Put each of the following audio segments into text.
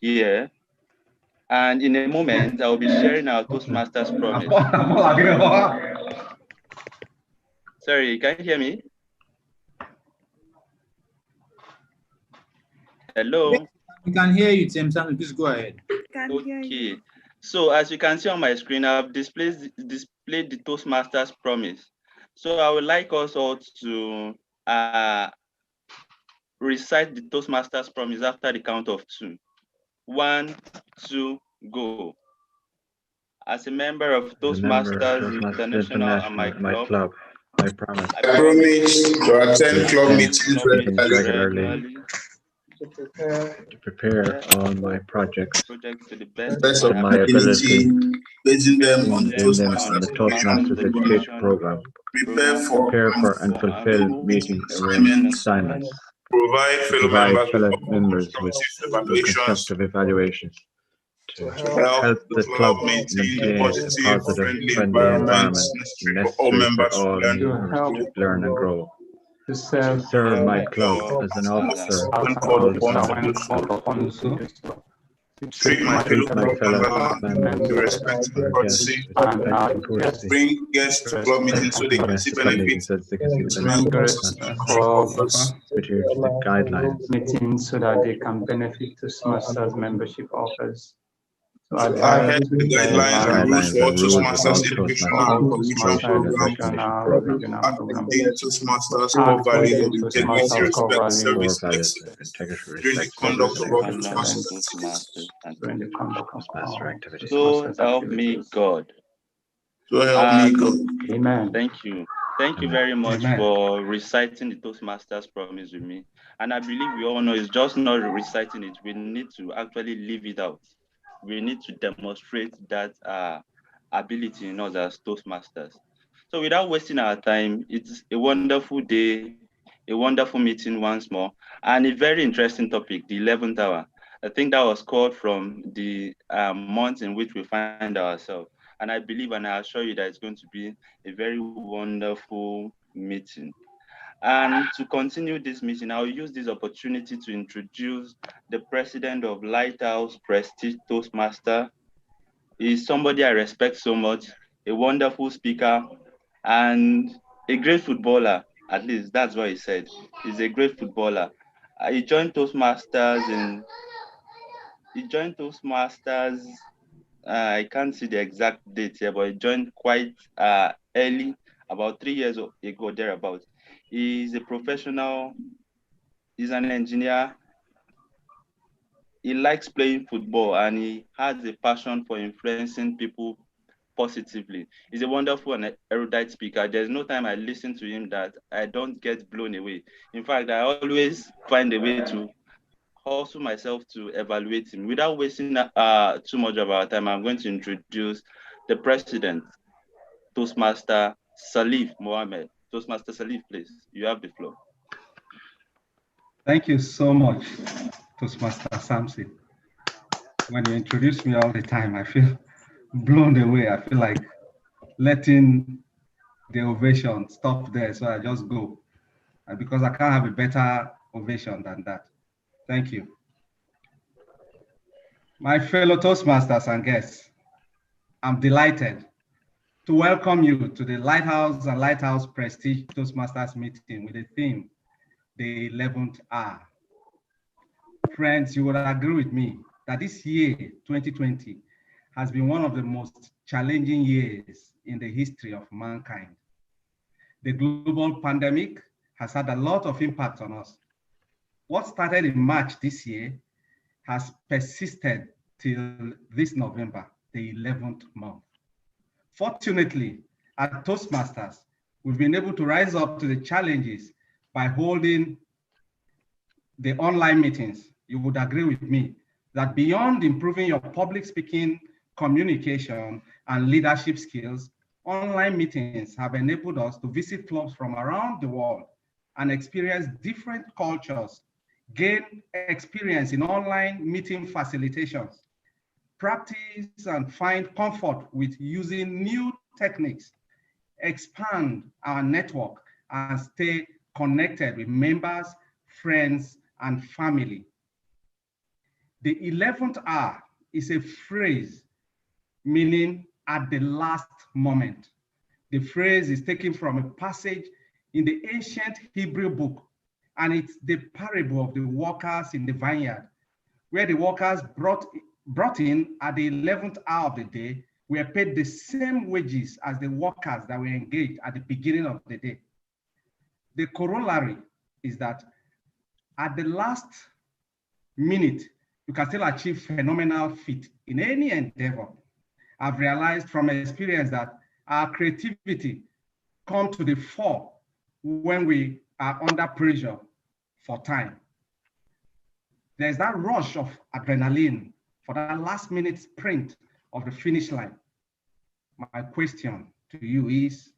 here. And in a moment, I will be sharing our Toastmasters promise. Sorry, can you hear me? Hello? We can hear you, Tim. Please go ahead. Okay. So as you can see on my screen, I've displayed the Toastmasters promise. So I would like us all to recite the Toastmasters promise after the count of 2. 1, 2, go. As a member of Toastmasters International and my club, I promise I promise to attend club meetings regularly, to prepare all my projects to the best of my ability, basing them on in them on the Toastmasters Toastmasters education program, prepare for and fulfill meeting assignments, provide fellow members with constructive evaluations, to help the club maintain a positive, friendly environment necessary for all members to learn and grow, to serve my club as an officer treat my fellow members with respect and courtesy, bring guests to club meetings so they can see benefits, adhere to the guidelines, meetings so that they can benefit Toastmasters membership offers. So adhere to the guidelines and rules for Toastmasters educational regional program. Toastmasters core values of integrity, respect, service, and excellence during the conduct of all Toastmasters during the conduct of Toastmaster activities. So help me God. So help me God. Amen. Thank you. Thank you very much for reciting the Toastmasters promise with me. And I believe we all know it's just not reciting it. We need to actually live it out. We need to demonstrate that ability in us as Toastmasters. So without wasting our time, it's a wonderful day, a wonderful meeting once more, and a very interesting topic, the 11th hour. I think that was called from the month in which we find ourselves. And I believe and I assure you that it's going to be a very wonderful meeting. And to continue this meeting, I'll use this opportunity to introduce the president of Lighthouse Prestige Toastmaster. He's somebody I respect so much, a wonderful speaker, and a great footballer. At least that's what he said. He's a great footballer. He joined Toastmasters. I can't see the exact date here, but he joined quite early, about 3 years ago, thereabouts. He's a professional, he's an engineer. He likes playing football and he has a passion for influencing people positively. He's a wonderful and erudite speaker. There's no time I listen to him that I don't get blown away. In fact, I always find a way to hustle myself to evaluate him. Without wasting too much of our time, I'm going to introduce the president, Toastmaster Salif Mohammed. Toastmaster Salif, please, you have the floor. Thank you so much, Toastmaster Samson. When you introduce me all the time, I feel blown away. I feel like letting the ovation stop there, so I just go. Because I can't have a better ovation than that. Thank you. My fellow Toastmasters and guests, I'm delighted to welcome you to the Lighthouse and Lighthouse Prestige Toastmasters meeting with the theme, the 11th hour. Friends, you would agree with me that this year, 2020, has been one of the most challenging years in the history of mankind. The global pandemic has had a lot of impact on us. What started in March this year has persisted till this November, the 11th month. Fortunately, at Toastmasters, we've been able to rise up to the challenges by holding the online meetings. You would agree with me that beyond improving your public speaking, communication, and leadership skills, online meetings have enabled us to visit clubs from around the world and experience different cultures, gain experience in online meeting facilitations, practice and find comfort with using new techniques, expand our network, and stay connected with members, friends, and family. The 11th hour is a phrase meaning at the last moment. The phrase is taken from a passage in the ancient Hebrew book, and it's the parable of the workers in the vineyard, where the workers brought in at the 11th hour of the day were paid the same wages as the workers that were engaged at the beginning of the day. The corollary is that at the last minute, you can still achieve phenomenal feat in any endeavor. I've realized from experience that our creativity comes to the fore when we are under pressure for time. There's that rush of adrenaline for that last minute sprint of the finish line. My question to you is,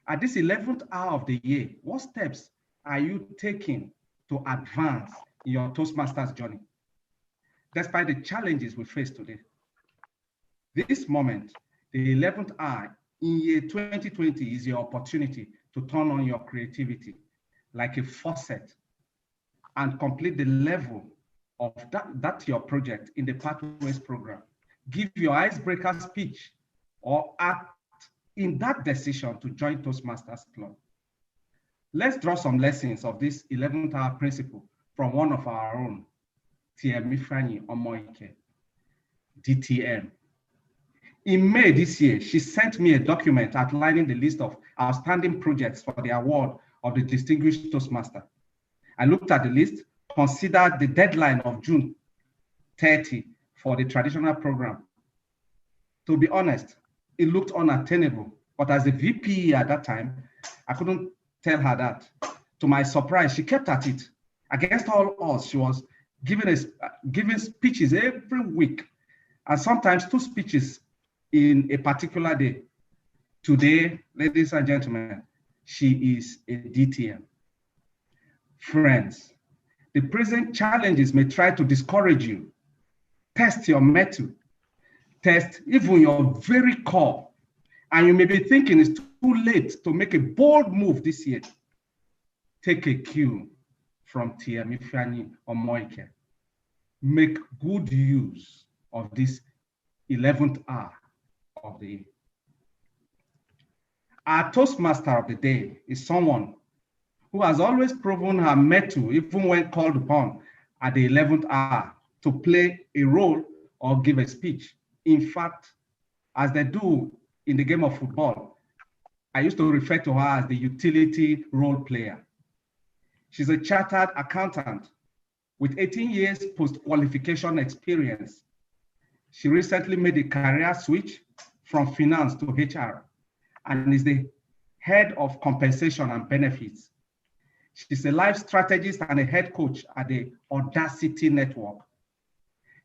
at this 11th hour of the year, what steps are you taking to advance in your Toastmasters journey, despite the challenges we face today? This moment, the 11th hour in year 2020 is your opportunity to turn on your creativity like a faucet and complete the level of that your project in the Pathways program. Give your icebreaker speech or act in that decision to join Toastmasters Club. Let's draw some lessons of this 11th hour principle from one of our own, TM Ifeanyi Omoike, DTM. In May this year, she sent me a document outlining the list of outstanding projects for the award of the Distinguished Toastmaster. I looked at the list, considered the deadline of June 30 for the traditional program. To be honest, it looked unattainable, but as the VP at that time, I couldn't tell her that. To my surprise, she kept at it. Against all odds, she was giving speeches every week, and sometimes 2 speeches in a particular day. Today, ladies and gentlemen, she is a DTM. Friends, the present challenges may try to discourage you. Test your mettle. Test even your very core. And you may be thinking it's too late to make a bold move this year. Take a cue from TM Ifeanyi Omoike. Make good use of this 11th hour of the year. Our Toastmaster of the day is someone who has always proven her mettle, even when called upon at the 11th hour to play a role or give a speech. In fact, as they do in the game of football, I used to refer to her as the utility role player. She's a chartered accountant with 18 years post-qualification experience. She recently made a career switch from finance to HR and is the head of compensation and benefits. She's a life strategist and a head coach at the Audacity Network.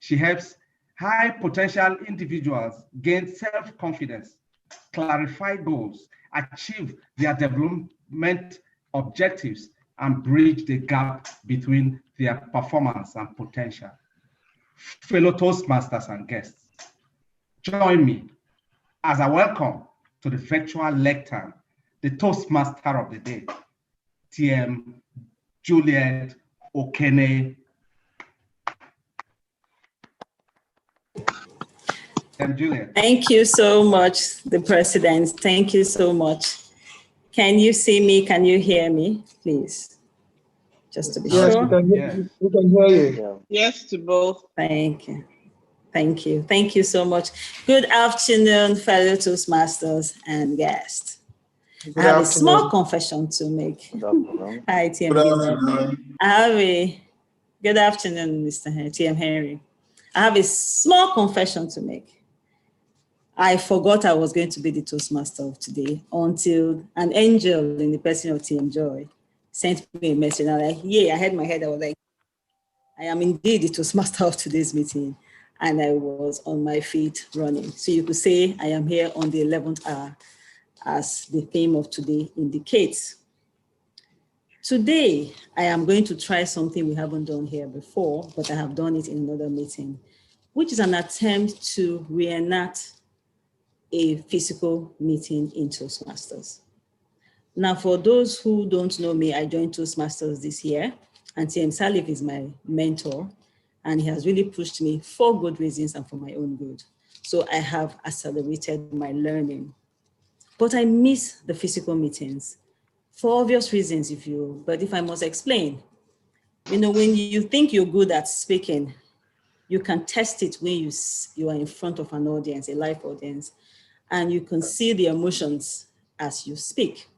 She helps high potential individuals gain self-confidence, clarify goals, achieve their development objectives, and bridge the gap between their performance and potential. Fellow Toastmasters and guests, join me as I welcome to the virtual lectern, the Toastmaster of the day, TM Juliet Okene. Juliet. Thank you so much, the President. Thank you so much. Can you see me? Can you hear me, please? Just to be sure. We can hear you. Yes, to both. Thank you. Thank you. Thank you so much. Good afternoon, fellow Toastmasters and guests. I have a small confession to make. Hi, TM. Good afternoon, Mr. TM Henry. I have a small confession to make. I forgot I was going to be the Toastmaster of today until an angel in the person of TM Joy sent me a message. And I'm like, yeah, I had my head. I was like, I am indeed the Toastmaster of today's meeting. And I was on my feet running. So you could say I am here on the 11th hour, as the theme of today indicates. Today, I am going to try something we haven't done here before, but I have done it in another meeting, which is an attempt to reenact a physical meeting in Toastmasters. Now, for those who don't know me, I joined Toastmasters this year, and TM Salif is my mentor, And he has really pushed me for good reasons and for my own good. So I have accelerated my learning. But I miss the physical meetings for obvious reasons, but if I must explain, when you think you're good at speaking, you can test it when you are in front of an audience, a live audience, and you can see the emotions as you speak.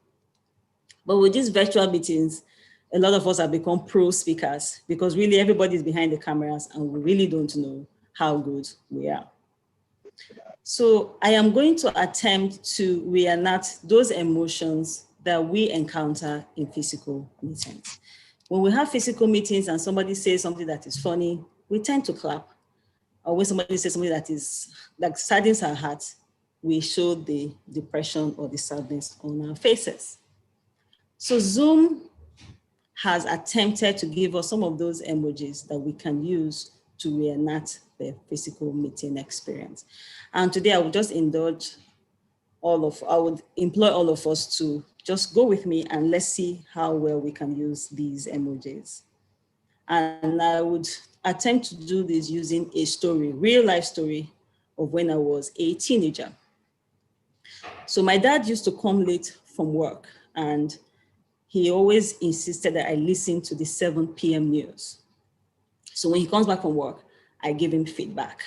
But with these virtual meetings, a lot of us have become pro speakers because really everybody's behind the cameras and we really don't know how good we are. So I am going to attempt to reenact those emotions that we encounter in physical meetings. When we have physical meetings and somebody says something that is funny, we tend to clap. Or when somebody says something that saddens our heart, we show the depression or the sadness on our faces. So Zoom has attempted to give us some of those emojis that we can use to reenact the physical meeting experience. And today I would just indulge I would implore all of us to just go with me and let's see how well we can use these emojis. And I would attempt to do this using a story, real life story of when I was a teenager. So my dad used to come late from work and he always insisted that I listen to the 7 p.m. news. So when he comes back from work, I give him feedback.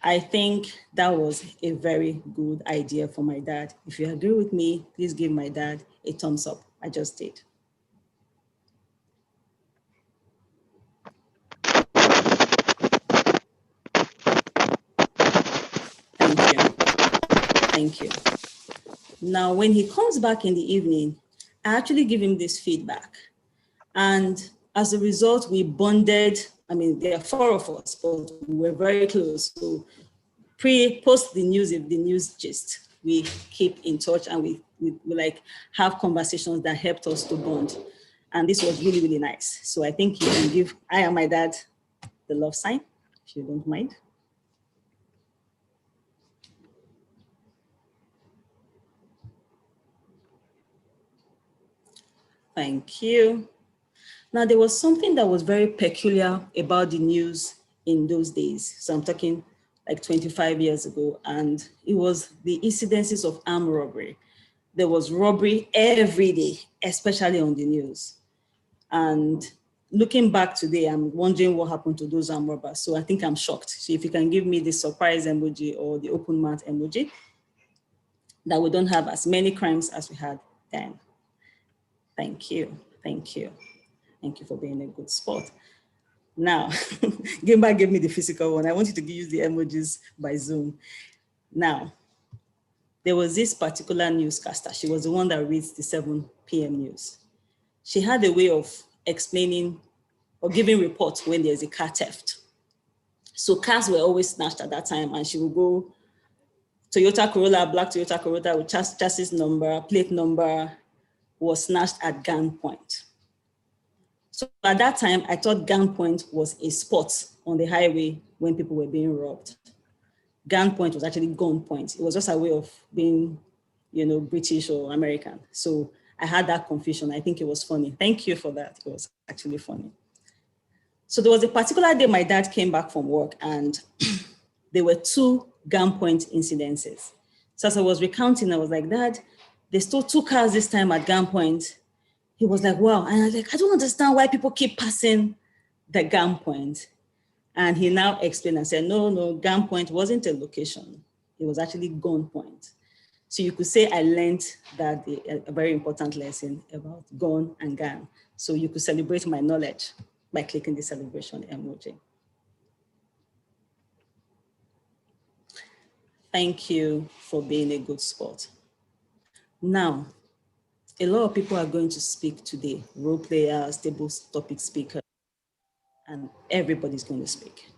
I think that was a very good idea for my dad. If you agree with me, please give my dad a thumbs up. I just did. Thank you. Now, when he comes back in the evening, I actually give him this feedback. And as a result, we bonded. I mean, there are 4 of us, but we were very close. So post the news, if the news gist, we keep in touch and we like have conversations that helped us to bond. And this was really, really nice. So I think you can give I and my dad the love sign, if you don't mind. Thank you. Now, there was something that was very peculiar about the news in those days. So I'm talking like 25 years ago, and it was the incidences of armed robbery. There was robbery every day, especially on the news. And looking back today, I'm wondering what happened to those armed robbers. So I think I'm shocked. So if you can give me the surprise emoji or the open mouth emoji, that we don't have as many crimes as we had then. Thank you. Thank you. Thank you for being a good sport. Now, Gimba gave me the physical one. I want you to use the emojis by Zoom. Now, there was this particular newscaster. She was the one that reads the 7 p.m. news. She had a way of explaining or giving reports when there's a car theft. So cars were always snatched at that time, and she would go Toyota Corolla, black Toyota Corolla with chassis number, plate number was snatched at gunpoint. So at that time, I thought gunpoint was a spot on the highway when people were being robbed. Gunpoint was actually gunpoint. It was just a way of being, British or American. So I had that confusion. I think it was funny. Thank you for that. It was actually funny. So there was a particular day my dad came back from work and there were 2 gunpoint incidences. So as I was recounting, I was like, Dad, they stole 2 cars this time at gunpoint. He was like, wow. And I was like, I don't understand why people keep passing the gunpoint. And he now explained and said, no, gunpoint wasn't a location. It was actually gunpoint. So you could say I learned that a very important lesson about gun and gun. So you could celebrate my knowledge by clicking the celebration emoji. Thank you for being a good sport. Now, a lot of people are going to speak today, role players, table topic speakers, and everybody's going to speak.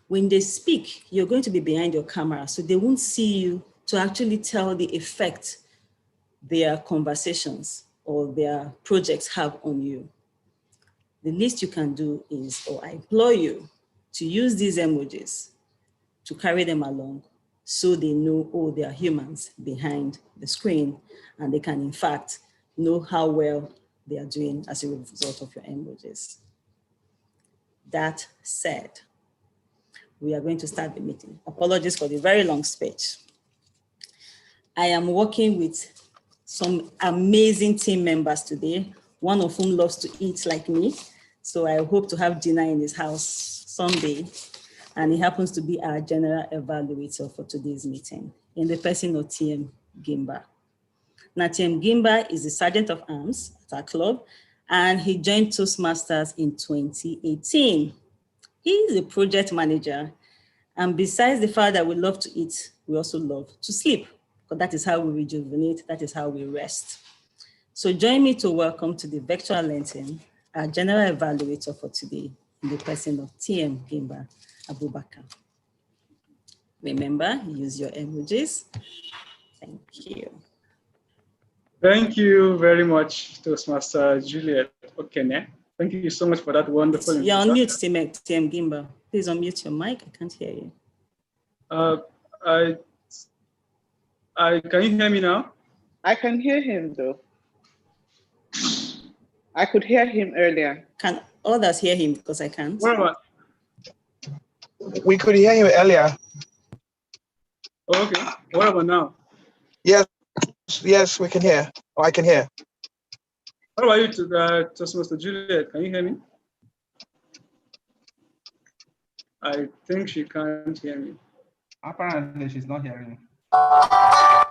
When they speak, you're going to be behind your camera, so they won't see you to actually tell the effect their conversations or their projects have on you. The least you can do is, or I implore you to use these emojis to carry them along so they know, oh, they are humans behind the screen, and they can, in fact, know how well they are doing as a result of your emojis. That said, we are going to start the meeting. Apologies for the very long speech. I am working with some amazing team members today, one of whom loves to eat like me. So I hope to have dinner in his house someday. And he happens to be our general evaluator for today's meeting in the person of TM Gimba. Now, TM Gimba is the Sergeant of Arms at our club, and he joined Toastmasters in 2018. He is a project manager. And besides the fact that we love to eat, we also love to sleep, because that is how we rejuvenate, that is how we rest. So join me to welcome to the virtual learning our general evaluator for today, in the person of TM Gimba Abubakar. Remember, use your emojis. Thank you. Thank you very much, Toastmaster Juliet Okene. Thank you so much for that wonderful introduction. You're on mute, TM Gimba. Please unmute your mic. I can't hear you. Can you hear me now? I can hear him though. I could hear him earlier. Can others hear him? Because I can't. Where am I? We could hear you earlier. Okay. What about now? Yes, we can hear. I can hear. What about you, Toastmaster Juliet? Can you hear me? I think she can't hear me. Apparently, she's not hearing me. I'm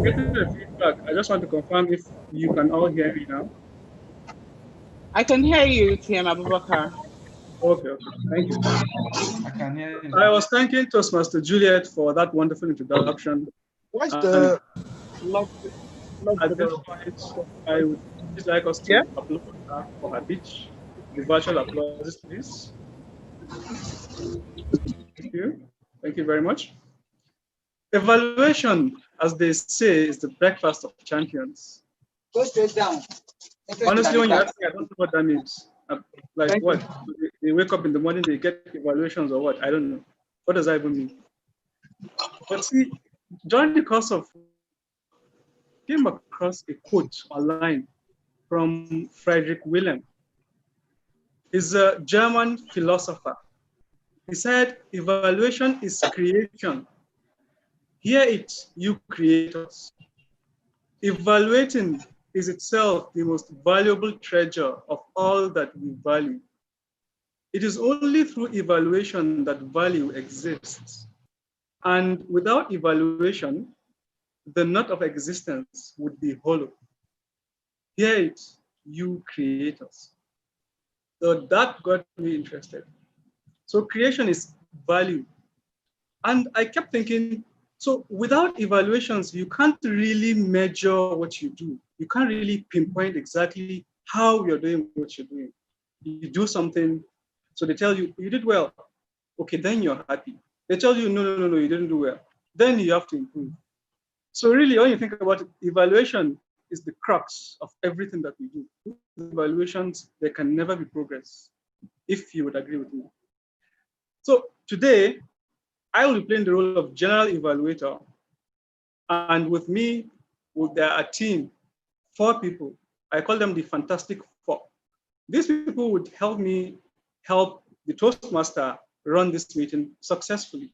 getting the feedback. I just want to confirm if you can all hear me now. I can hear you, TM Abubakar. Okay, thank you. I can hear you. I was thanking Toastmaster Juliet for that wonderful introduction. What's the at this point, I would just like us to applaud her for her speech. The virtual applause, please. Thank you. Thank you very much. Evaluation, as they say, is the breakfast of champions. Go straight down. Honestly, when you ask me, I don't know what that means. Like what? They wake up in the morning, they get evaluations or what? I don't know. What does that even mean? But see, during the course of, came across a quote online from Friedrich Wilhelm. He's a German philosopher. He said, evaluation is creation. Hear it, you creators. Evaluating is itself the most valuable treasure of all that we value. It is only through evaluation that value exists. And without evaluation, the knot of existence would be hollow. Hear it, you creators. So that got me interested. So creation is value. And I kept thinking, so without evaluations, you can't really measure what you do. You can't really pinpoint exactly how you're doing what you're doing. You do something, so they tell you, you did well. Okay, then you're happy. They tell you, no, you didn't do well. Then you have to improve. So really, when you think about it, evaluation is the crux of everything that we do. With evaluations, there can never be progress, if you would agree with me. So today, I will be playing the role of general evaluator. And with me, there are a team, 4 people. I call them the Fantastic Four. These people would help me help the Toastmaster run this meeting successfully.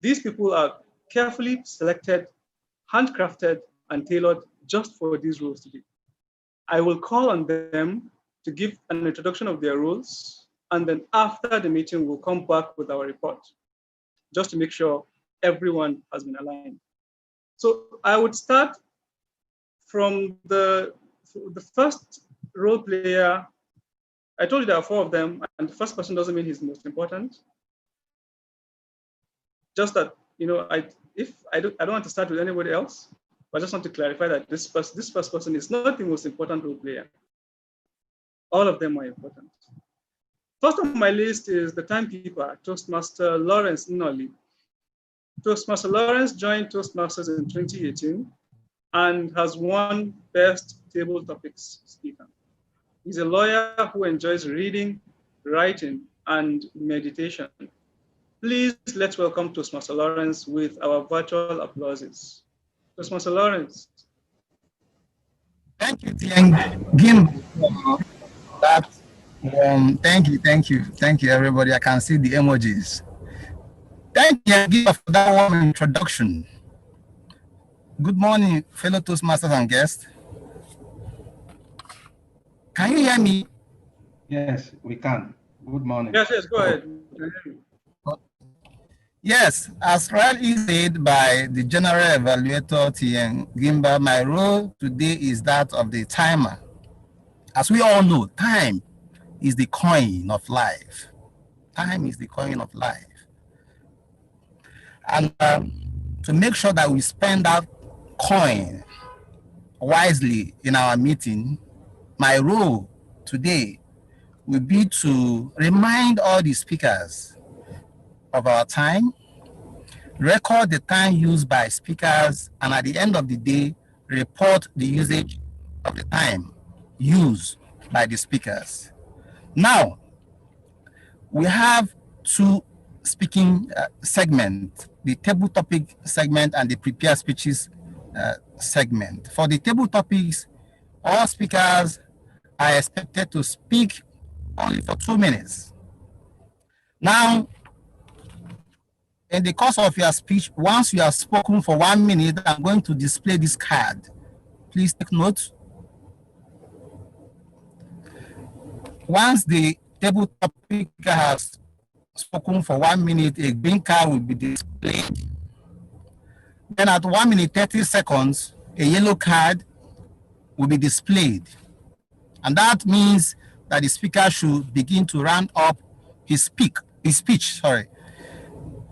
These people are carefully selected, handcrafted, and tailored just for these roles today. I will call on them to give an introduction of their roles, and then after the meeting, we'll come back with our report, just to make sure everyone has been aligned. So I would start from the first role player. I told you there are 4 of them, and the first person doesn't mean he's the most important. Just that, you know, I don't want to start with anybody else, but I just want to clarify that this first person is not the most important role player. All of them are important. First on my list is the timekeeper, Toastmaster Lawrence Nnolly. Toastmaster Lawrence joined Toastmasters in 2018 and has won Best Table Topics Speaker. He's a lawyer who enjoys reading, writing, and meditation. Please let's welcome Toastmaster Lawrence with our virtual applauses. Toastmaster Lawrence. Thank you, Gim. That thank you, everybody. I can see the emojis. Thank you, Gim, for that warm introduction. Good morning, fellow Toastmasters and guests. Can you hear me? Yes, we can. Good morning. Yes, go ahead. Yes, as rightly said by the General Evaluator TN Gimba, my role today is that of the timer. As we all know, time is the coin of life. Time is the coin of life. And to make sure that we spend that coin wisely in our meeting, my role today will be to remind all the speakers of our time, record the time used by speakers, and at the end of the day, report the usage of the time used by the speakers. Now, we have two speaking segments, the table topic segment and the prepared speeches segment. For the table topics, all speakers are expected to speak only for 2 minutes. Now, in the course of your speech, once you have spoken for 1 minute, I'm going to display this card. Please take note. Once the table topic has spoken for 1 minute, a green card will be displayed. Then at 1 minute 30 seconds, a yellow card will be displayed. And that means that the speaker should begin to round up his speech.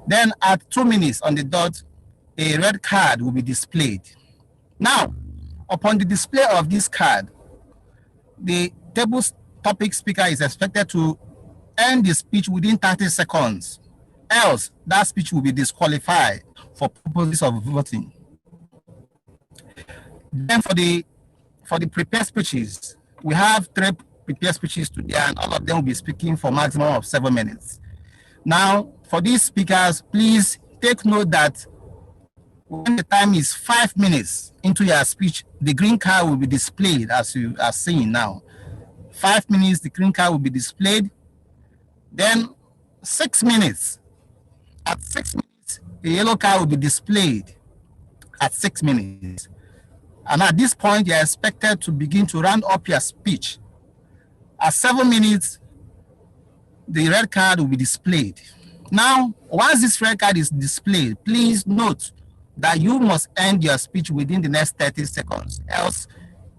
Then at 2 minutes on the dot, a red card will be displayed. Now, upon the display of this card, the table topic speaker is expected to end the speech within 30 seconds. Else, that speech will be disqualified for purposes of voting. Then for the prepared speeches, we have 3 prepared speeches today, and all of them will be speaking for maximum of 7 minutes. Now, for these speakers, please take note that when the time is 5 minutes into your speech, the green card will be displayed as you are seeing now. 5 minutes, the green card will be displayed. Then 6 minutes. At 6 minutes, the yellow card will be displayed at 6 minutes. And at this point, you're expected to begin to round up your speech. At 7 minutes, the red card will be displayed. Now, once this red card is displayed, please note that you must end your speech within the next 30 seconds, else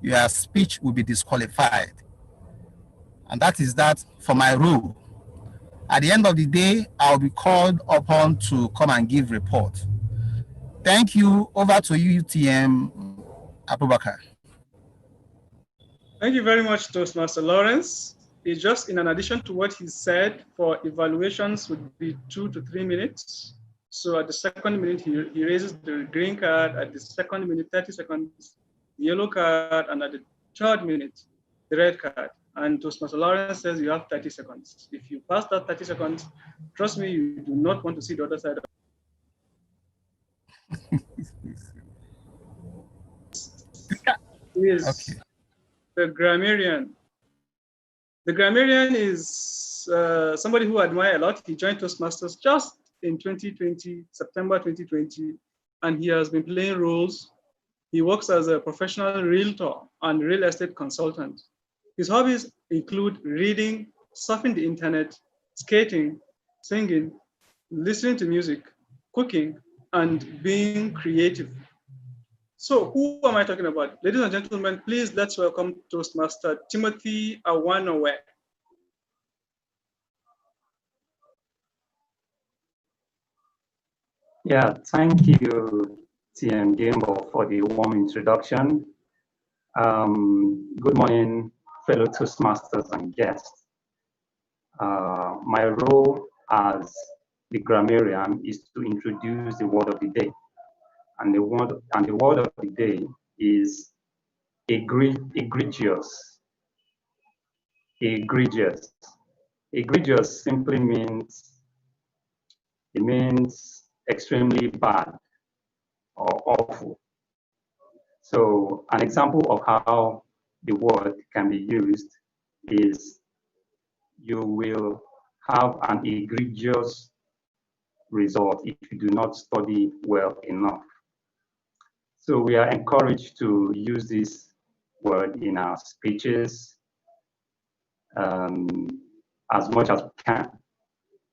your speech will be disqualified. And that is that for my rule. At the end of the day, I'll be called upon to come and give report. Thank you. Over to you, TM Abubakar. Thank you very much, Toastmaster Lawrence. It's just in addition to what he said, for evaluations would be 2 to 3 minutes. So at the second minute, he raises the green card. At the second minute, 30 seconds, the yellow card. And at the third minute, the red card. And Toastmaster Lawrence says you have 30 seconds. If you pass that 30 seconds, trust me, you do not want to see the other side. Is okay. The grammarian. The grammarian is somebody who I admire a lot. He joined Toastmasters just in 2020, September 2020, and he has been playing roles. He works as a professional realtor and real estate consultant. His hobbies include reading, surfing the internet, skating, singing, listening to music, cooking, and being creative. So who am I talking about? Ladies and gentlemen, please let's welcome Toastmaster Timothy Awanowe. Yeah, thank you, TM Gamble, for the warm introduction. Good morning, fellow Toastmasters and guests. My role as the grammarian is to introduce the word of the day. And the word of the day is egregious. Egregious. Egregious simply means extremely bad or awful. So an example of how the word can be used is you will have an egregious result if you do not study well enough. So we are encouraged to use this word in our speeches as much as we can.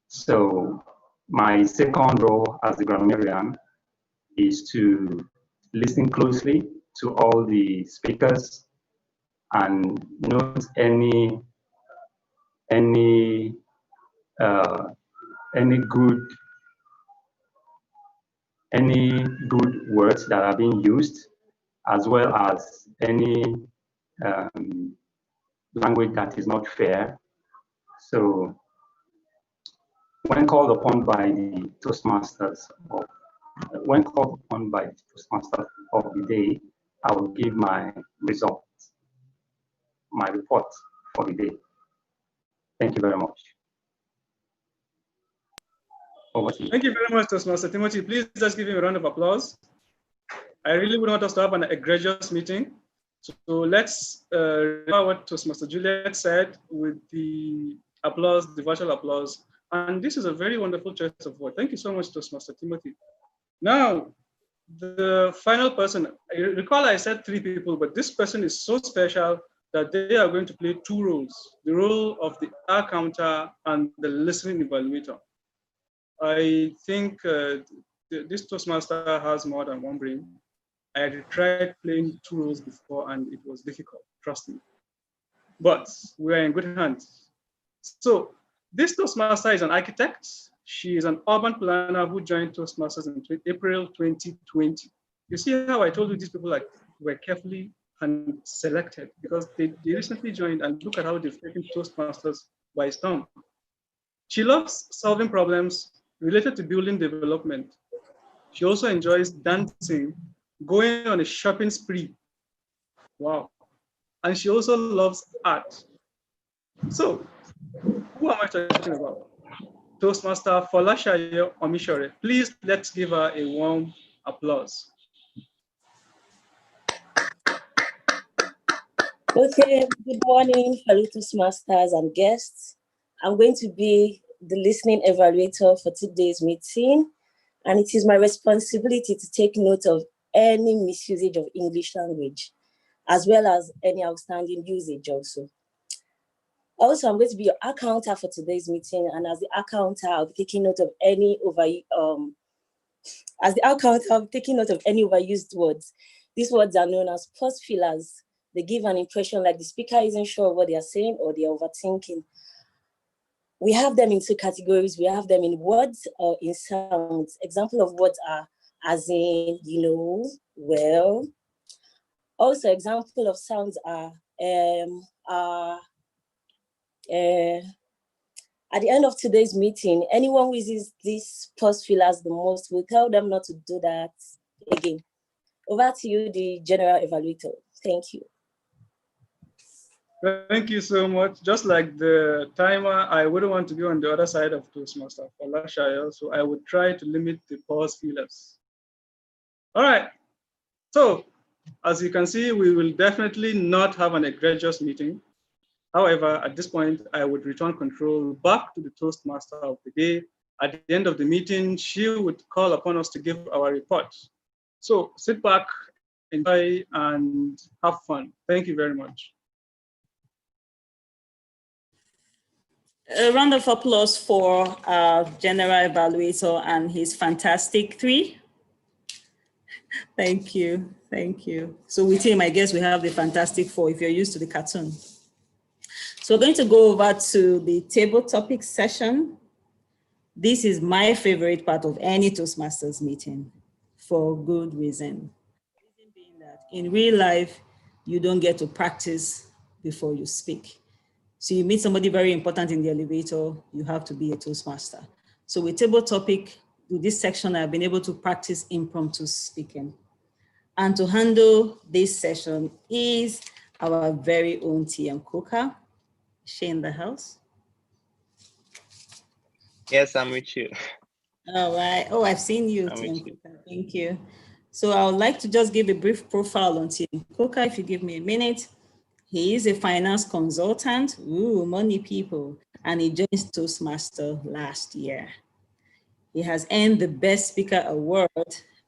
So my second role as a grammarian is to listen closely to all the speakers and note any good words that are being used, as well as any language that is not fair. So when called upon by the Toastmasters of the day, I will give my results, my report for the day. Thank you very much. Over to you. Thank you very much, Toastmaster Timothy. Please just give him a round of applause. I really would want us to have an egregious meeting. So let's remember what Toastmaster Juliet said with the applause, the virtual applause. And this is a very wonderful choice of word. Thank you so much, Toastmaster Timothy. Now, the final person, I recall I said 3 people, but this person is so special that they are going to play 2 roles, the role of the counter and the listening evaluator. I think this Toastmaster has more than one brain. I had tried playing 2 roles before and it was difficult, trust me. But we are in good hands. So this Toastmaster is an architect. She is an urban planner who joined Toastmasters in April 2020. You see how I told you these people were carefully and selected because they recently joined, and look at how they've taken Toastmasters by storm. She loves solving problems related to building development. She also enjoys dancing, going on a shopping spree. Wow. And she also loves art. So, who am I talking about? Toastmaster Folashayo Omishore. Please, let's give her a warm applause. Okay, good morning, fellow Toastmasters and guests. I'm going to be the listening evaluator for today's meeting, and it is my responsibility to take note of any misusage of English language, as well as any outstanding usage also. Also, I'm going to be your accounter for today's meeting, and as the accounter, I'll be taking note of any overused words. These words are known as pause fillers. They give an impression like the speaker isn't sure of what they are saying or they are overthinking. We have them in 2 categories. We have them in words or in sounds. Example of words are as in, you know, well. Also, example of sounds are at the end of today's meeting, anyone who uses these pause fillers the most, will tell them not to do that again. Over to you, the general evaluator. Thank you. Thank you so much. Just like the timer, I wouldn't want to be on the other side of Toastmaster Folashayo, so I would try to limit the pause fillers. All right. So, as you can see, we will definitely not have an egregious meeting. However, at this point, I would return control back to the Toastmaster of the day. At the end of the meeting, she would call upon us to give our report. So sit back, enjoy, and have fun. Thank you very much. A round of applause for our general evaluator and his fantastic 3. Thank you, thank you. So with him, I guess we have the fantastic 4 if you're used to the cartoon. So we're going to go over to the table topic session. This is my favorite part of any Toastmasters meeting for good reason. The reason being that in real life, you don't get to practice before you speak. So you meet somebody very important in the elevator, you have to be a Toastmaster. So with table topic, with this section, I've been able to practice impromptu speaking. And to handle this session is our very own TM Coca. She in the house? Yes, I'm with you. All right. Oh, I've seen you, I'm TM with you. Coca. Thank you. So I would like to just give a brief profile on Tim Coker, if you give me a minute. He is a finance consultant, money people, and he joined Toastmasters last year. He has earned the Best Speaker Award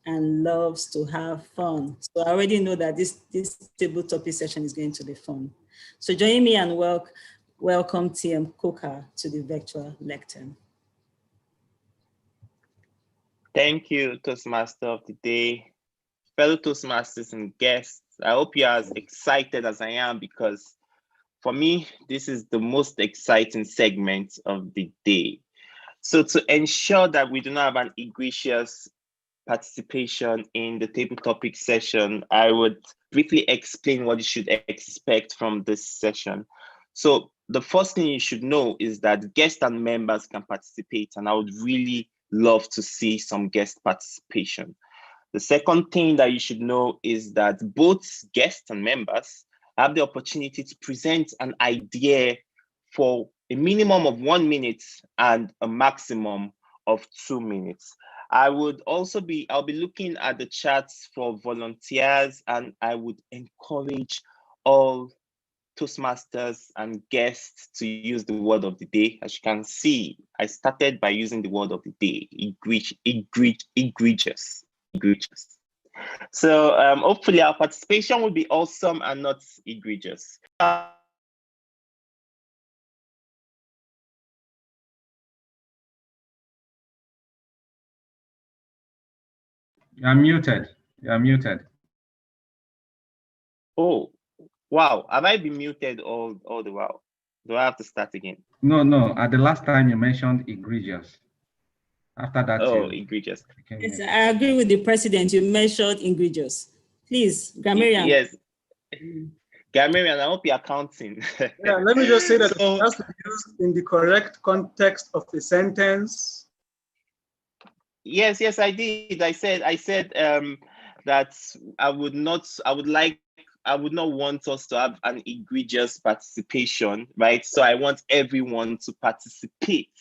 and loves to have fun. So I already know that this table topic session is going to be fun. So join me and welcome TM Coker to the virtual lectern. Thank you, Toastmaster of the day. Fellow Toastmasters and guests, I hope you're as excited as I am, because for me, this is the most exciting segment of the day. So to ensure that we do not have an egregious participation in the table topic session, I would briefly explain what you should expect from this session. So the first thing you should know is that guests and members can participate, and I would really love to see some guest participation. The second thing that you should know is that both guests and members have the opportunity to present an idea for a minimum of 1 minute and a maximum of 2 minutes. I'll be looking at the chats for volunteers, and I would encourage all Toastmasters and guests to use the word of the day. As you can see, I started by using the word of the day, egregious. So hopefully our participation will be awesome and not egregious. You're muted. You're muted. Oh, wow. Have I been muted all the while? Do I have to start again? No. At the last time you mentioned egregious. After that, egregious. Yes, I agree with the president. You mentioned egregious. Please, grammarian. Yes. Grammarian, I hope you're counting. Yeah, let me just say that it has to be used in the correct context of a sentence. Yes, I did. I said that I would not want us to have an egregious participation, right? So I want everyone to participate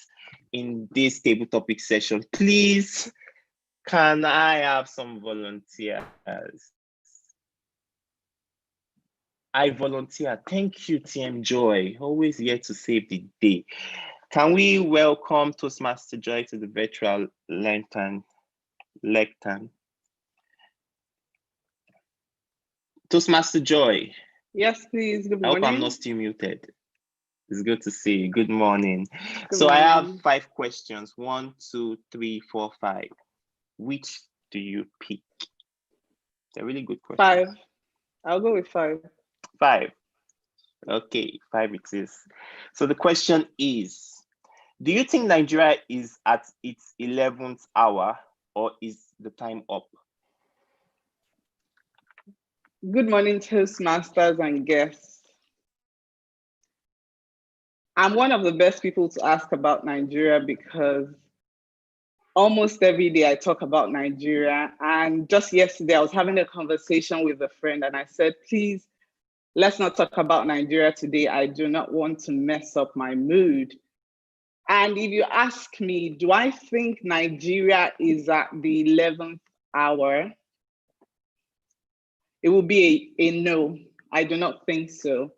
in this table topic session. Please, can I have some volunteers? I volunteer. Thank you, TM Joy. Always here to save the day. Can we welcome Toastmaster Joy to the virtual lectern? Toastmaster Joy. Yes, please. Good I morning. hope I'm not still muted. It's good to see you. Good morning. Good morning. I have 5 questions. 1, 2, 3, 4, 5. Which do you pick? They're really good questions. 5. I'll go with 5. 5. Okay, 5 it is. So the question is, do you think Nigeria is at its 11th hour, or is the time up? Good morning, Toastmasters and guests. I'm one of the best people to ask about Nigeria because almost every day I talk about Nigeria. And just yesterday, I was having a conversation with a friend and I said, please, let's not talk about Nigeria today. I do not want to mess up my mood. And if you ask me, do I think Nigeria is at the 11th hour? It will be a no. I do not think so.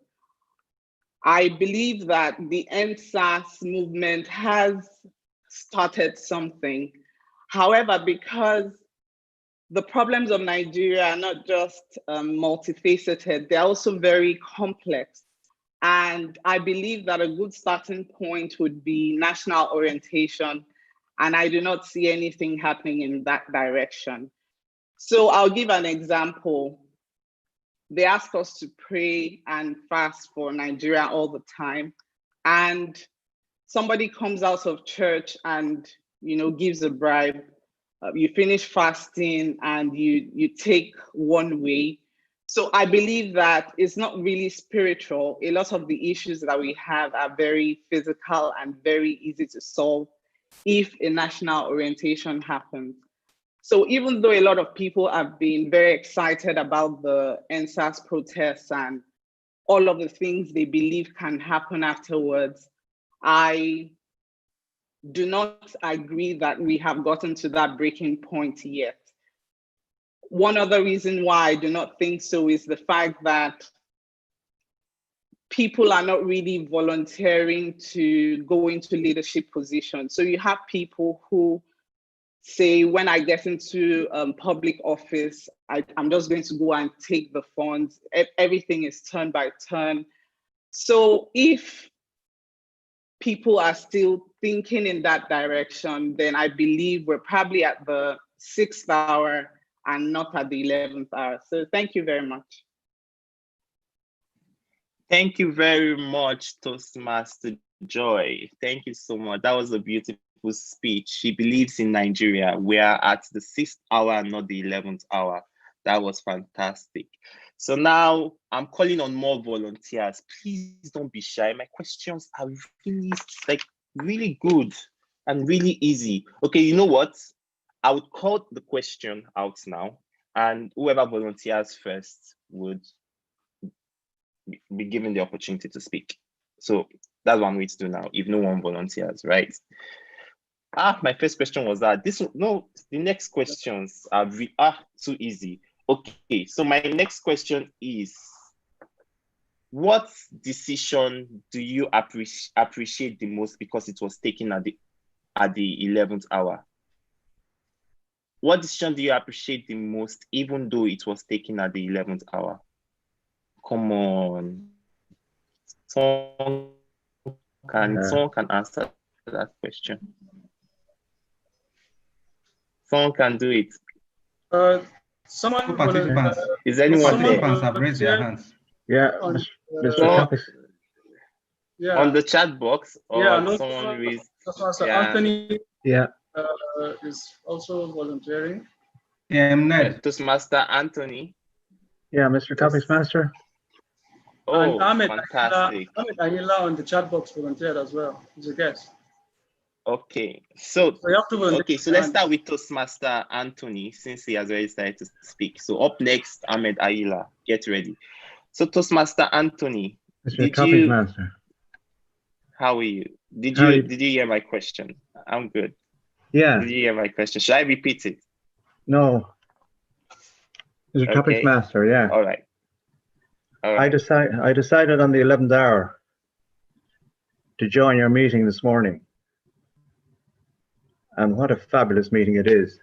I believe that the EndSARS movement has started something. However, because the problems of Nigeria are not just multifaceted, they're also very complex. And I believe that a good starting point would be national orientation. And I do not see anything happening in that direction. So I'll give an example. They ask us to pray and fast for Nigeria all the time. And somebody comes out of church and, gives a bribe. You finish fasting and you take one way. So I believe that it's not really spiritual. A lot of the issues that we have are very physical and very easy to solve if a national orientation happens. So even though a lot of people have been very excited about the EndSARS protests and all of the things they believe can happen afterwards, I do not agree that we have gotten to that breaking point yet. one other reason why I do not think so is the fact that people are not really volunteering to go into leadership positions. So you have people who say, when I get into public office, I'm just going to go and take the funds. Everything is turn by turn. So if people are still thinking in that direction, then I believe we're probably at the 6th hour and not at the 11th hour. So thank you very much. Thank you very much, Toastmaster Joy. Thank you so much. That was a beautiful speech. She believes in Nigeria. We are at the 6th hour, not the 11th hour. That was fantastic. So now I'm calling on more volunteers. Please don't be shy. My questions are really good and really easy. Okay, you know what? I would call the question out now, and whoever volunteers first would be given the opportunity to speak. So that's what I'm going to do now, if no one volunteers, right? My first question was that the next questions are too easy. Okay, so my next question is, what decision do you appreciate the most because it was taken at the 11th hour? What decision do you appreciate the most, even though it was taken at the 11th hour? Come on. Someone can answer that question. Someone can do it. Someone participants. Is anyone there? Participants have raised their hands. Yeah, Mr. Topics. Yeah. On the chat box, or yeah, someone raised. Anthony yeah. Is also volunteering. Ned. Toastmaster Anthony. Yeah, Mr. Topics Master. Oh, and fantastic. Ahmed Ayila on the chat box volunteered as well. He's a guest. Okay, so let's start with Toastmaster Anthony, since he has already started to speak. So up next, Ahmed Ayila, get ready. So Toastmaster Anthony, Mr. Topics Master. How are you? Did you hear my question? I'm good. Yeah. Did you hear my question? Should I repeat it? No. Mr. Topics Master, yeah. All right. I decided on the 11th hour to join your meeting this morning. And what a fabulous meeting it is.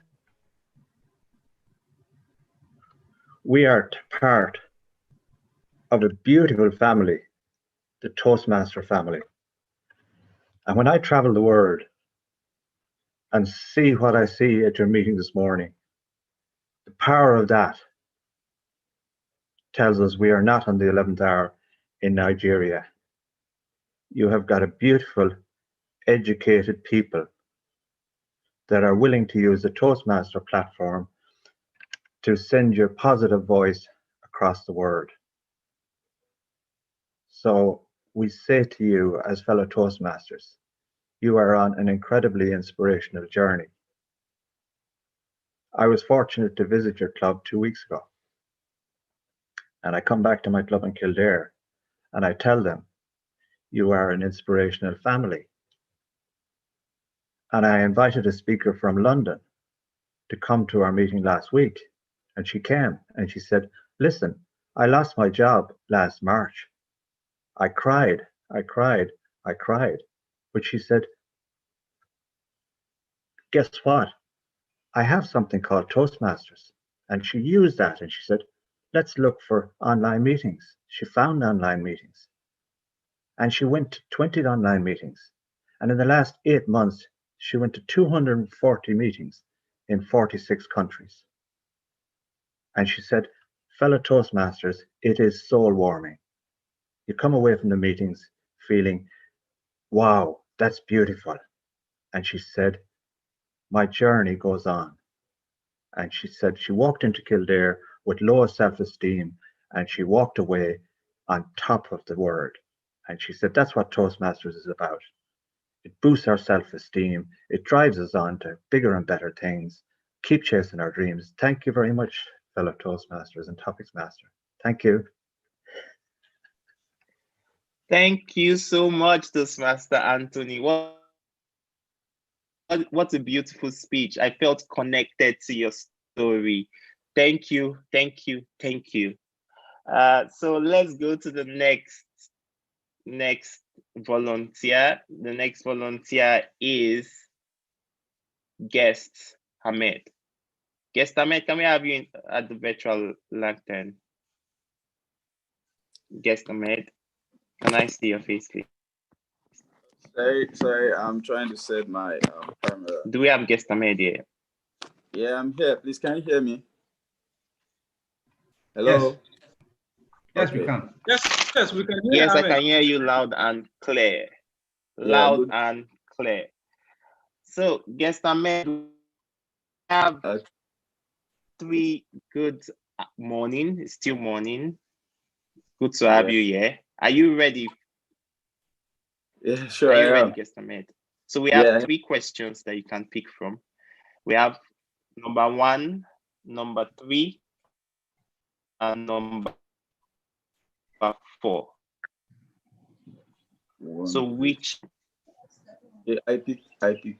We are part of a beautiful family, the Toastmaster family. And when I travel the world and see what I see at your meeting this morning, the power of that tells us we are not on the 11th hour in Nigeria. You have got a beautiful, educated people that are willing to use the Toastmaster platform to send your positive voice across the world. So we say to you as fellow Toastmasters, you are on an incredibly inspirational journey. I was fortunate to visit your club 2 weeks ago. And I come back to my club in Kildare and I tell them, you are an inspirational family. And I invited a speaker from London to come to our meeting last week. And she came and she said, listen, I lost my job last March. I cried. But she said, guess what? I have something called Toastmasters. And she used that and she said, let's look for online meetings. She found online meetings. And she went to 20 online meetings. And in the last 8 months, she went to 240 meetings in 46 countries. And she said, fellow Toastmasters, it is soul warming. You come away from the meetings feeling, wow, that's beautiful. And she said, my journey goes on. And she said she walked into Kildare with low self-esteem and she walked away on top of the world. And she said, that's what Toastmasters is about. It boosts our self-esteem. It drives us on to bigger and better things. Keep chasing our dreams. Thank you very much, fellow Toastmasters and Topics Master. Thank you. Thank you so much, Toastmaster Anthony. What a beautiful speech. I felt connected to your story. Thank you, thank you, thank you. So let's go to the next volunteer. The next volunteer is Guest Ahmed. Guest Ahmed, can we have you at the virtual lantern? Guest Ahmed, can I see your face, please? Sorry, I'm trying to set my camera. Do we have Guest Ahmed here? Yeah, I'm here. Please, can you hear me? Hello? Yes, we can. Yes, we can hear Yes, Ahmed. I can hear you loud and clear. Loud and clear. So, Guest Ahmed, we have 3 good morning. It's still morning. Good to have you here. Are you ready? Yeah, sure. Are you ready, Guest Ahmed? So we have 3 questions that you can pick from. We have number 1, number 3, and number 4. So which? Yeah, I pick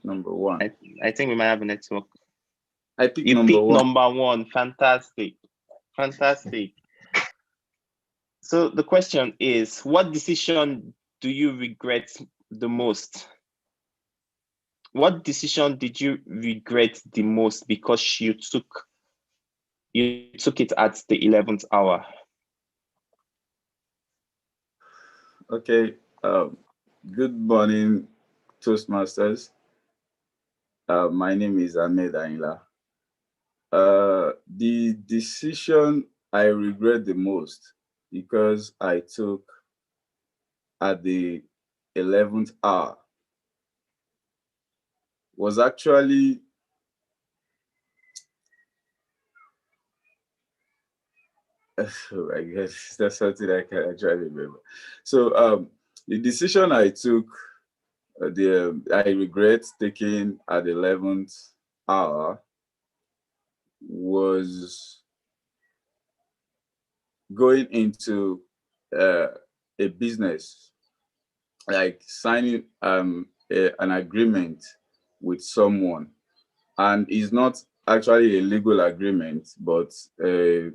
number 1. I think we might have a network. I pick you number pick 1. Number 1. Fantastic. Fantastic. So the question is, what decision do you regret the most? What decision did you regret the most because you took it at the 11th hour? Okay. Good morning, Toastmasters. My name is Ahmed Ainla. The decision I regret the most because I took at the 11th hour was actually I guess that's something I can actually remember. So the decision I took, I regret taking at the 11th hour was going into a business, like signing an agreement with someone, and it's not actually a legal agreement, but a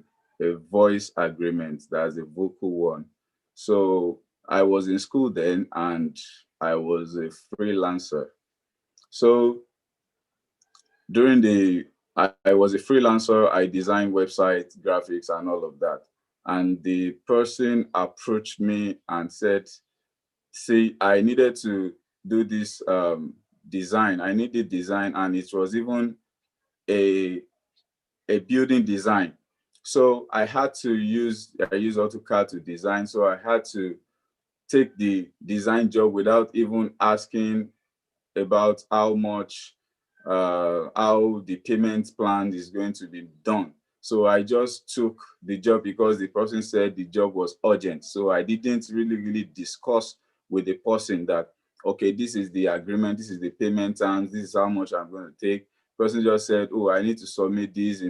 voice agreement. That's a vocal one. So I was in school then, and I was a freelancer. So I was a freelancer. I designed websites, graphics, and all of that. And the person approached me and said, see, I needed to do this design. I needed design, and it was even a building design. So I use AutoCAD to design. So I had to take the design job without even asking about how much, how the payment plan is going to be done. So I just took the job because the person said the job was urgent. So I didn't really discuss with the person that, okay, this is the agreement, this is the payment terms, this is how much I'm going to take. The person just said, oh, I need to submit this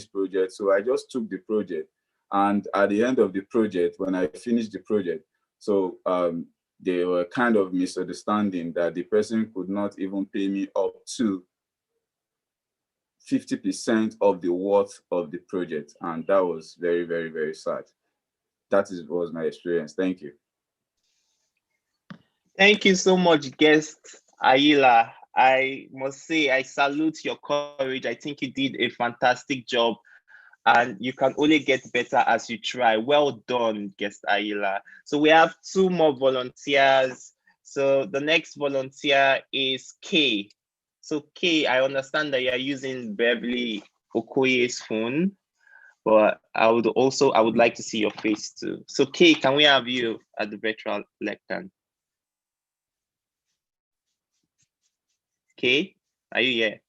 project. So I just took the project. And at the end of the project, when I finished the project, so they were kind of misunderstanding that the person could not even pay me up to 50% of the worth of the project. And that was very, very, very sad. Was my experience. Thank you. Thank you so much, Guest Aila. I must say, I salute your courage. I think you did a fantastic job, and you can only get better as you try. Well done, Guest Aila. So we have 2 more volunteers. So the next volunteer is Kay. So Kay, I understand that you are using Beverly Okoye's phone, but I would like to see your face too. So Kay, can we have you at the virtual lectern? Kay, are you here?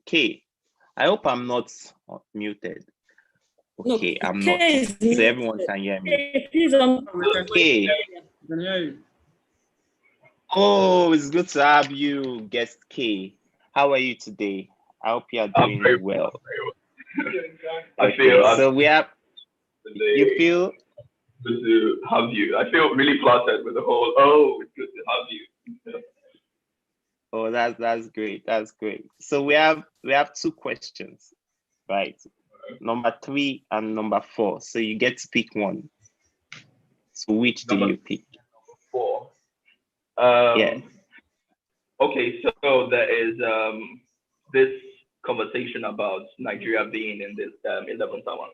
Kay, I hope I'm not muted. Okay, no, I'm not. So everyone can hear me. Okay. Oh, it's good to have you, Guest K. How are you today? I hope you are doing well. So we have. You feel? Good to have you. I feel really flattered with the whole. Oh, it's good to have you. Oh, that's great. That's great. So we have 2 questions, right? Number 3 and number 4. So you get to pick one. So which do you pick? 4. Yeah. Okay, so there is this conversation about Nigeria being in this 11th hour.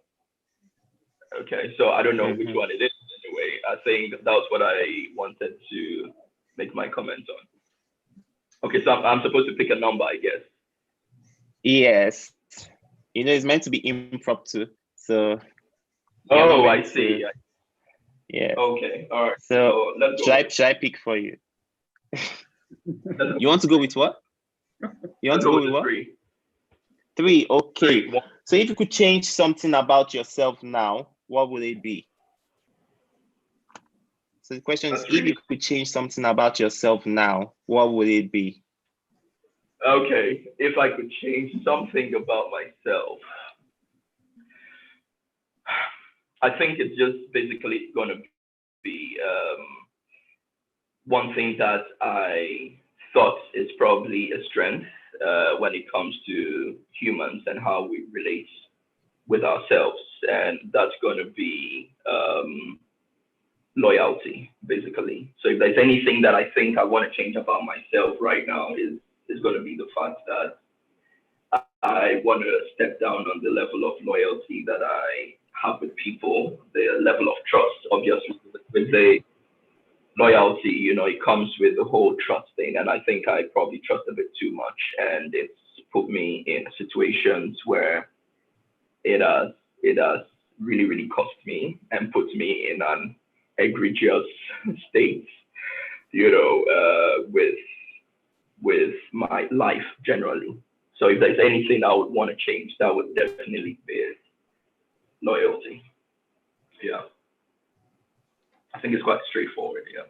Okay, so I don't know which one it is anyway. I think that was what I wanted to make my comment on. Okay, so I'm supposed to pick a number, I guess. Yes. You know, it's meant to be impromptu. So. Oh, I see. Yeah. Okay, all right. So let's go. Should I pick for you? You want to go with what? You want to go with what? 3. 3, okay. 3. So if you could change something about yourself now, what would it be? So the question is, if you could change something about yourself now, what would it be? Okay, if I could change something about myself, I think it's just basically going to be one thing that I thought is probably a strength when it comes to humans and how we relate with ourselves, and that's going to be loyalty, basically. So if there's anything that I think I want to change about myself right now, is going to be the fact that I want to step down on the level of loyalty that I have with people, the level of trust. Obviously, with the loyalty, you know, it comes with the whole trust thing, and I think I probably trust a bit too much, and it's put me in situations where it has really, really cost me and put me in an egregious state, you know, with my life generally. So if there's anything I would want to change, that would definitely be loyalty. Yeah. I think it's quite straightforward, yeah.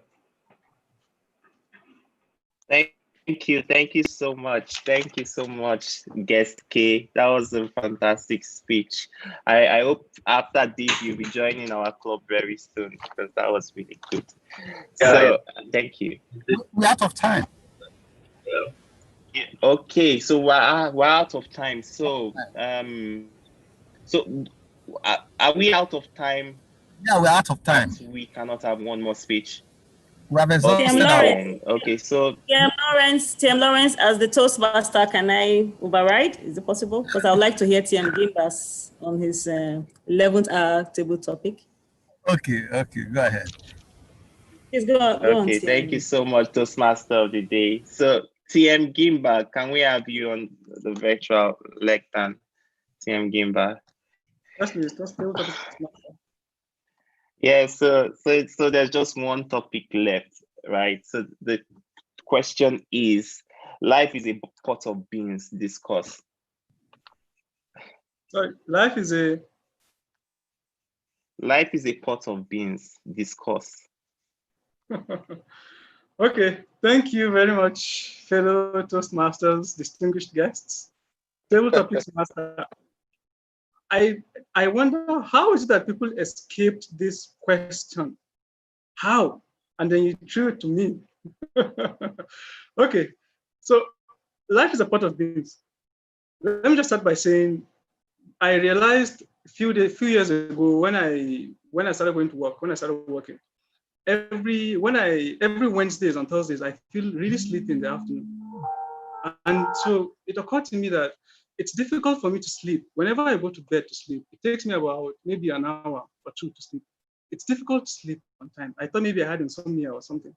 Thank you so much. Thank you so much, guest K. That was a fantastic speech. I hope after this you'll be joining our club very soon, because that was really good. So thank you. We're out of time. Yeah. Okay, so we're out of time. So are we out of time? Yeah, we're out of time. We cannot have one more speech. We have exhausted Okay, so TM Lawrence, as the Toastmaster, can I override? Is it possible? Because I would like to hear TM Gimbas on his 11th hour table topic. Okay, go ahead. Please go on, okay, TM. Thank you so much, Toastmaster of the day. So TM Gimba, can we have you on the virtual lectern? TM Gimba. Yes, please. Yeah, so there's just one topic left, right? So the question is, life is a pot of beans, discuss. Sorry, life is a pot of beans, discuss. Okay, thank you very much, fellow Toastmasters, distinguished guests. Table Topics Master. I wonder, how is it that people escaped this question? How? And then you threw it to me. Okay, so life is a pot of beans. Let me just start by saying, I realized a few years ago when I started going to work, when I started working, every Wednesdays and Thursdays, I feel really sleepy in the afternoon. And so it occurred to me that it's difficult for me to sleep. Whenever I go to bed to sleep, it takes me about maybe an hour or two to sleep. It's difficult to sleep on time. I thought maybe I had insomnia or something.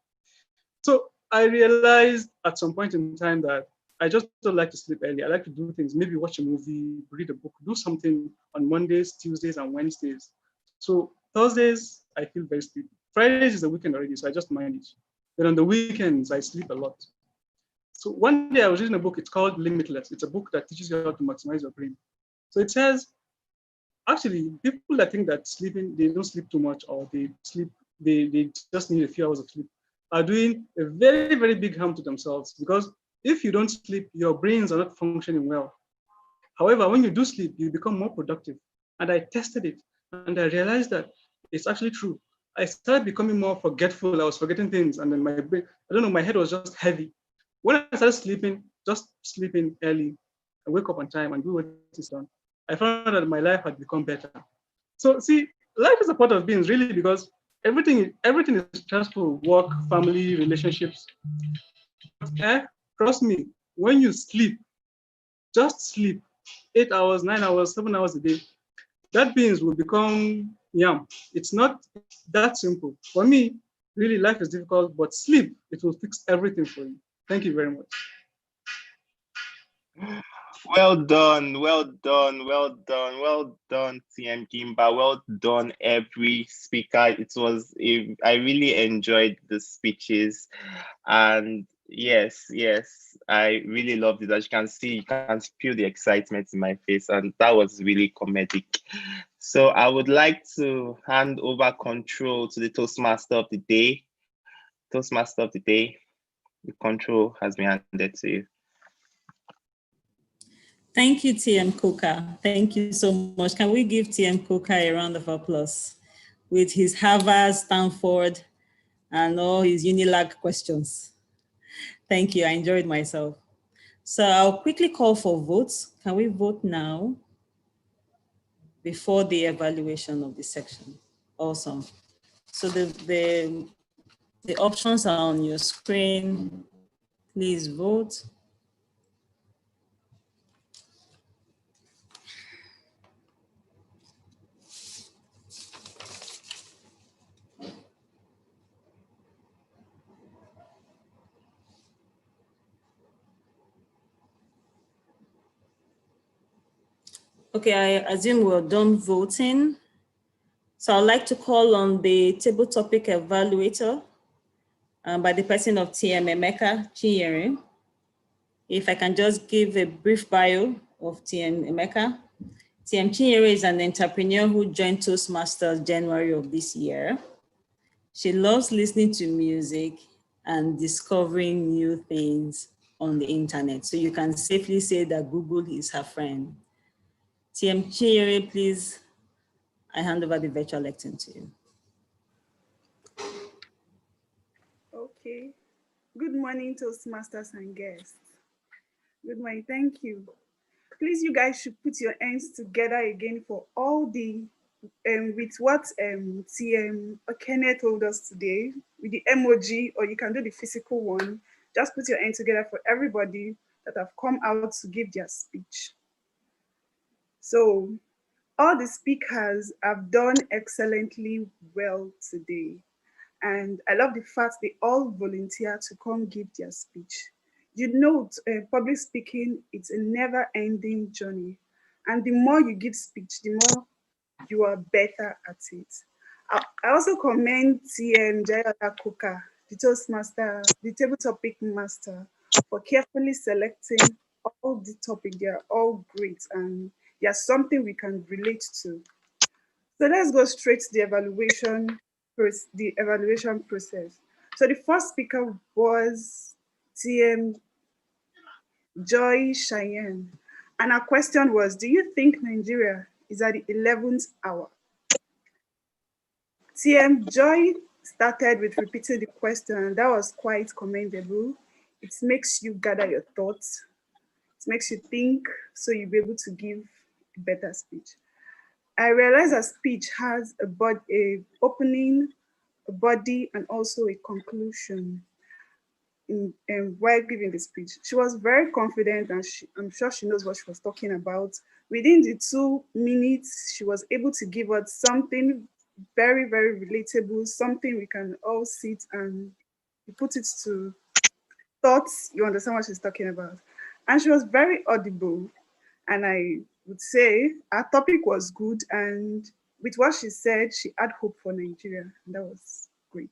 So I realized at some point in time that I just don't like to sleep early. I like to do things, maybe watch a movie, read a book, do something on Mondays, Tuesdays, and Wednesdays. So Thursdays, I feel very sleepy. Fridays is the weekend already, so I just manage. Then on the weekends, I sleep a lot. So one day I was reading a book, it's called Limitless. It's a book that teaches you how to maximize your brain. So it says, actually, people that think that sleeping, they don't sleep too much, or they just need a few hours of sleep, are doing a very, very big harm to themselves, because if you don't sleep, your brains are not functioning well. However, when you do sleep, you become more productive. And I tested it, and I realized that it's actually true. I started becoming more forgetful. I was forgetting things, and then my brain, I don't know, my head was just heavy. when I started sleeping, just sleeping early, I wake up on time and do what is done, I found out that my life had become better. So see, life is a part of beings really, because everything is stressful, work, family, relationships. Trust me, when you sleep, just sleep 8 hours, 9 hours, 7 hours a day, that beings will become yam. It's not that simple. For me, really, life is difficult, but sleep, it will fix everything for you. Thank you very much. Well done, well done, well done, well done, TM Gimba. Well done, every speaker. I really enjoyed the speeches, and yes, I really loved it. As you can feel the excitement in my face, and that was really comedic. So I would like to hand over control to the Toastmaster of the day. Toastmaster of the day, the control has been handed to you. Thank you, TM Coker. Thank you so much. Can we give TM Coker a round of applause with his Harvard, Stanford, and all his Unilag questions? Thank you. I enjoyed myself. So I'll quickly call for votes. Can we vote now before the evaluation of this section? Awesome. So the options are on your screen. Please vote. Okay, I assume we're done voting. So I'd like to call on the table topic evaluator by the person of TM Emeka Chinyere. If I can just give a brief bio of TM Emeka. TM Chinyere is an entrepreneur who joined Toastmasters January of this year. She loves listening to music and discovering new things on the internet. So you can safely say that Google is her friend. TM Chinyere, please, I hand over the virtual lectern to you. Okay. Good morning, Toastmasters and guests. Good morning, thank you. Please, you guys should put your hands together again for all the, with what TM Okene told us today, with the emoji, or you can do the physical one. Just put your hands together for everybody that have come out to give their speech. So, all the speakers have done excellently well today. And I love the fact they all volunteer to come give their speech. You know, public speaking, it's a never-ending journey. And the more you give speech, the more you are better at it. I also commend TM Jayada Kuka, the Toastmaster, the table topic master, for carefully selecting all the topics. They are all great and they are something we can relate to. So let's go straight to the evaluation process. So the first speaker was TM Joy Cheyenne. And our question was, do you think Nigeria is at the 11th hour? TM Joy started with repeating the question, and that was quite commendable. It makes you gather your thoughts. It makes you think, so you'll be able to give a better speech. I realized that speech has a opening, a body, and also a conclusion while giving the speech. She was very confident, and I'm sure she knows what she was talking about. Within the 2 minutes, she was able to give us something very, very relatable, something we can all sit and put it to thoughts. You understand what she's talking about. And she was very audible. And I would say our topic was good. And with what she said, she had hope for Nigeria. And that was great.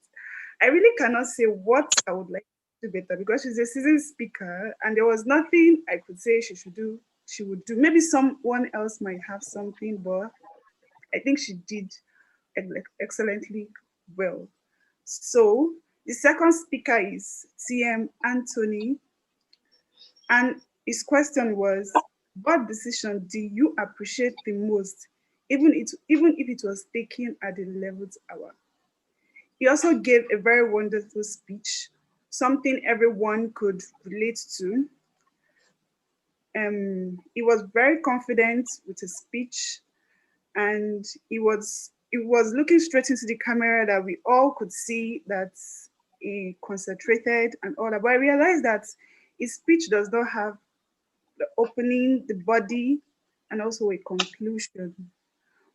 I really cannot say what I would like to do better because she's a seasoned speaker and there was nothing I could say she would do. Maybe someone else might have something, but I think she did excellently well. So the second speaker is TM Anthony. And his question was, what decision do you appreciate the most, even if it was taken at the 11th hour? He also gave a very wonderful speech something everyone could relate to. He was very confident with his speech, and he was looking straight into the camera that we all could see that he concentrated and all that. But I realized that his speech does not have the opening, the body, and also a conclusion.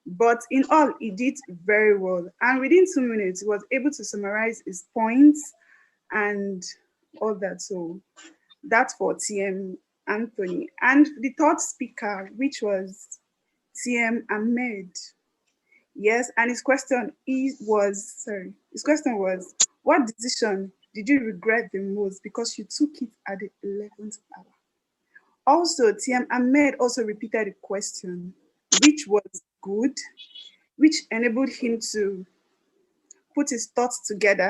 But in all, he did very well. And within 2 minutes, he was able to summarize his points and all that. So that's for TM Anthony. And the third speaker, which was TM Ahmed. Yes, and his question was, what decision did you regret the most because you took it at the 11th hour? Also, TM Ahmed also repeated the question, which was good, which enabled him to put his thoughts together.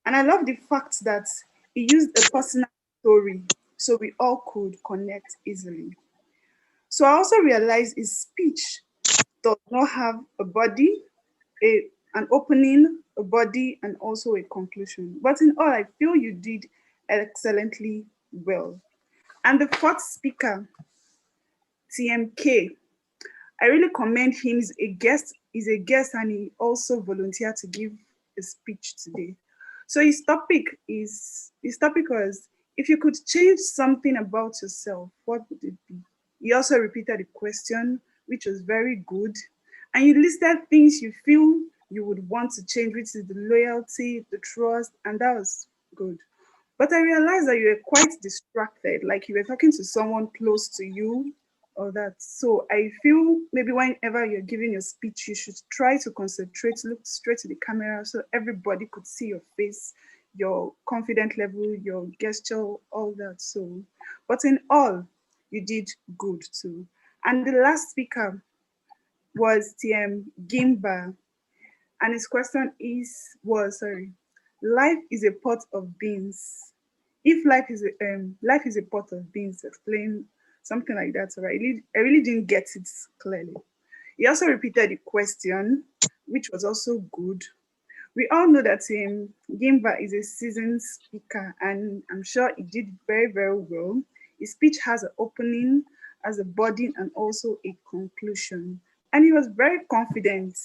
And I love the fact that he used a personal story so we all could connect easily. So I also realized his speech does not have a body, an opening, a body, and also a conclusion. But in all, I feel you did excellently well. And the fourth speaker, TMK, I really commend him. He's a guest, and he also volunteered to give a speech today. So his topic was, if you could change something about yourself, what would it be? He also repeated the question, which was very good. And you listed things you feel you would want to change, which is the loyalty, the trust, and that was good. But I realized that you were quite distracted, like you were talking to someone close to you or that. So I feel maybe whenever you're giving your speech, you should try to concentrate, look straight to the camera so everybody could see your face, your confident level, your gesture, all that. So, but in all, you did good too. And the last speaker was TM Gimba. And his question was, life is a pot of beans. If life is a pot of beans, explain something like that. So I really didn't get it clearly. He also repeated the question, which was also good. We all know that Gimba is a seasoned speaker, and I'm sure he did very, very well. His speech has an opening, has a body, and also a conclusion. And he was very confident.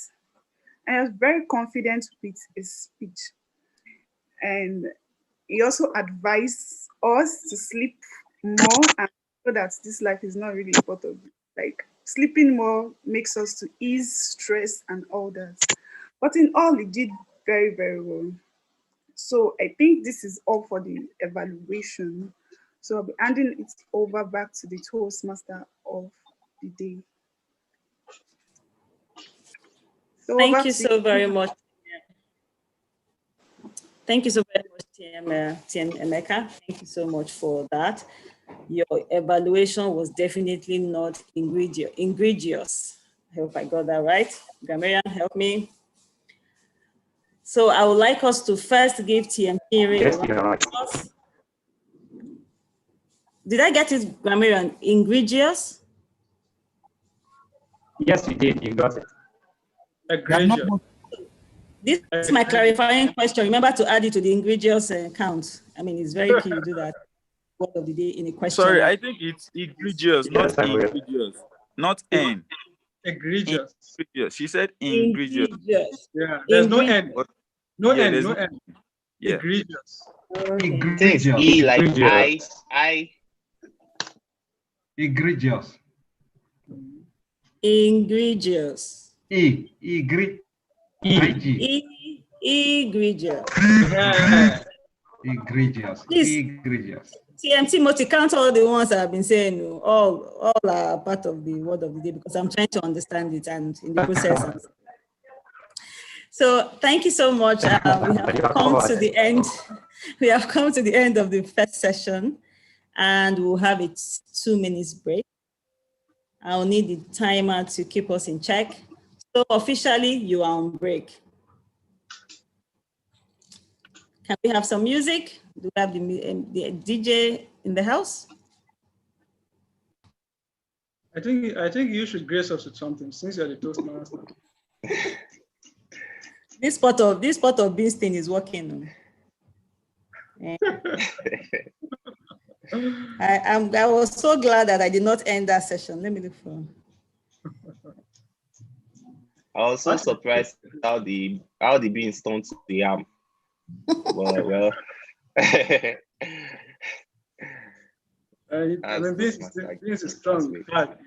And he was very confident with his speech. And he also advised us to sleep more and so that this life is not really important. Like sleeping more makes us to ease stress and all that. But in all, he did very, very well. So I think this is all for the evaluation. So I'll be handing it over back to the Toastmaster of the day. So thank you so very much. Thank you so very much, TM Emeka. Thank you so much for that. Your evaluation was definitely not egregious. I hope I got that right. Grammarian, help me. So I would like us to first give TM Kiri a round of applause. Did I get it, Grammarian? Egregious? Yes, you did. You got it. Egregious. This is my clarifying question. Remember to add it to the egregious count. I mean, it's very key to do that. Word of the day in a question. Sorry, I think it's egregious, not egregious, not N. Egregious. She said egregious. Yeah, there's no N. No N, no N. Yeah. Egregious. Egregious. E like I. Egregious. Egregious. Egregious. Yeah. Egregious. Please, egregious. TM Timothy, count all the ones I've been saying. All are part of the word of the day because I'm trying to understand it and in the process. So thank you so much. We have come to the end. We have come to the end of the first session, and we'll have a 2 minutes break. I'll need the timer to keep us in check. So officially, you are on break. Can we have some music? Do we have the DJ in the house? I think you should grace us with something since you're the Toastmaster. This pot of beans thing is working. I was so glad that I did not end that session. Let me look for. I was so surprised how the being stoned to the arm. Well. I mean, this is strong.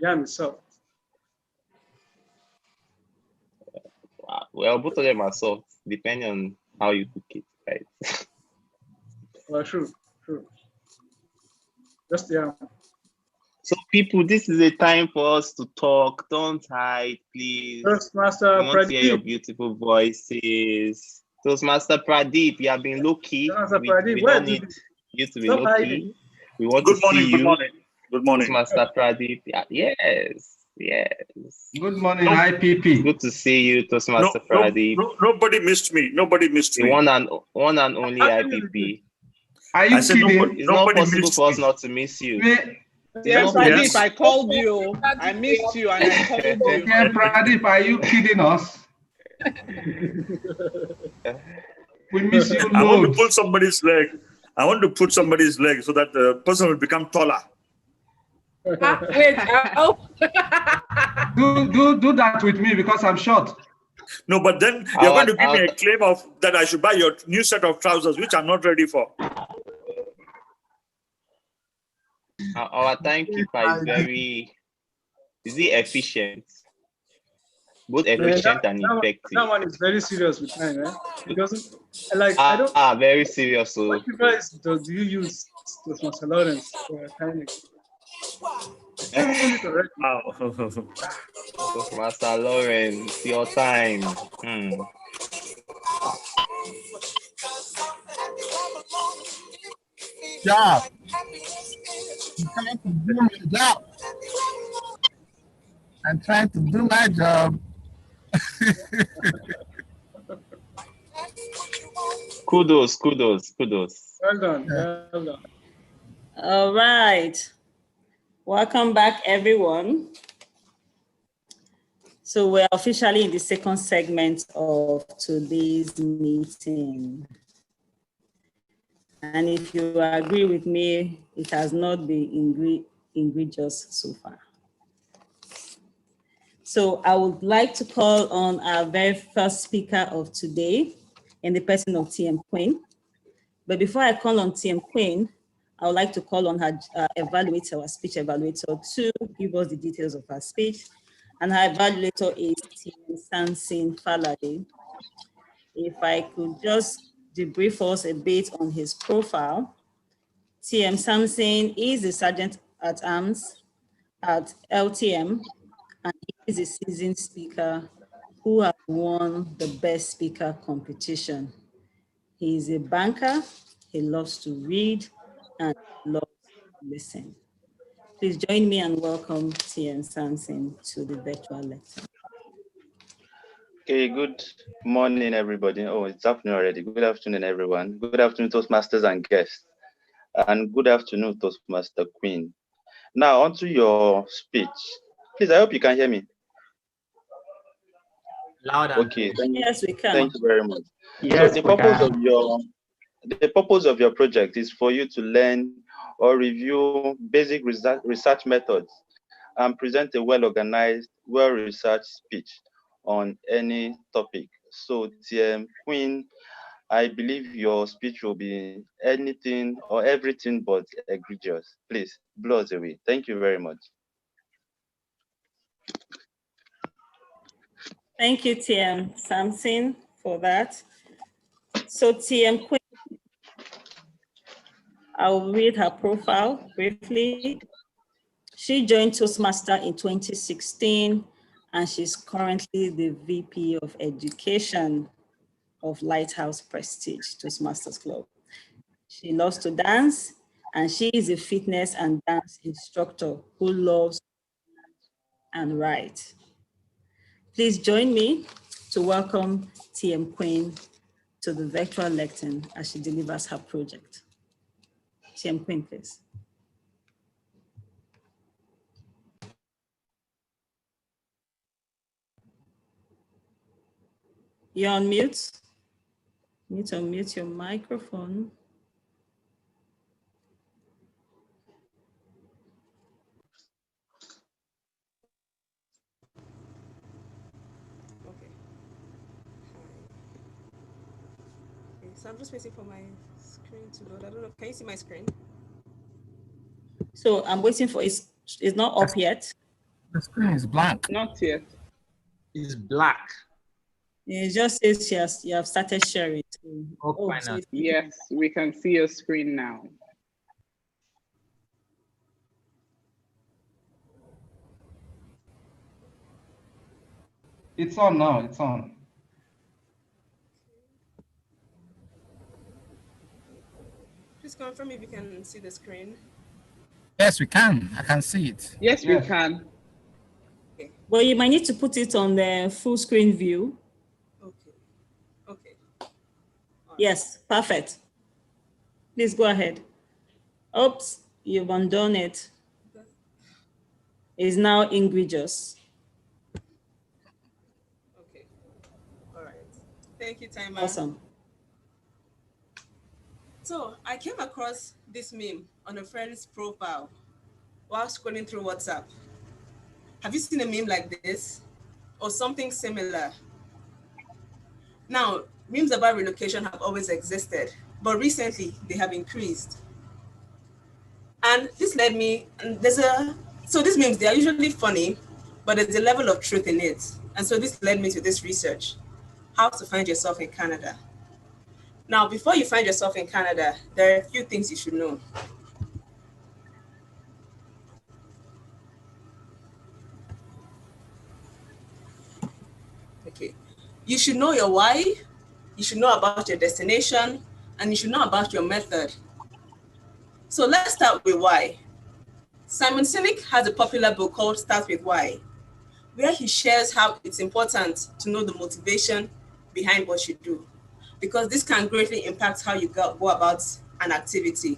Yam is soft. Well, both of them are soft, depending on how you cook it, right? Well, true. Just yam. So, people, this is a time for us to talk. Don't hide, please. Toastmaster We want to hear your beautiful voices. Toastmaster Pradeep, you have been low-key. We don't need you to be low-key. We want to see you. Good morning. Toastmaster Pradeep. Yes. Good morning, IPP. Good to see you, Toastmaster Pradeep. Nobody missed me. The one and only IPP. Are you kidding? It's not possible for us not to miss you. Yes, Pradeep, I called you. I missed you and I called you. Yeah, Pradeep, are you kidding us? We miss you loads. I want to pull somebody's leg. I want to put somebody's leg so that the person will become taller. Wait, do that with me because I'm short. No, but then you're going to give me a claim of that I should buy your new set of trousers, which I'm not ready for. Our timekeeper is very efficient. Both efficient and effective. That one is very serious with time, eh? It doesn't like I don't. Very serious. So what device do you use Toastmaster Lawrence for timing? Toastmaster Lawrence, your time. Job. I'm trying to do my job. Kudos. Well done. All right. Welcome back, everyone. So we're officially in the second segment of today's meeting. And if you agree with me, it has not been egregious so far. So I would like to call on our very first speaker of today in the person of TM Queen. But before I call on TM Queen, I would like to call on her evaluator, our speech evaluator, to give us the details of her speech. And her evaluator is TM Samson Falade. If I could just debrief us a bit on his profile. TM Samson is a Sergeant at Arms at LTM, and he is a seasoned speaker who has won the Best Speaker competition. He is a banker, he loves to read, and loves to listen. Please join me and welcome TM Samson to the virtual lecture. Okay, good morning, everybody. Oh, it's afternoon already. Good afternoon, everyone. Good afternoon, Toastmasters and guests. And good afternoon, Toastmaster Queen. Now, on to your speech. Please, I hope you can hear me. Louder. Okay, yes, we can. Thank you very much. Yes, so the purpose of your project is for you to learn or review basic research methods and present a well-organized, well-researched speech on any topic. So, TM Queen, I believe your speech will be anything or everything but egregious. Please, blow us away. Thank you very much. Thank you, TM Samson, for that. So TM Queen, I'll read her profile briefly. She joined Toastmaster in 2016, and she's currently the VP of Education of Lighthouse Prestige Toastmasters Club. She loves to dance, and she is a fitness and dance instructor who loves and write. Please join me to welcome TM Queen to the virtual lectern as she delivers her project. TM Queen, please. You're on mute. You need to unmute your microphone. so I'm just waiting for my screen to load. I don't know. Can you see my screen? So I'm waiting for it's not up yet. The screen is blank. Not yet. It's black. It just says you have started sharing. So yes, we can see your screen now. It's on now, it's on. Please confirm if you can see the screen. Yes, we can. I can see it. Yes, we can. Okay. Well, you might need to put it on the full screen view. Okay. Okay. Yes, perfect. Please go ahead. Oops, you've undone it. It's now egregious. Okay. All right. Thank you, Timer. Awesome. So I came across this meme on a friend's profile while scrolling through WhatsApp. Have you seen a meme like this or something similar? Now, memes about relocation have always existed, but recently they have increased. And this led me, and so these memes, they are usually funny, but there's a level of truth in it. And so this led me to this research, how to find yourself in Canada. Now, before you find yourself in Canada, there are a few things you should know. Okay, you should know your why, you should know about your destination, and you should know about your method. So let's start with why. Simon Sinek has a popular book called Start With Why, where he shares how it's important to know the motivation behind what you do, because this can greatly impact how you go about an activity.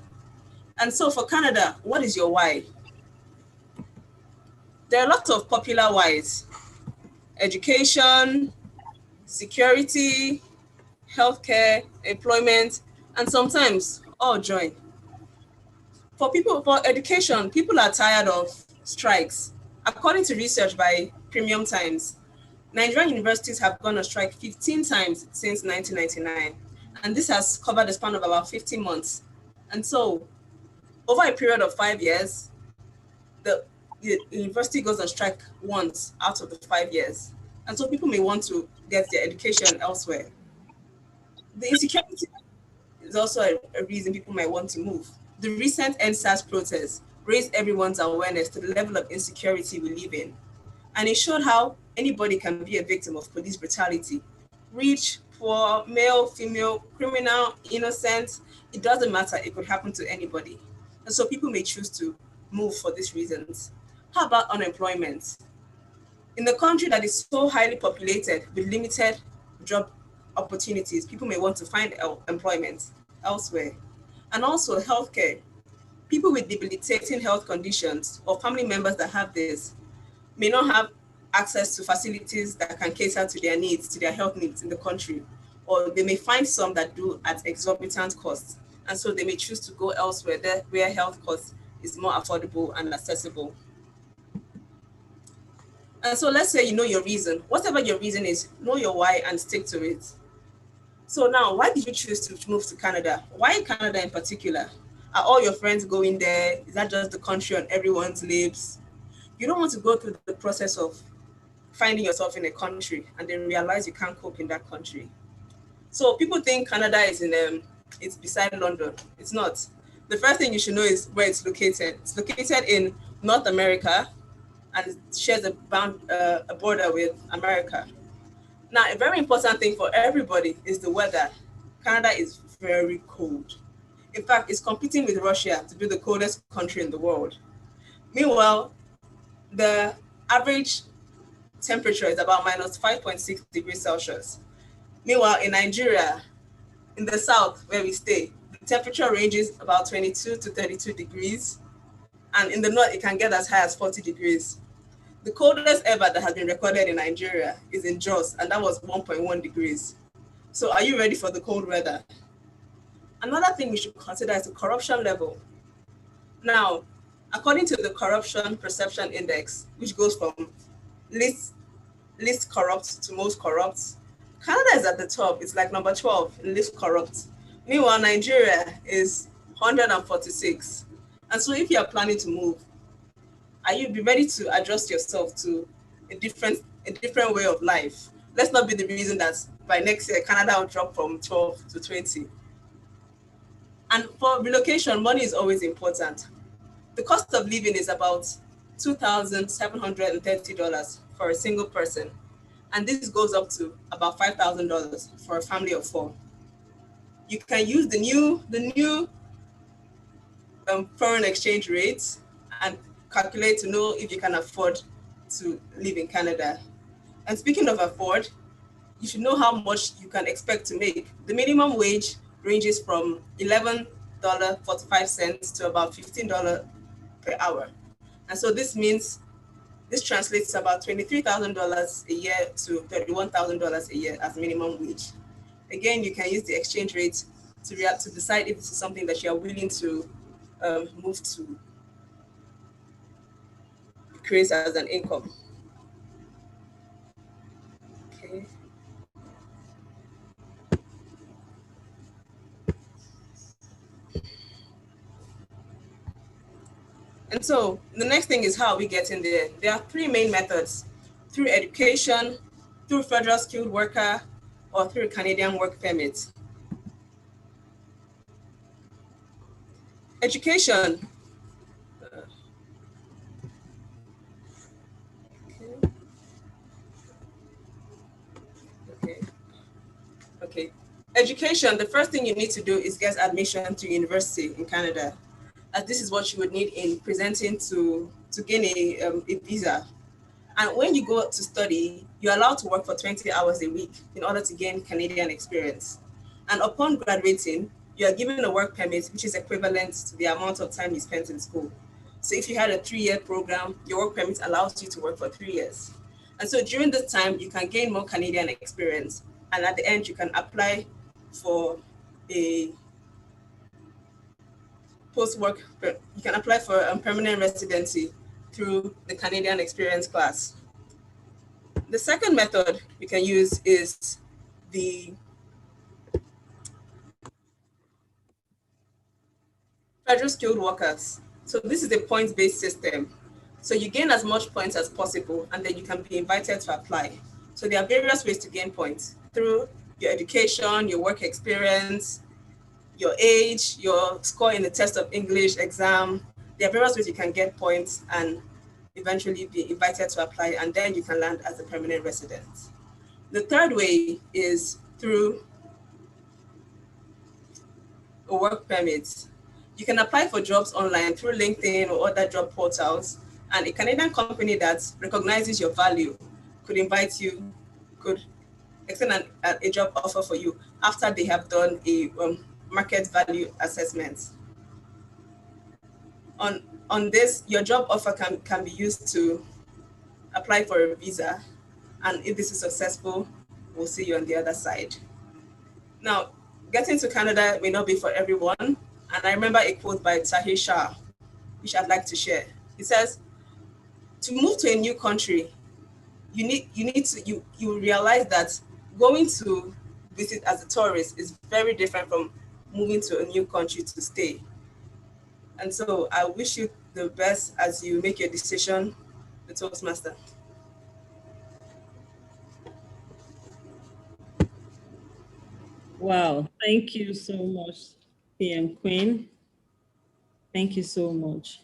And so for Canada, what is your why? There are lots of popular whys: education, security, healthcare, employment, and sometimes all join. For education, people are tired of strikes. According to research by Premium Times, Nigerian universities have gone on strike 15 times since 1999, and this has covered a span of about 15 months. And so, over a period of 5 years, the university goes on strike once out of the 5 years. And so people may want to get their education elsewhere. The insecurity is also a reason people might want to move. The recent NSAS protests raised everyone's awareness to the level of insecurity we live in. And it showed how anybody can be a victim of police brutality. Rich, poor, male, female, criminal, innocent, it doesn't matter. It could happen to anybody. And so people may choose to move for these reasons. How about unemployment? In a country that is so highly populated with limited job opportunities, people may want to find employment elsewhere. And also healthcare. People with debilitating health conditions or family members that have this may not have access to facilities that can cater to their needs, to their health needs in the country, or they may find some that do at exorbitant costs. And so they may choose to go elsewhere there where health costs is more affordable and accessible. And so let's say you know your reason. Whatever your reason is, know your why and stick to it. So now, why did you choose to move to Canada? Why Canada in particular? Are all your friends going there? Is that just the country on everyone's lips? You don't want to go through the process of finding yourself in a country and then realize you can't cope in that country. So people think Canada is it's beside London. It's not. The first thing you should know is where it's located. It's located in North America and shares a border with America. Now, a very important thing for everybody is the weather. Canada is very cold. In fact, it's competing with Russia to be the coldest country in the world. Meanwhile, the average temperature is about minus 5.6 degrees Celsius. Meanwhile, in Nigeria, in the south where we stay, the temperature ranges about 22 to 32 degrees. And in the north, it can get as high as 40 degrees. The coldest ever that has been recorded in Nigeria is in Jos, and that was 1.1 degrees. So are you ready for the cold weather? Another thing we should consider is the corruption level. Now, according to the Corruption Perception Index, which goes from least corrupt to most corrupt, Canada is at the top. It's like number 12 in least corrupt. Meanwhile, Nigeria is 146. And so if you're planning to move, are you be ready to adjust yourself to a different way of life? Let's not be the reason that by next year, Canada will drop from 12 to 20. And for relocation, money is always important. The cost of living is about $2,730 for a single person. And this goes up to about $5,000 for a family of 4. You can use the new foreign exchange rates and calculate to know if you can afford to live in Canada. And speaking of afford, you should know how much you can expect to make. The minimum wage ranges from $11.45 to about $15 per hour. And so this translates to about $23,000 a year to $31,000 a year as minimum wage. Again, you can use the exchange rate to decide if this is something that you are willing to move to create as an income. Okay. And so the next thing is how we get in there. There are 3 main methods: through education, through federal skilled worker, or through Canadian work permit. Education. Okay. Education, the first thing you need to do is get admission to university in Canada. As this is what you would need in presenting to gain a visa. And when you go to study, you're allowed to work for 20 hours a week in order to gain Canadian experience. And upon graduating, you are given a work permit, which is equivalent to the amount of time you spent in school. So if you had a 3-year program, your work permit allows you to work for 3 years. And so during this time, you can gain more Canadian experience. And at the end, you can apply for a post-work, you can apply for a permanent residency through the Canadian Experience class. The second method you can use is the federal skilled workers. So this is a points-based system. So you gain as much points as possible, and then you can be invited to apply. So there are various ways to gain points through your education, your work experience, your age, your score in the test of English exam. There are various ways you can get points and eventually be invited to apply, and then you can land as a permanent resident. The third way is through a work permit. You can apply for jobs online through LinkedIn or other job portals, and a Canadian company that recognizes your value could extend a job offer for you after they have done a market value assessment. On this, your job offer can be used to apply for a visa, and if this is successful, we'll see you on the other side. Now, getting to Canada may not be for everyone, and I remember a quote by Tahir Shah, which I'd like to share. He says, "To move to a new country, you realize that going to visit as a tourist is very different from moving to a new country to stay." And so I wish you the best as you make your decision, the Toastmaster. Wow, thank you so much, PM Queen. Thank you so much.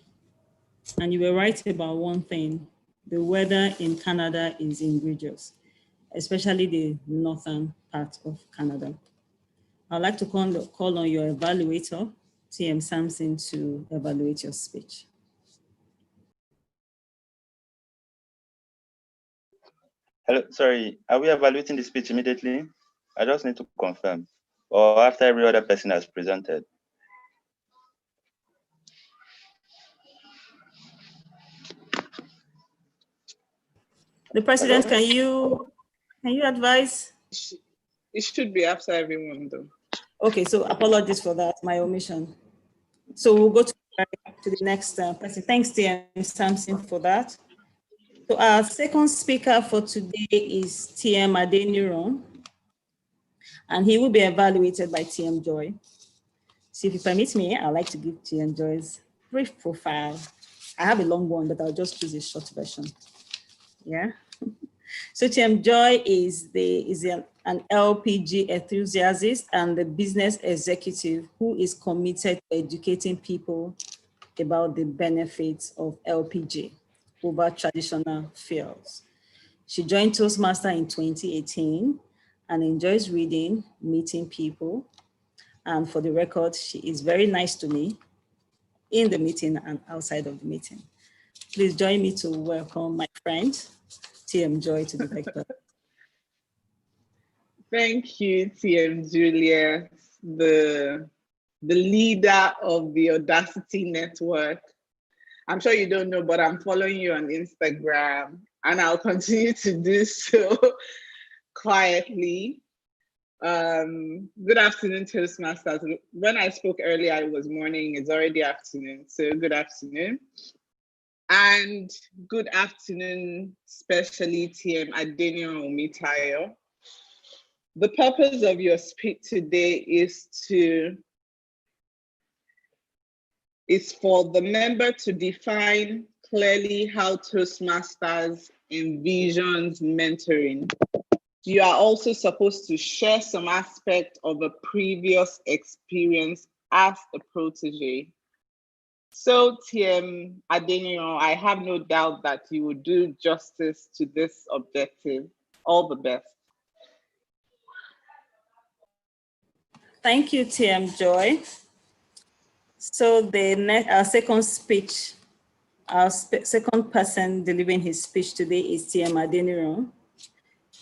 And you were right about one thing. The weather in Canada is egregious, especially the northern part of Canada. I'd like to call on your evaluator, TM Sampson, to evaluate your speech. Hello, sorry, are we evaluating the speech immediately? I just need to confirm, or after every other person has presented. The president, can you advise? It should be after everyone, though. Okay, so apologies for that, my omission. So we'll go to the next person. Thanks, TM Sampson, for that. So our second speaker for today is TM Adeniran. and he will be evaluated by TM Joy. So if you permit me, I'd like to give TM Joy's brief profile. I have a long one, but I'll just choose a short version. Yeah. So TM Joy is an LPG enthusiast and the business executive who is committed to educating people about the benefits of LPG over traditional fuels. She joined Toastmasters in 2018 and enjoys reading, meeting people. And for the record, she is very nice to me in the meeting and outside of the meeting. Please join me to welcome my friend, TM Joy, to the lecture. Thank you, TM Julius, the leader of the Audacity Network. I'm sure you don't know, but I'm following you on Instagram, and I'll continue to do so quietly. Good afternoon, Toastmasters. When I spoke earlier, it was morning, it's already afternoon, so good afternoon. And good afternoon, especially TM Adenio Omitayo. The purpose of your speech today is for the member to define clearly how Toastmasters envisions mentoring. You are also supposed to share some aspect of a previous experience as a protege. So TM Adenio, I have no doubt that you will do justice to this objective. All the best. Thank you, TM Joy. So our second speech, our second person delivering his speech today is TM Adeniro.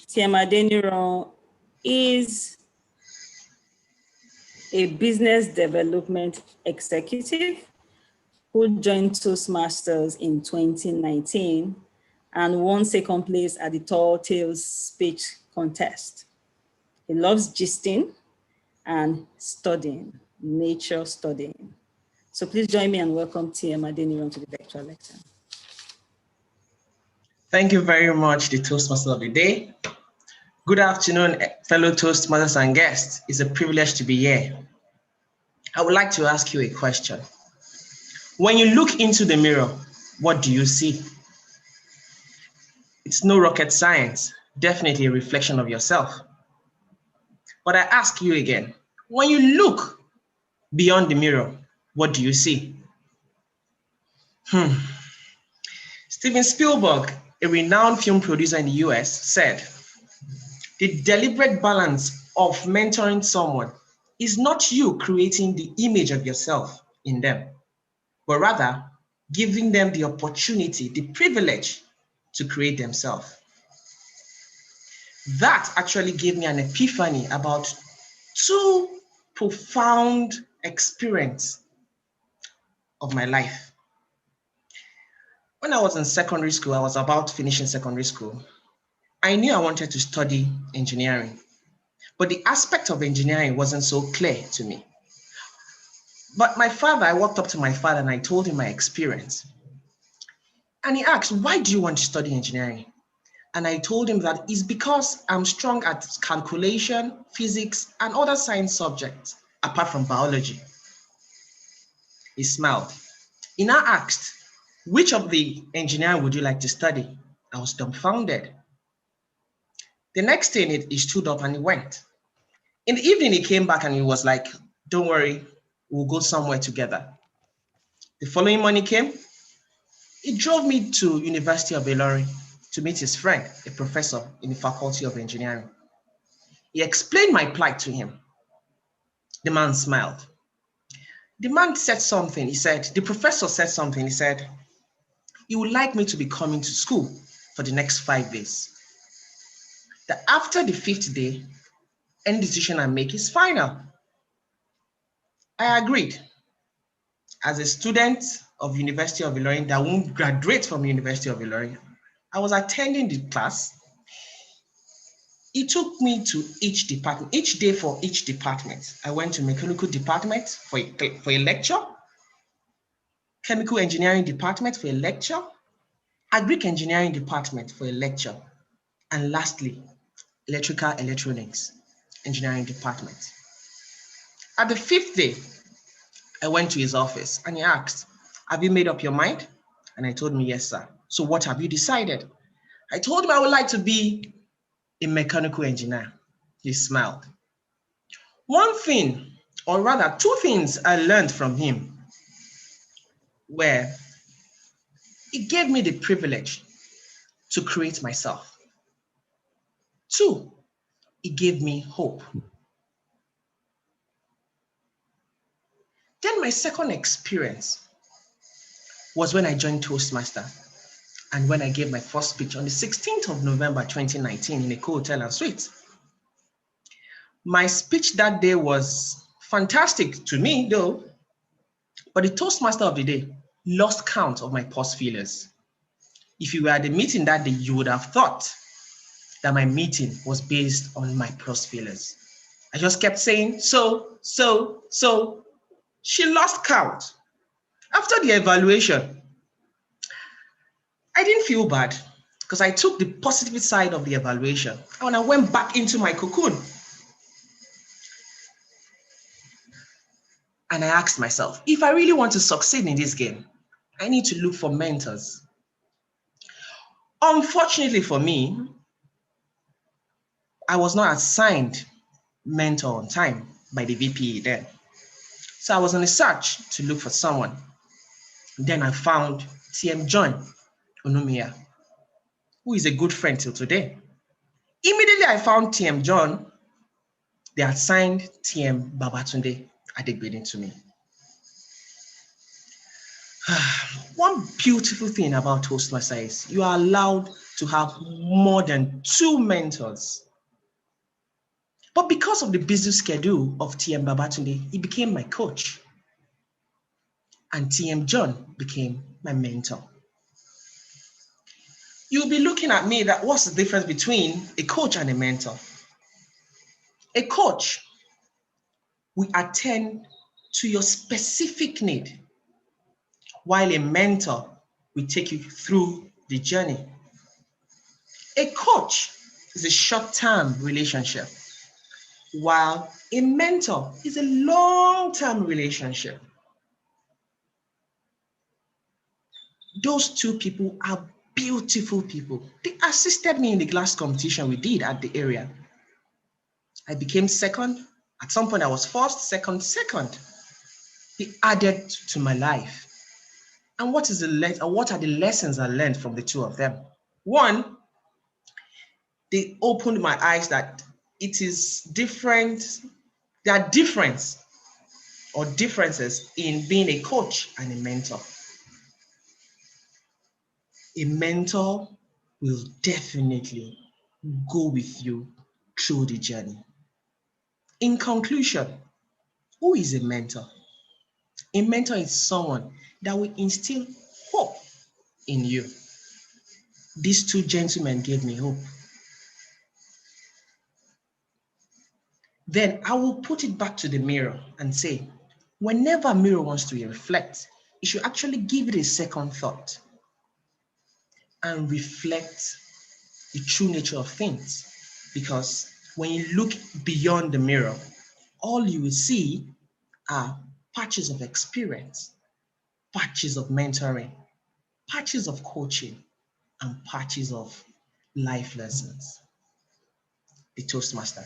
TM Adeniro is a business development executive who joined Toastmasters in 2019 and won second place at the Tall Tales speech contest. He loves gisting and studying, nature studying. So please join me and welcome TM Adeniran to the lecture. Thank you very much, the Toastmaster of the day. Good afternoon, fellow Toastmasters and guests. It's a privilege to be here. I would like to ask you a question. When you look into the mirror, what do you see? It's no rocket science, definitely a reflection of yourself. But I ask you again, when you look beyond the mirror, what do you see? Steven Spielberg, a renowned film producer in the US, said, the deliberate balance of mentoring someone is not you creating the image of yourself in them, but rather giving them the opportunity, the privilege to create themselves. That actually gave me an epiphany about two profound experiences of my life. When I was in secondary school, I was about finishing secondary school. I knew I wanted to study engineering, but the aspect of engineering wasn't so clear to me. But I walked up to my father and I told him my experience. And he asked, why do you want to study engineering? And I told him that it's because I'm strong at calculation, physics, and other science subjects, apart from biology. He smiled. He now asked, which of the engineering would you like to study? I was dumbfounded. The next day, he stood up and he went. In the evening, he came back and he was like, don't worry, we'll go somewhere together. The following morning came, he drove me to University of Ilorin to meet his friend, a professor in the Faculty of Engineering. He explained my plight to him. The man smiled. The man said something, the professor said something, he said, he would like me to be coming to school for the next 5 days. That after the 5th day, any decision I make is final. I agreed. As a student of University of Ilorin that won't graduate from University of Ilorin, I was attending the class. He took me to each department, each day for each department. I went to mechanical department for a lecture, chemical engineering department for a lecture, agric engineering department for a lecture, and lastly, electrical electronics. engineering department. At the 5th day, I went to his office and he asked, "Have you made up your mind?" And I told him, "Yes, sir." "So what have you decided?" I told him I would like to be a mechanical engineer. He smiled. One thing, or rather 2 things I learned from him were, it gave me the privilege to create myself. 2, it gave me hope. Then my second experience was when I joined Toastmasters and when I gave my first speech on the 16th of November 2019 in a hotel and suite. My speech that day was fantastic to me though, but the Toastmaster of the day lost count of my pause fillers. If you were at the meeting that day, you would have thought that my meeting was based on my pause fillers. I just kept saying, so. She lost count. After the evaluation, I didn't feel bad because I took the positive side of the evaluation and I went back into my cocoon. And I asked myself, if I really want to succeed in this game, I need to look for mentors. Unfortunately for me, I was not assigned mentor on time by the VP then. So I was on a search to look for someone. Then I found TM John Onumiya, who is a good friend till today. Immediately I found TM John, they assigned TM Babatunde Adegbedin to me. One beautiful thing about Toastmasters is you are allowed to have more than 2 mentors. But because of the busy schedule of TM Babatunde, he became my coach. And TM John became my mentor. You'll be looking at me that what's the difference between a coach and a mentor? A coach will attend to your specific need, while a mentor will take you through the journey. A coach is a short-term relationship, while a mentor is a long-term relationship. Those 2 people are beautiful people. They assisted me in the glass competition we did at the area. I became second. At some point I was first, second. They added to my life. And what are the lessons I learned from the 2 of them? 1, they opened my eyes that it is different. There are differences in being a coach and a mentor. A mentor will definitely go with you through the journey. In conclusion, who is a mentor? A mentor is someone that will instill hope in you. These 2 gentlemen gave me hope. Then I will put it back to the mirror and say, whenever a mirror wants to reflect, you should actually give it a second thought and reflect the true nature of things. Because when you look beyond the mirror, all you will see are patches of experience, patches of mentoring, patches of coaching, and patches of life lessons. The Toastmaster.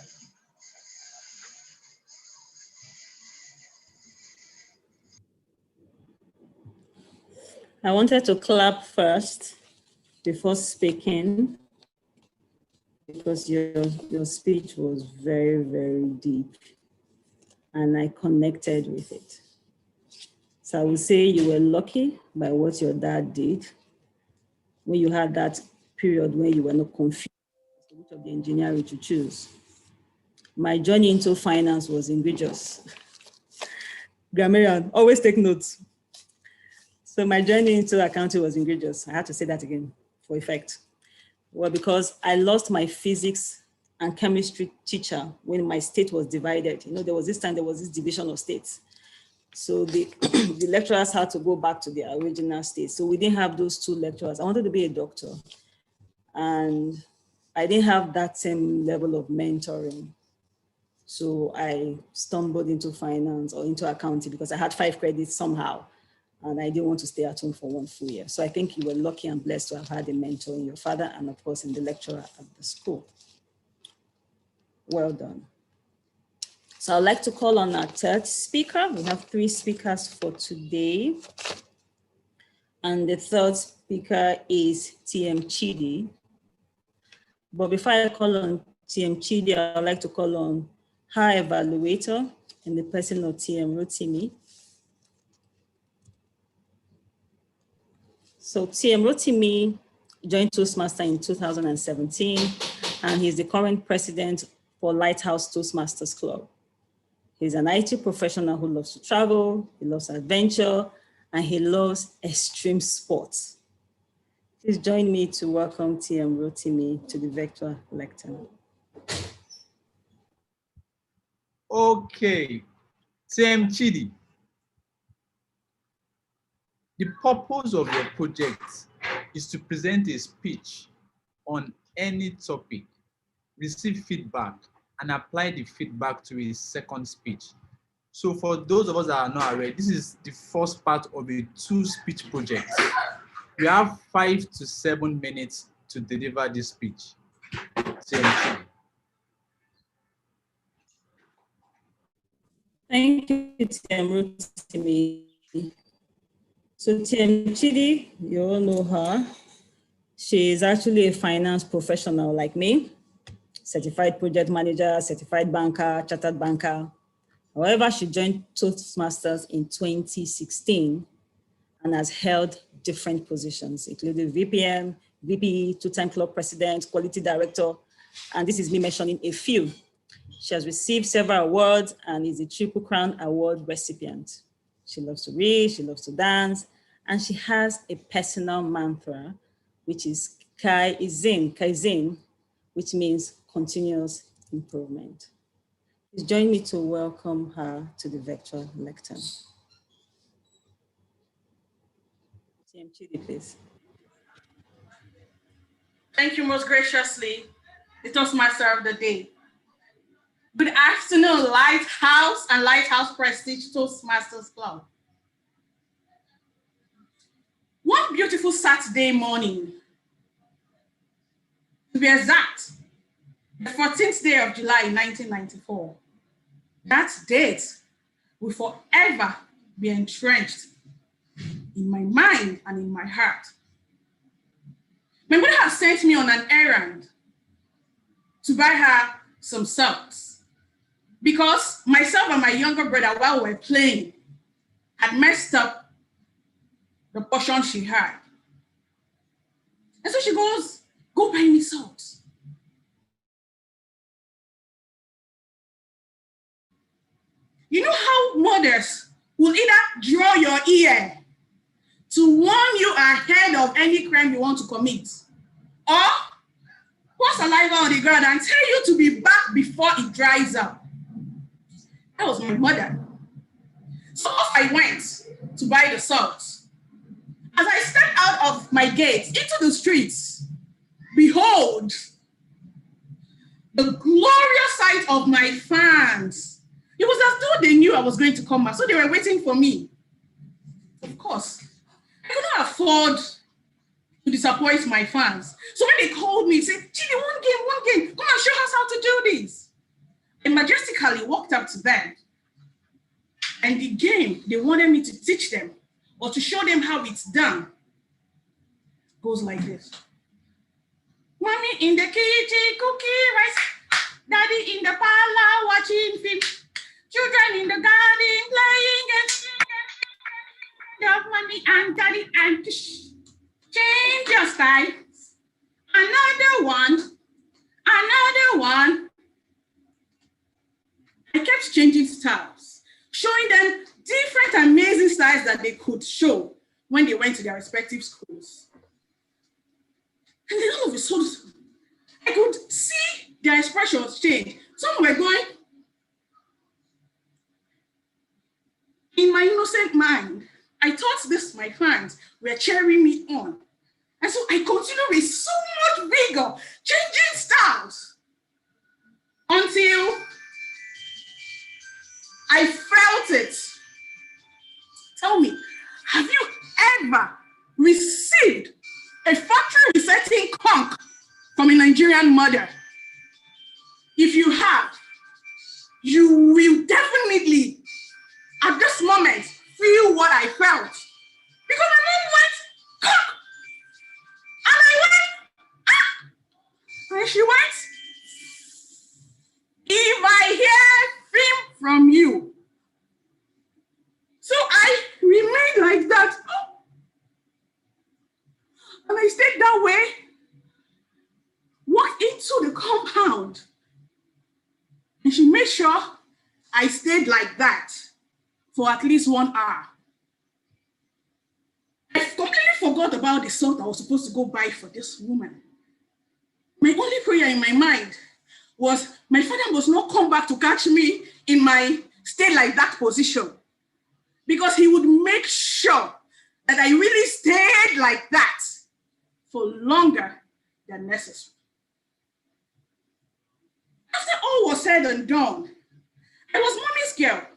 I wanted to clap first before speaking because your speech was very, very deep and I connected with it. So I would say you were lucky by what your dad did when you had that period when you were not confused as to which of the engineering to choose. My journey into finance was egregious. Grammarian, always take notes. So my journey into accounting was egregious. I had to say that again for effect. Well, because I lost my physics and chemistry teacher when my state was divided. You know, there was this division of states. So the, the lecturers had to go back to their original state. So we didn't have those 2 lecturers. I wanted to be a doctor. And I didn't have that same level of mentoring. So I stumbled into finance or into accounting because I had 5 credits somehow, and I didn't want to stay at home for 1 full year. So I think you were lucky and blessed to have had a mentor in your father and of course in the lecturer at the school. Well done. So I'd like to call on our 3rd speaker. We have 3 speakers for today. And the 3rd speaker is TM Chidi. But before I call on TM Chidi, I'd like to call on her evaluator in the person of TM Rotimi. So TM Rotimi joined Toastmasters in 2017, and he's the current president for Lighthouse Toastmasters Club. He's an IT professional who loves to travel, he loves adventure, and he loves extreme sports. Please join me to welcome TM Rotimi to the Vector Lectern. Okay, TM Chidi. The purpose of your project is to present a speech on any topic, receive feedback, and apply the feedback to a second speech. So for those of us that are not aware, this is the first part of a 2-speech project. We have 5 to 7 minutes to deliver this speech. Thank you, TM Rotimi. So TM Chidi, you all know her. She is actually a finance professional like me, certified project manager, certified banker, chartered banker. However, she joined Toastmasters in 2016 and has held different positions, including VPM, VP, 2-time club president, quality director, and this is me mentioning a few. She has received several awards and is a Triple Crown Award recipient. She loves to read, she loves to dance, and she has a personal mantra, which is Kaizen, which means continuous improvement. Please join me to welcome her to the Vector Lectern. TM Chidi, please. Thank you most graciously, the Toastmaster of the day. Good afternoon, Lighthouse and Lighthouse Prestige Toastmasters Club. One beautiful Saturday morning, to be exact, the 14th day of July, 1994. That date will forever be entrenched in my mind and in my heart. My mother had sent me on an errand to buy her some socks because myself and my younger brother, while we were playing, had messed up the portion she had. And so she goes, go buy me socks. You know how mothers will either draw your ear to warn you ahead of any crime you want to commit, or pour saliva on the ground and tell you to be back before it dries up. That was my mother. So off I went to buy the socks. As I stepped out of my gate into the streets, behold, the glorious sight of my fans. It was as though they knew I was going to come back, so they were waiting for me. Of course, I could not afford to disappoint my fans. So when they called me, said, Chidi, one game, come and show us how to do this. I majestically walked up to them. And the game they wanted me to teach them or to show them how it's done goes like this. Mommy in the kitchen cooking rice, daddy in the parlor watching film, children in the garden playing and mommy and daddy and change your style. Another one. I kept changing styles, showing them different amazing styles that they could show when they went to their respective schools. And then all of a sudden, I could see their expressions change. Some were going, in my innocent mind, I thought this, my fans, were cheering me on. And so I continued with so much vigor, changing styles, until I felt it. Tell me, have you ever received a factory resetting conch from a Nigerian mother? If you have, you will definitely, at this moment, feel what I felt. Because my mom went, conch! And I went, ah! And she went, if I hear film from you. So I remained like that. And I stayed that way, walked into the compound. And she made sure I stayed like that for at least 1 hour. I completely forgot about the salt I was supposed to go buy for this woman. My only prayer in my mind was my father must not come back to catch me in my stay like that position, because he would make sure that I really stayed like that for longer than necessary. After all was said and done, I was mommy's girl.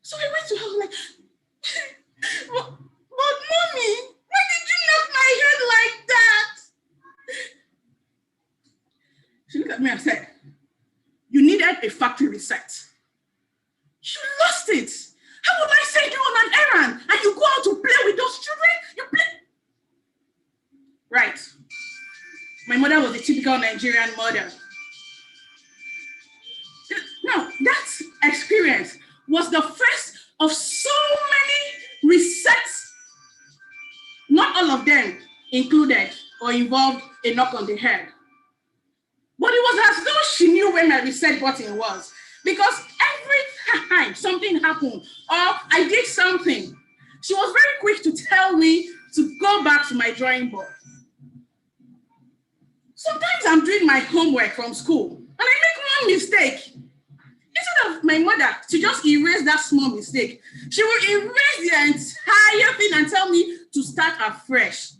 So I went to her like, but mommy, why did you knock my head like that? She looked at me and said, you needed a factory reset. You lost it. How would I send you on an errand and you go out to play with those children? You play. Right. My mother was a typical Nigerian mother. Now, that experience was the first of so many resets. Not all of them included or involved a knock on the head. But it was as though she knew where my reset button was. Because every time something happened or I did something, she was very quick to tell me to go back to my drawing board. Sometimes I'm doing my homework from school and I make one mistake. Instead of my mother to just erase that small mistake, she will erase the entire thing and tell me to start afresh.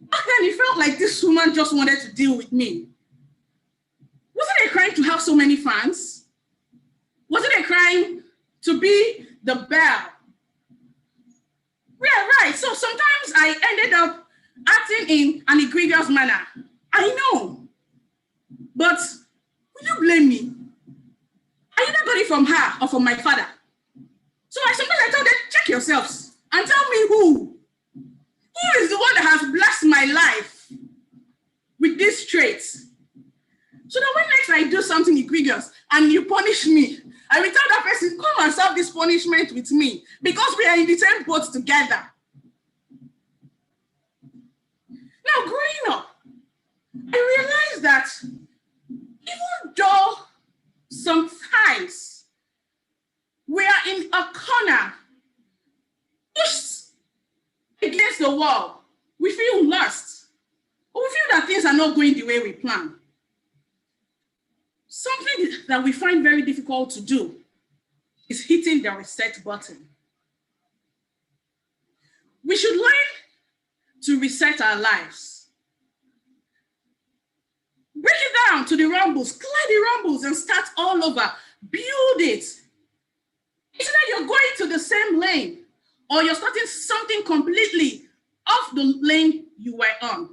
Back then, it felt like this woman just wanted to deal with me. Was it a crime to have so many fans? Was it a crime to be the belle? Yeah, right. So sometimes I ended up acting in an egregious manner. I know. But will you blame me? I either got it from her or from my father. So sometimes I told them, check yourselves and tell me who is the one that has blessed my life with these traits. So that when next I do something egregious and you punish me, I will tell that person, come and serve this punishment with me because we are in the same boat together. Now, growing up, I realized that even though sometimes we are in a corner, pushed against the wall, we feel lost, or we feel that things are not going the way we plan. Something that we find very difficult to do is hitting the reset button. We should learn to reset our lives. Break it down to the rumbles, clear the rumbles and start all over. Build it. It's that you're going to the same lane or you're starting something completely off the lane you were on.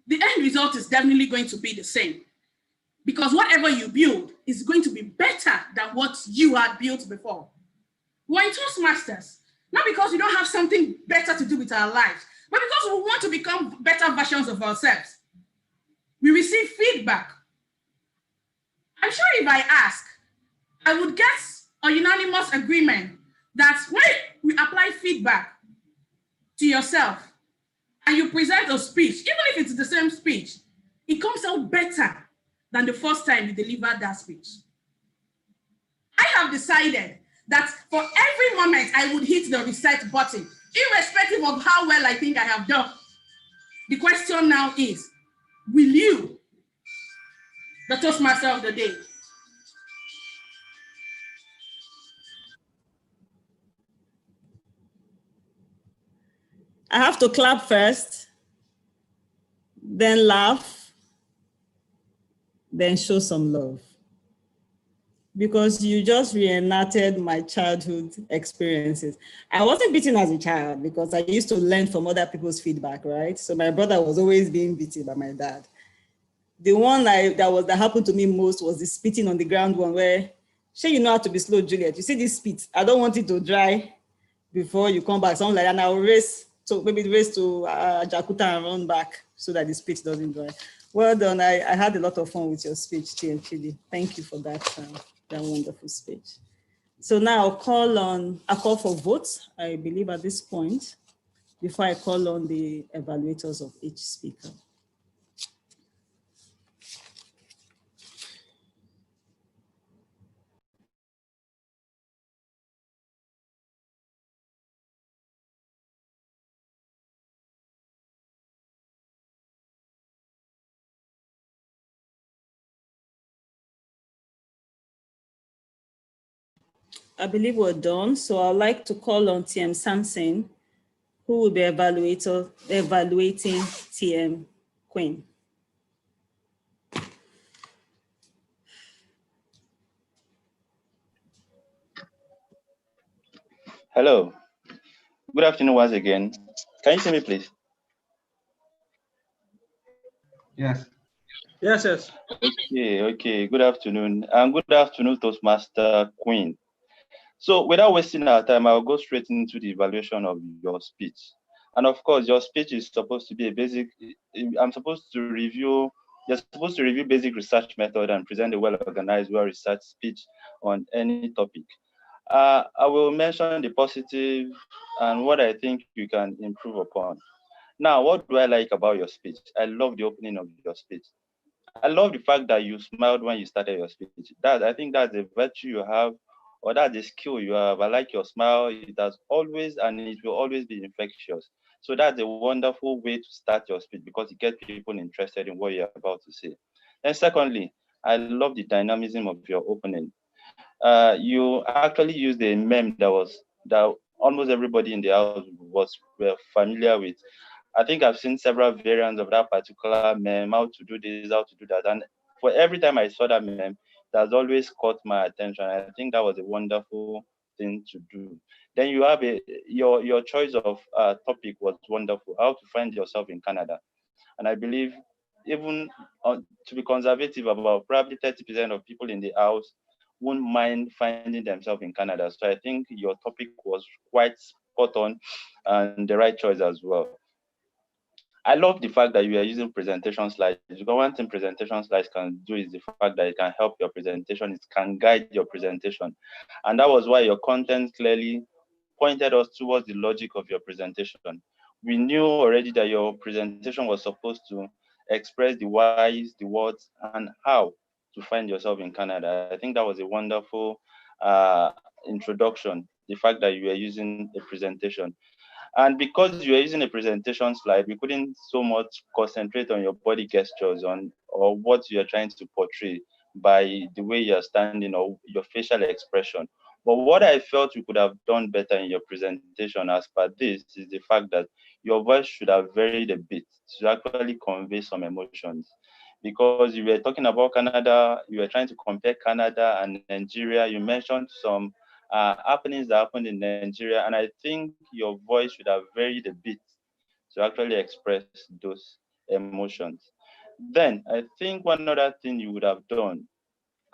The end result is definitely going to be the same. Because whatever you build is going to be better than what you had built before. We're in Toastmasters, not because we don't have something better to do with our lives, but because we want to become better versions of ourselves. We receive feedback. I'm sure if I ask, I would get a unanimous agreement that when we apply feedback to yourself and you present a speech, even if it's the same speech, it comes out better than the first time you delivered that speech. I have decided that for every moment I would hit the reset button, irrespective of how well I think I have done. The question now is, will you, the Toastmaster of the day? I have to clap first, then laugh, then show some love. because you just reenacted my childhood experiences. I wasn't beaten as a child because I used to learn from other people's feedback, right? So my brother was always being beaten by my dad. The one that happened to me most was the spitting on the ground one where, sure, you know how to be slow, Juliet. You see this spit, I don't want it to dry before you come back. Something like that, and I'll race to Jakarta and run back so that the spit doesn't dry. Well done. I had a lot of fun with your speech, TM Chidi. Thank you for that wonderful speech. So now I'll call for votes, I believe, at this point, before I call on the evaluators of each speaker. I believe we're done. So I'd like to call on TM Samson, who will be evaluating TM Queen. Hello. Good afternoon once again. Can you see me, please? Yes. Yes, yes. Okay. Good afternoon. And good afternoon, Toastmaster Queen. So without wasting our time, I'll go straight into the evaluation of your speech. And of course, your speech is supposed to be a basic, you're supposed to review basic research method and present a well-organized, well-researched speech on any topic. I will mention the positive and what I think you can improve upon. Now, what do I like about your speech? I love the opening of your speech. I love the fact that you smiled when you started your speech. I think that's a virtue you have, or that's a skill you have. I like your smile. It has always and it will always be infectious. So that's a wonderful way to start your speech because it gets people interested in what you're about to say. And secondly, I love the dynamism of your opening. You actually used a meme that almost everybody in the house were familiar with. I think I've seen several variants of that particular meme, how to do this, how to do that. And for every time I saw that meme, that has always caught my attention. I think that was a wonderful thing to do. Then you have your choice of topic was wonderful, how to find yourself in Canada. And I believe even to be conservative, about probably 30% of people in the house won't mind finding themselves in Canada. So I think your topic was quite spot on and the right choice as well. I love the fact that you are using presentation slides. Because one thing presentation slides can do is the fact that it can help your presentation, it can guide your presentation. And that was why your content clearly pointed us towards the logic of your presentation. We knew already that your presentation was supposed to express the whys, the whats, and how to find yourself in Canada. I think that was a wonderful introduction, the fact that you are using a presentation. And because you are using a presentation slide, we couldn't so much concentrate on your body gestures or what you are trying to portray by the way you're standing or your facial expression. But what I felt you could have done better in your presentation as per this is the fact that your voice should have varied a bit to actually convey some emotions. Because you were talking about Canada, you were trying to compare Canada and Nigeria. You mentioned some happenings that happened in Nigeria, and I think your voice should have varied a bit to actually express those emotions. Then I think one other thing you would have done,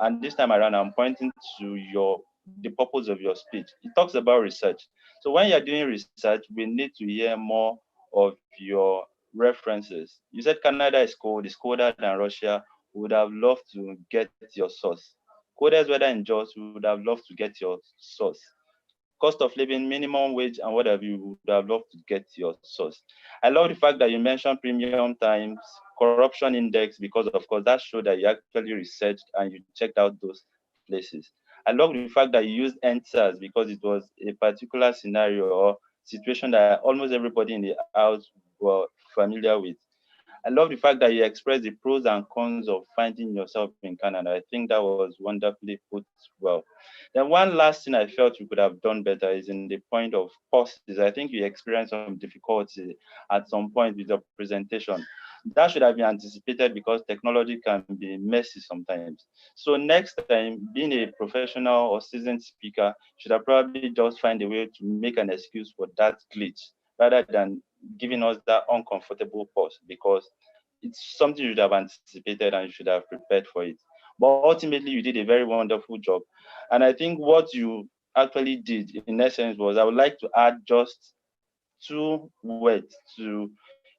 and this time around I'm pointing to the purpose of your speech. It talks about research. So when you're doing research, we need to hear more of your references. You said Canada is cold, it's colder than Russia. We would have loved to get your source. Coldest weather in Jos, we would have loved to get your source. Cost of living, minimum wage, and whatever, you would have loved to get your source. I love the fact that you mentioned premium times, corruption index, because of course that showed that you actually researched and you checked out those places. I love the fact that you used answers because it was a particular scenario or situation that almost everybody in the house were familiar with. I love the fact that you expressed the pros and cons of finding yourself in Canada. I think that was wonderfully put well. Then one last thing I felt you could have done better is in the point of pauses. I think you experienced some difficulty at some point with your presentation. That should have been anticipated because technology can be messy sometimes. So next time, being a professional or seasoned speaker should have probably just find a way to make an excuse for that glitch rather than giving us that uncomfortable pause, because it's something you should have anticipated and you should have prepared for it. But ultimately, you did a very wonderful job. And I think what you actually did in essence was, I would like to add just 2 words to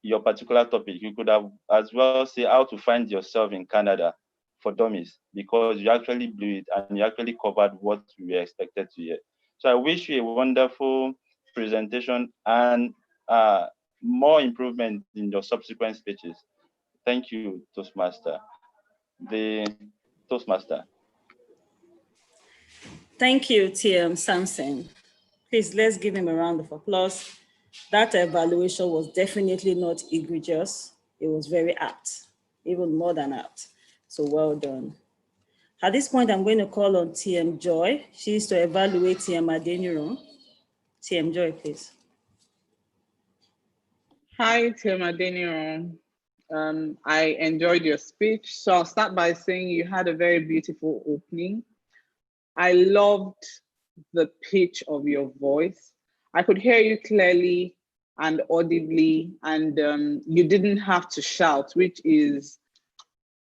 your particular topic. You could have as well say how to find yourself in Canada for dummies, because you actually blew it and you actually covered what we were expected to hear. So I wish you a wonderful presentation and more improvement in your subsequent speeches. Thank you, Toastmaster. The Toastmaster. Thank you, TM Samson. Please, let's give him a round of applause. That evaluation was definitely not egregious. It was very apt, even more than apt. So well done. At this point, I'm going to call on TM Joy. She's to evaluate TM Adeniran. TM Joy, please. Hi, TM Adeniran. I enjoyed your speech. So I'll start by saying you had a very beautiful opening. I loved the pitch of your voice. I could hear you clearly and audibly, and you didn't have to shout, which is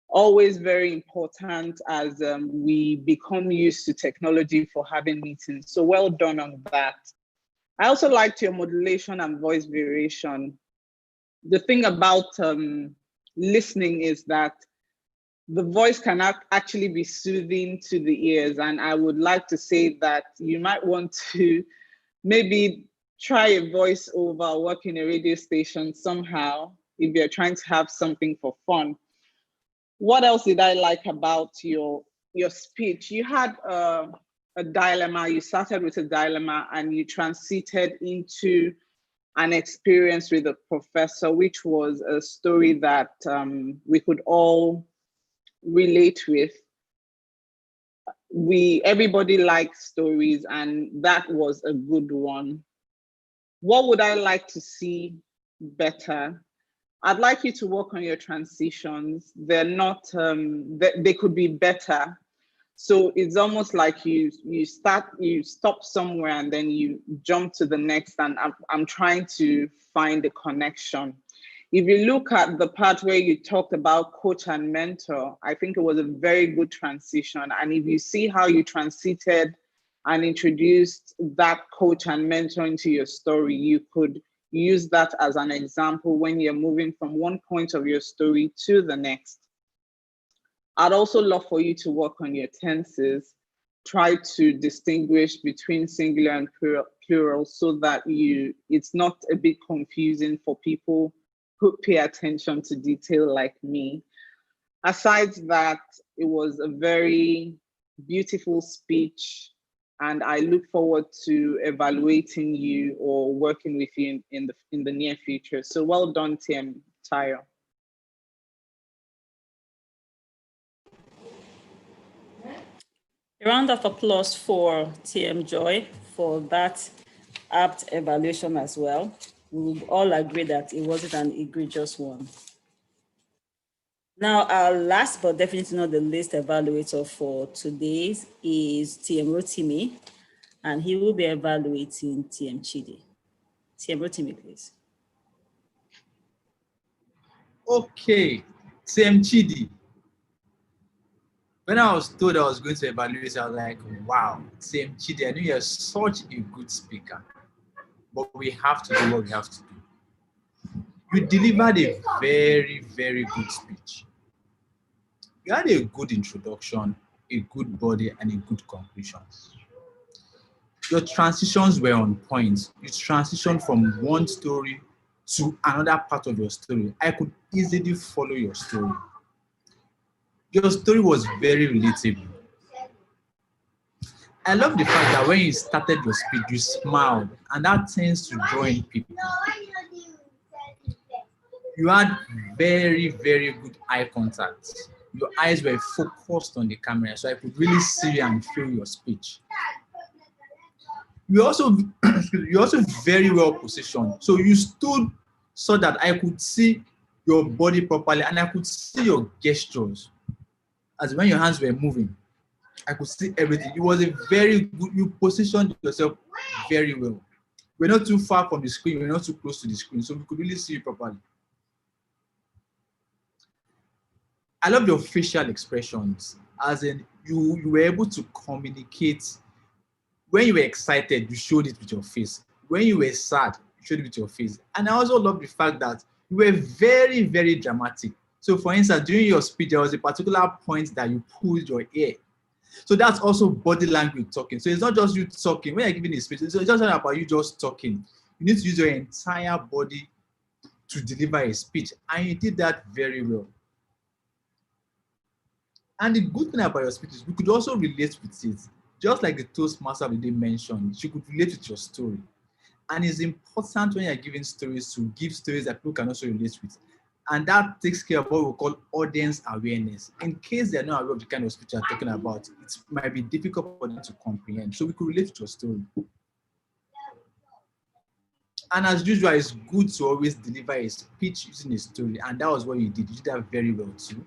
always very important as we become used to technology for having meetings. So well done on that. I also liked your modulation and voice variation. The thing about listening is that the voice can actually be soothing to the ears. And I would like to say that you might want to maybe try a voiceover, work in a radio station somehow, if you're trying to have something for fun. What else did I like about your speech? You had a dilemma. You started with a dilemma and you transited into an experience with a professor, which was a story that we could all relate with. Everybody likes stories, and that was a good one. What would I like to see better? I'd like you to work on your transitions. They're not, they could be better. So it's almost like you stop somewhere and then you jump to the next, and I'm trying to find a connection. If you look at the part where you talked about coach and mentor, I think it was a very good transition. And if you see how you transited and introduced that coach and mentor into your story, you could use that as an example when you're moving from one point of your story to the next. I'd also love for you to work on your tenses. Try to distinguish between singular and plural so that it's not a bit confusing for people who pay attention to detail like me. Aside that, it was a very beautiful speech, and I look forward to evaluating you or working with you in the near future. So well done, TM Tayo. A round of applause for TM Joy for that apt evaluation as well. We all agree that it wasn't an egregious one. Now, our last but definitely not the least evaluator for today is TM Rotimi, and he will be evaluating TM Chidi. TM Rotimi, please. Okay, TM Chidi. When I was told I was going to evaluate, I was like, wow, TM Chidi, I know you're such a good speaker, but we have to do what we have to do. You delivered a very, very good speech. You had a good introduction, a good body, and a good conclusion. Your transitions were on point. You transitioned from one story to another part of your story. I could easily follow your story. Your story was very relatable. I love the fact that when you started your speech, you smiled, and that tends to draw in people. You had very, very good eye contact. Your eyes were focused on the camera, so I could really see and feel your speech. You're also very well positioned. So you stood so that I could see your body properly, and I could see your gestures as when your hands were moving. I could see everything. It was a very good, you positioned yourself very well. We're not too far from the screen, we're not too close to the screen, so we could really see you properly. I love your facial expressions, as in you were able to communicate. When you were excited, you showed it with your face. When you were sad, you showed it with your face. And I also love the fact that you were very, very dramatic. So for instance, during your speech, there was a particular point that you pulled your ear. So that's also body language talking. So it's not just you talking. When you're giving a speech, it's just not about you just talking. You need to use your entire body to deliver a speech. And you did that very well. And the good thing about your speech is we could also relate with it. Just like the Toastmaster of the day mentioned, you could relate with your story. And it's important when you're giving stories to give stories that people can also relate with. And that takes care of what we call audience awareness. In case they're not aware of the kind of speech you're talking about, it might be difficult for them to comprehend. So we could relate to your story. And as usual, it's good to always deliver a speech using a story. And that was what you did. You did that very well too.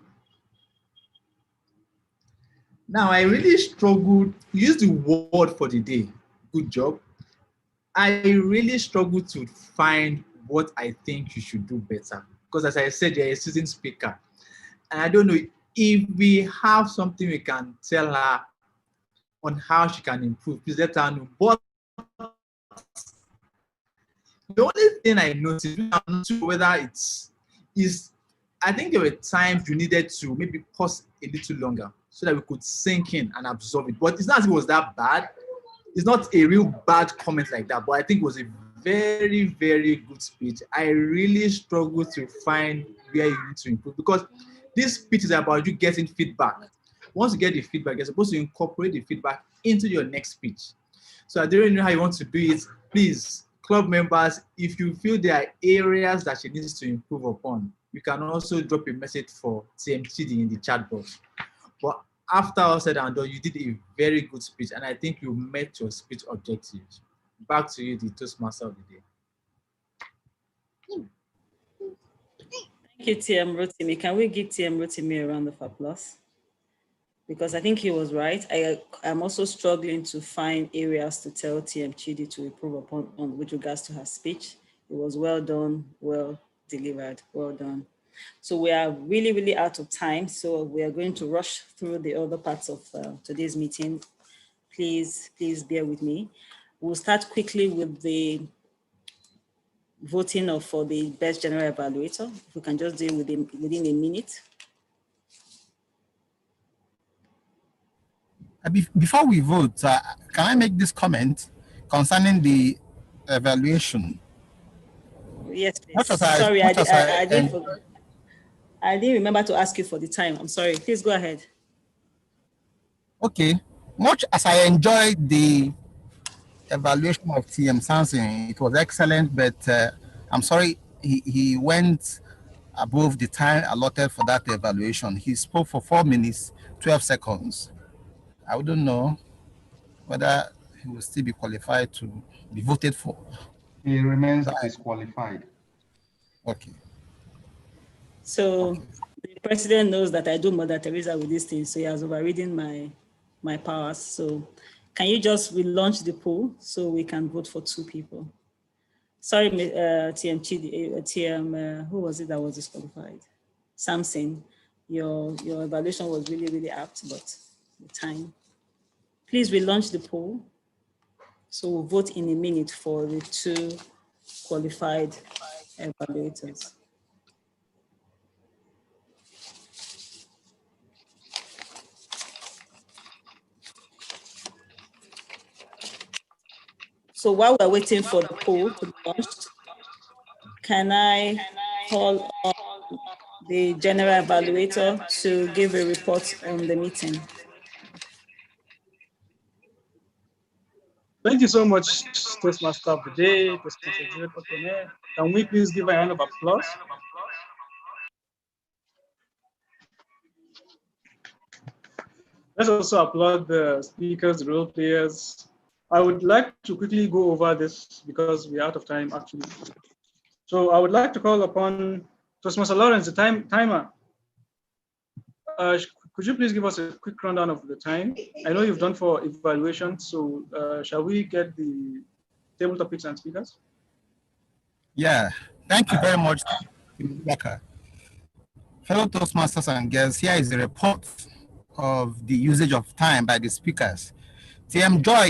Now, I really struggled. Use the word for the day. Good job. I really struggled to find what I think you should do better. Because as I said, you're a seasoned speaker. And I don't know if we have something we can tell her on how she can improve. Please let her know. But the only thing I noticed, I'm not sure whether I think there were times you needed to maybe pause a little longer so that we could sink in and absorb it. But it's not as if it was that bad. It's not a real bad comment like that, but I think it was a very, very good speech. I really struggled to find where you need to improve because this speech is about you getting feedback. Once you get the feedback, you're supposed to incorporate the feedback into your next speech. So I don't know how you want to do it. Please, club members, if you feel there are areas that she needs to improve upon, you can also drop a message for TMTD in the chat box. But after all said and done, you did a very good speech, and I think you met your speech objectives. Back to you, the Toastmaster of the day. Thank you, TM Rotimi. Can we give TM Rotimi a round of applause? Because I think he was right. I'm also struggling to find areas to tell TM Chidi to improve upon with regards to her speech. It was well done, well delivered, well done. So we are really, really out of time. So we are going to rush through the other parts of today's meeting. Please bear with me. We'll start quickly with the voting for the best general evaluator. If we can just do it within a minute. Before we vote, can I make this comment concerning the evaluation? Yes, please. Sorry, I didn't remember to ask you for the time. I'm sorry. Please go ahead. Okay. Much as I enjoyed the evaluation of TM Samson, it was excellent, but I'm sorry he went above the time allotted for that evaluation. He spoke for 4 minutes, 12 seconds. I wouldn't know whether he will still be qualified to be voted for. He remains disqualified. Okay. So the president knows that I do Mother Teresa with these things, so he has overridden my powers. So can you just relaunch the poll so we can vote for 2 people? Sorry, TM, who was it that was disqualified? Samson, your evaluation was really, really apt, but the time. Please relaunch the poll. So we'll vote in a minute for the 2 qualified evaluators. So while we're waiting for the poll to be launched, can I call on the general evaluator to give a report on the meeting? Thank you so much, Toastmaster of the day, Toastmaster. Can we please give a round of applause? Let's also applaud the speakers, the role players. I would like to quickly go over this because we're out of time, actually. So I would like to call upon Toastmaster Lawrence, the timer. Could you please give us a quick rundown of the time? I know you've done for evaluation, so shall we get the table topics and speakers? Yeah, thank you very much, Rebecca. Fellow Toastmasters and guests, here is a report of the usage of time by the speakers. TM Joy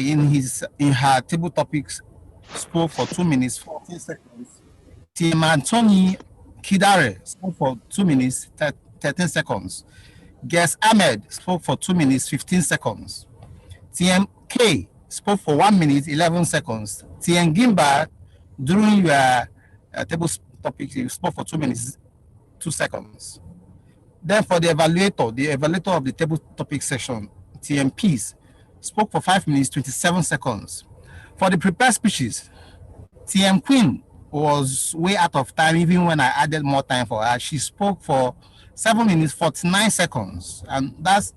in her table topics spoke for 2 minutes 14 seconds. TM Anthony Kidare spoke for 2 minutes 13 seconds. Guest Ahmed spoke for 2 minutes 15 seconds. TM K spoke for 1 minute 11 seconds. TM Gimba, during your table topics, you spoke for 2 minutes 2 seconds. Then for the evaluator of the table topic section, TM Peace, spoke for 5 minutes 27 seconds. For the prepared speeches, TM Queen was way out of time even when I added more time for her. She spoke for 7 minutes 49 seconds, and that's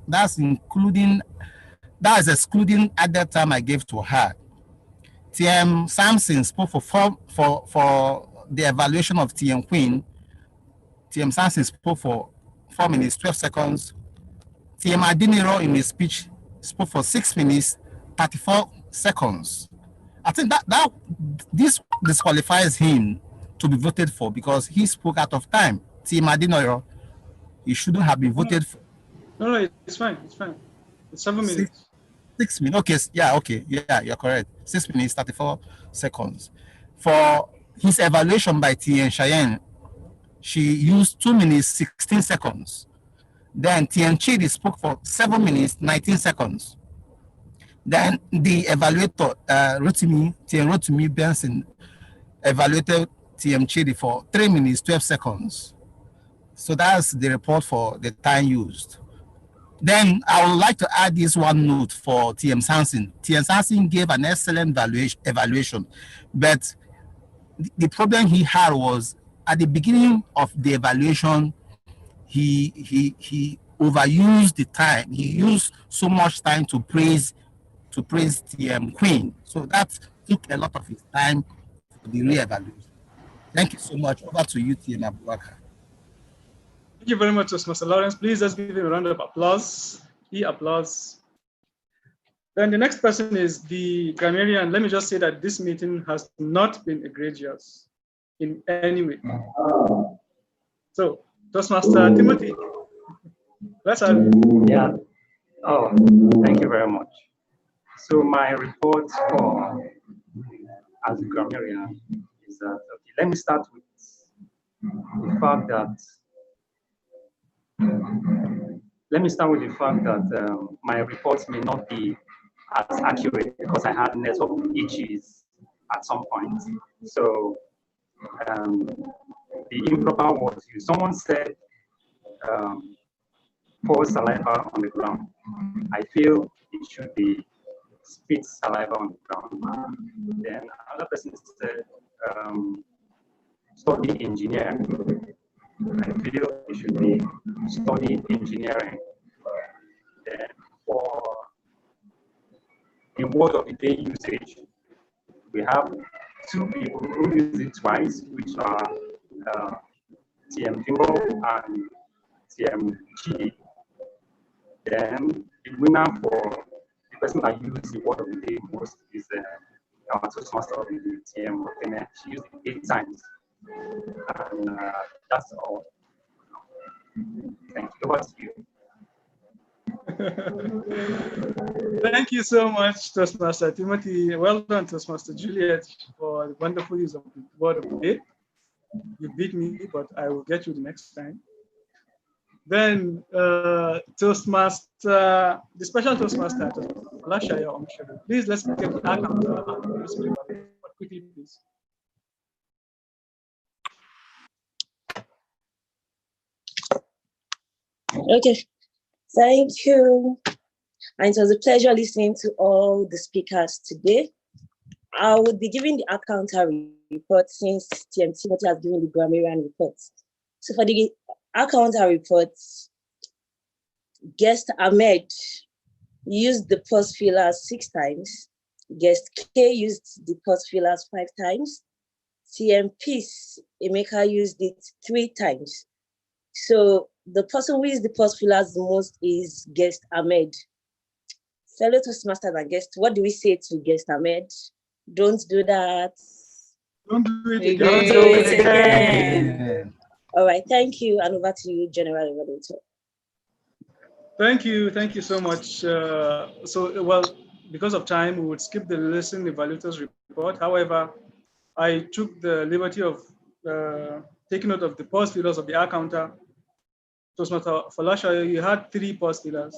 excluding added time I gave to her. TM Samson spoke for the evaluation of TM Queen. TM Samson spoke for 4 minutes 12 seconds. TM Adiniro in his speech spoke for 6 minutes 34 seconds. I think that this disqualifies him to be voted for because he spoke out of time. TM Adiniro, he shouldn't have been voted for. No, it's fine. It's 7 minutes. 6 minutes. Okay, yeah, you're correct. 6 minutes 34 seconds. For his evaluation by TN Cheyenne, she used 2 minutes 16 seconds. Then TN Chidi spoke for 7 minutes 19 seconds. Then the evaluator, TN Rotimi Benson, evaluated TM Chidi for 3 minutes 12 seconds. So that's the report for the time used. Then I would like to add this one note for TM Sanson. TM Sanson gave an excellent evaluation, but the problem he had was at the beginning of the evaluation, he overused the time. He used so much time to praise TM Queen. So that took a lot of his time for the re-evaluation. Thank you so much. Over to you, TM Abubakar. Thank you very much, Mr. Lawrence. Please let's give him a round of applause. Applause. Then the next person is the grammarian. Let me just say that this meeting has not been egregious in any way. So, Toastmaster Timothy, let's have you. Yeah. Oh, thank you very much. So my report as a grammarian is that, okay, let me start with the fact that my reports may not be as accurate because I had network issues at some point. So the improper words used. Someone said, pour saliva on the ground. I feel it should be spit saliva on the ground. Then another person said, study engineering. I feel it should be study engineering. Then for the word of the day usage, we have 2 people who use it twice, which are TM Jimbo and TM Chidi. Then the winner for the person that used the word of the day most is our Toastmaster of the day, TM Rotene. She used it 8 times. And that's all. Thank you. Over to you. Thank you so much, Toastmaster Timothy. Well done, Toastmaster Juliet, for the wonderful use of the word of the day. You beat me, but I will get you the next time. Then Toastmaster, the special Toastmaster, please let's get the account quickly, please. Okay, thank you. And it was a pleasure listening to all the speakers today. I would be giving the accountant report since TM Timothy has given the grammarian report. So for the accountant reports, guest Ahmed used the pause fillers 6 times. Guest K used the pause fillers 5 times. TM Peace Emeka used it 3 times. So the person who is the postulars the most is guest Ahmed. Fellow Toastmasters and guests, what do we say to guest Ahmed? Don't do that. Don't do it again. again. Don't do it again. All right, thank you, and over to you, General Evaluator. Thank you so much. Well, because of time, we would skip the listening evaluators report. However, I took the liberty of taking note of the pause pillars of the R counter. Toastmaster Falasha, you had 3 pause pillars.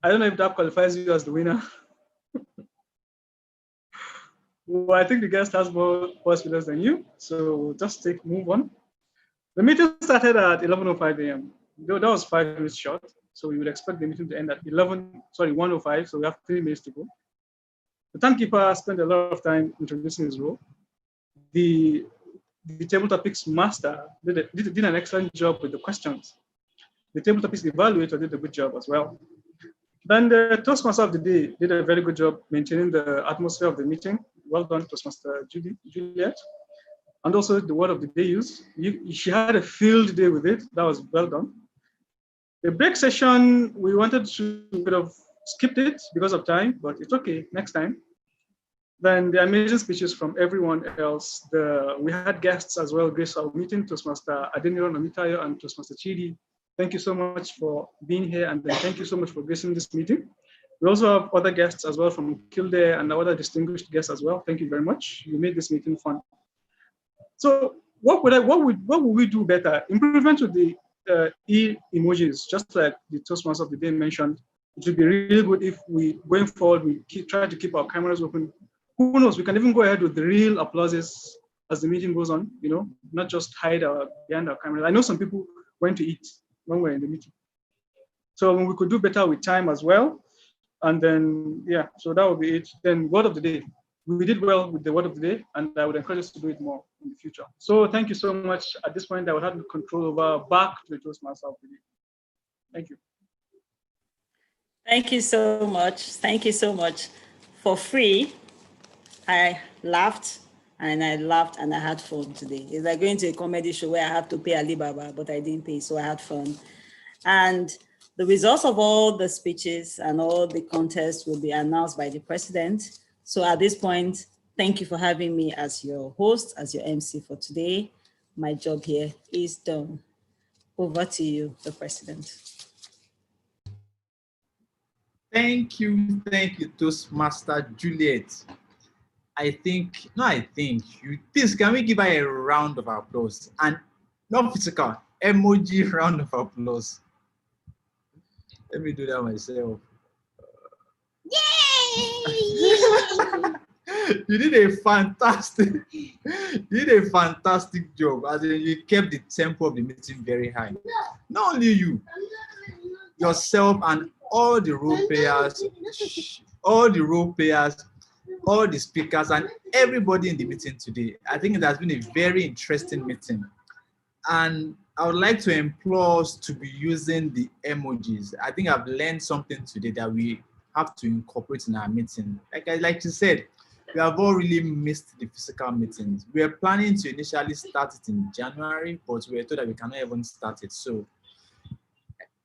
I don't know if that qualifies you as the winner. Well, I think the guest has more pause pillars than you, so we'll just move on. The meeting started at 11:05 a.m. That was 5 minutes short, so we would expect the meeting to end at 1:05, so we have 3 minutes to go. The timekeeper spent a lot of time introducing his role. The table topics master did an excellent job with the questions. The table topics evaluator did a good job as well. Then the Toastmaster of the day did a very good job maintaining the atmosphere of the meeting. Well done, Toastmaster Juliet. And also the word of the day use. She had a field day with it. That was well done. The break session, we wanted to sort of skip it because of time, but it's okay, next time. Then the amazing speeches from everyone else. We had guests as well, grace our meeting, Toastmaster Adeniran Omitayo and Toastmaster Chidi. Thank you so much for being here, and then thank you so much for gracing this meeting. We also have other guests as well from Kildare and other distinguished guests as well. Thank you very much. You made this meeting fun. So what would we do better? Improvement with the e-emojis, just like the Toastmaster of the day mentioned. It would be really good if we, going forward, we try to keep our cameras open. Who knows, we can even go ahead with the real applauses as the meeting goes on, not just hide behind our cameras. I know some people went to eat when we're in the meeting. So we could do better with time as well. And then, yeah, so that would be it. Then word of the day. We did well with the word of the day, and I would encourage us to do it more in the future. So thank you so much. At this point, I would have the control over back to the Toastmaster of the day. Thank you. Thank you so much. Thank you so much. For free, I laughed and I had fun today. It's like going to a comedy show where I have to pay Alibaba, but I didn't pay, so I had fun. And the results of all the speeches and all the contests will be announced by the president. So at this point, thank you for having me as your host, as your MC for today. My job here is done. Over to you, the president. Thank you, Toastmaster Juliet. Please, can we give her a round of applause? And not physical, emoji round of applause. Let me do that myself. Yay! You did a fantastic job. As in, you kept the tempo of the meeting very high. Not only you, yourself and all the role players, all the speakers, and everybody in the meeting today. I think it has been a very interesting meeting. And I would like to implore us to be using the emojis. I think I've learned something today that we have to incorporate in our meeting. Like you said, we have all really missed the physical meetings. We were planning to initially start it in January, but we were told that we cannot even start it. So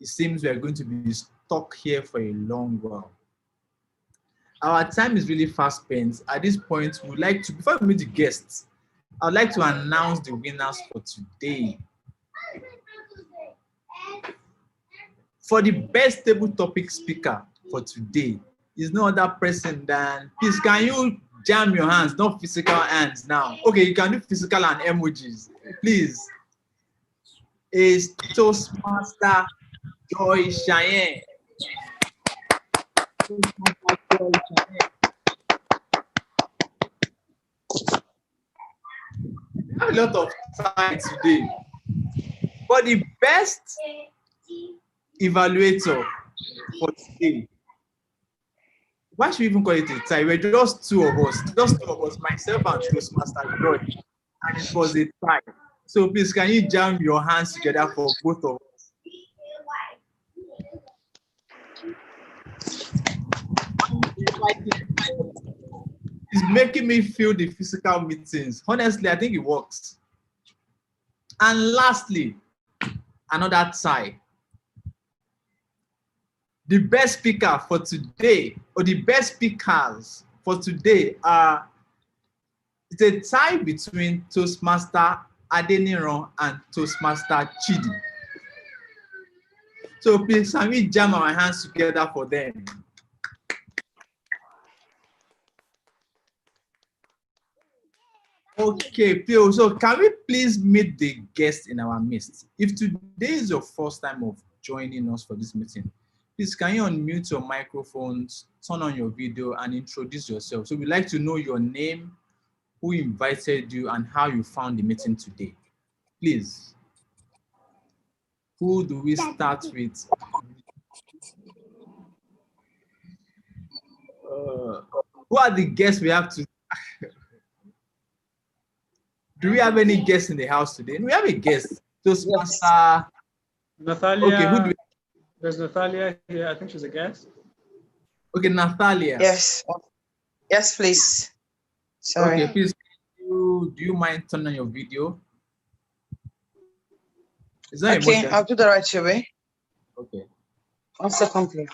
it seems we are going to be stuck here for a long while. Our time is really fast spent. At this point, we'd like to, before we meet the guests, I'd like to announce the winners for today. For the best table topic speaker for today is no other person than, please, can you jam your hands, not physical hands now? Okay, you can do physical and emojis, please. Is Toastmaster Joy Cheyenne. We have a lot of time today. For the best evaluator for today, why should we even call it a tie? We're just two of us, myself and Toastmaster Joy, and it was a tie. So please, can you jam your hands together for both of us? It's making me feel the physical meetings. Honestly, I think it works. And lastly, another tie. The best speaker for today, or the best speakers for today are, it's a tie between Toastmaster Adeniran and Toastmaster Chidi. So please, can we jam our hands together for them? Okay, Phil, so can we please meet the guests in our midst? If today is your first time of joining us for this meeting, please can you unmute your microphones, turn on your video, and introduce yourself? So we'd like to know your name, who invited you, and how you found the meeting today. Please. Who do we start with? Who are the guests we have to? Do we have any guests in the house today? We have a guest. Toastmaster. Natalia. Okay, who do we? There's Natalia here. I think she's a guest. Okay, Natalia. Yes. Yes, please. Sorry. Okay, please. Do you mind turning on your video? Is that okay? I'll do that right away. Okay. 1 second, please.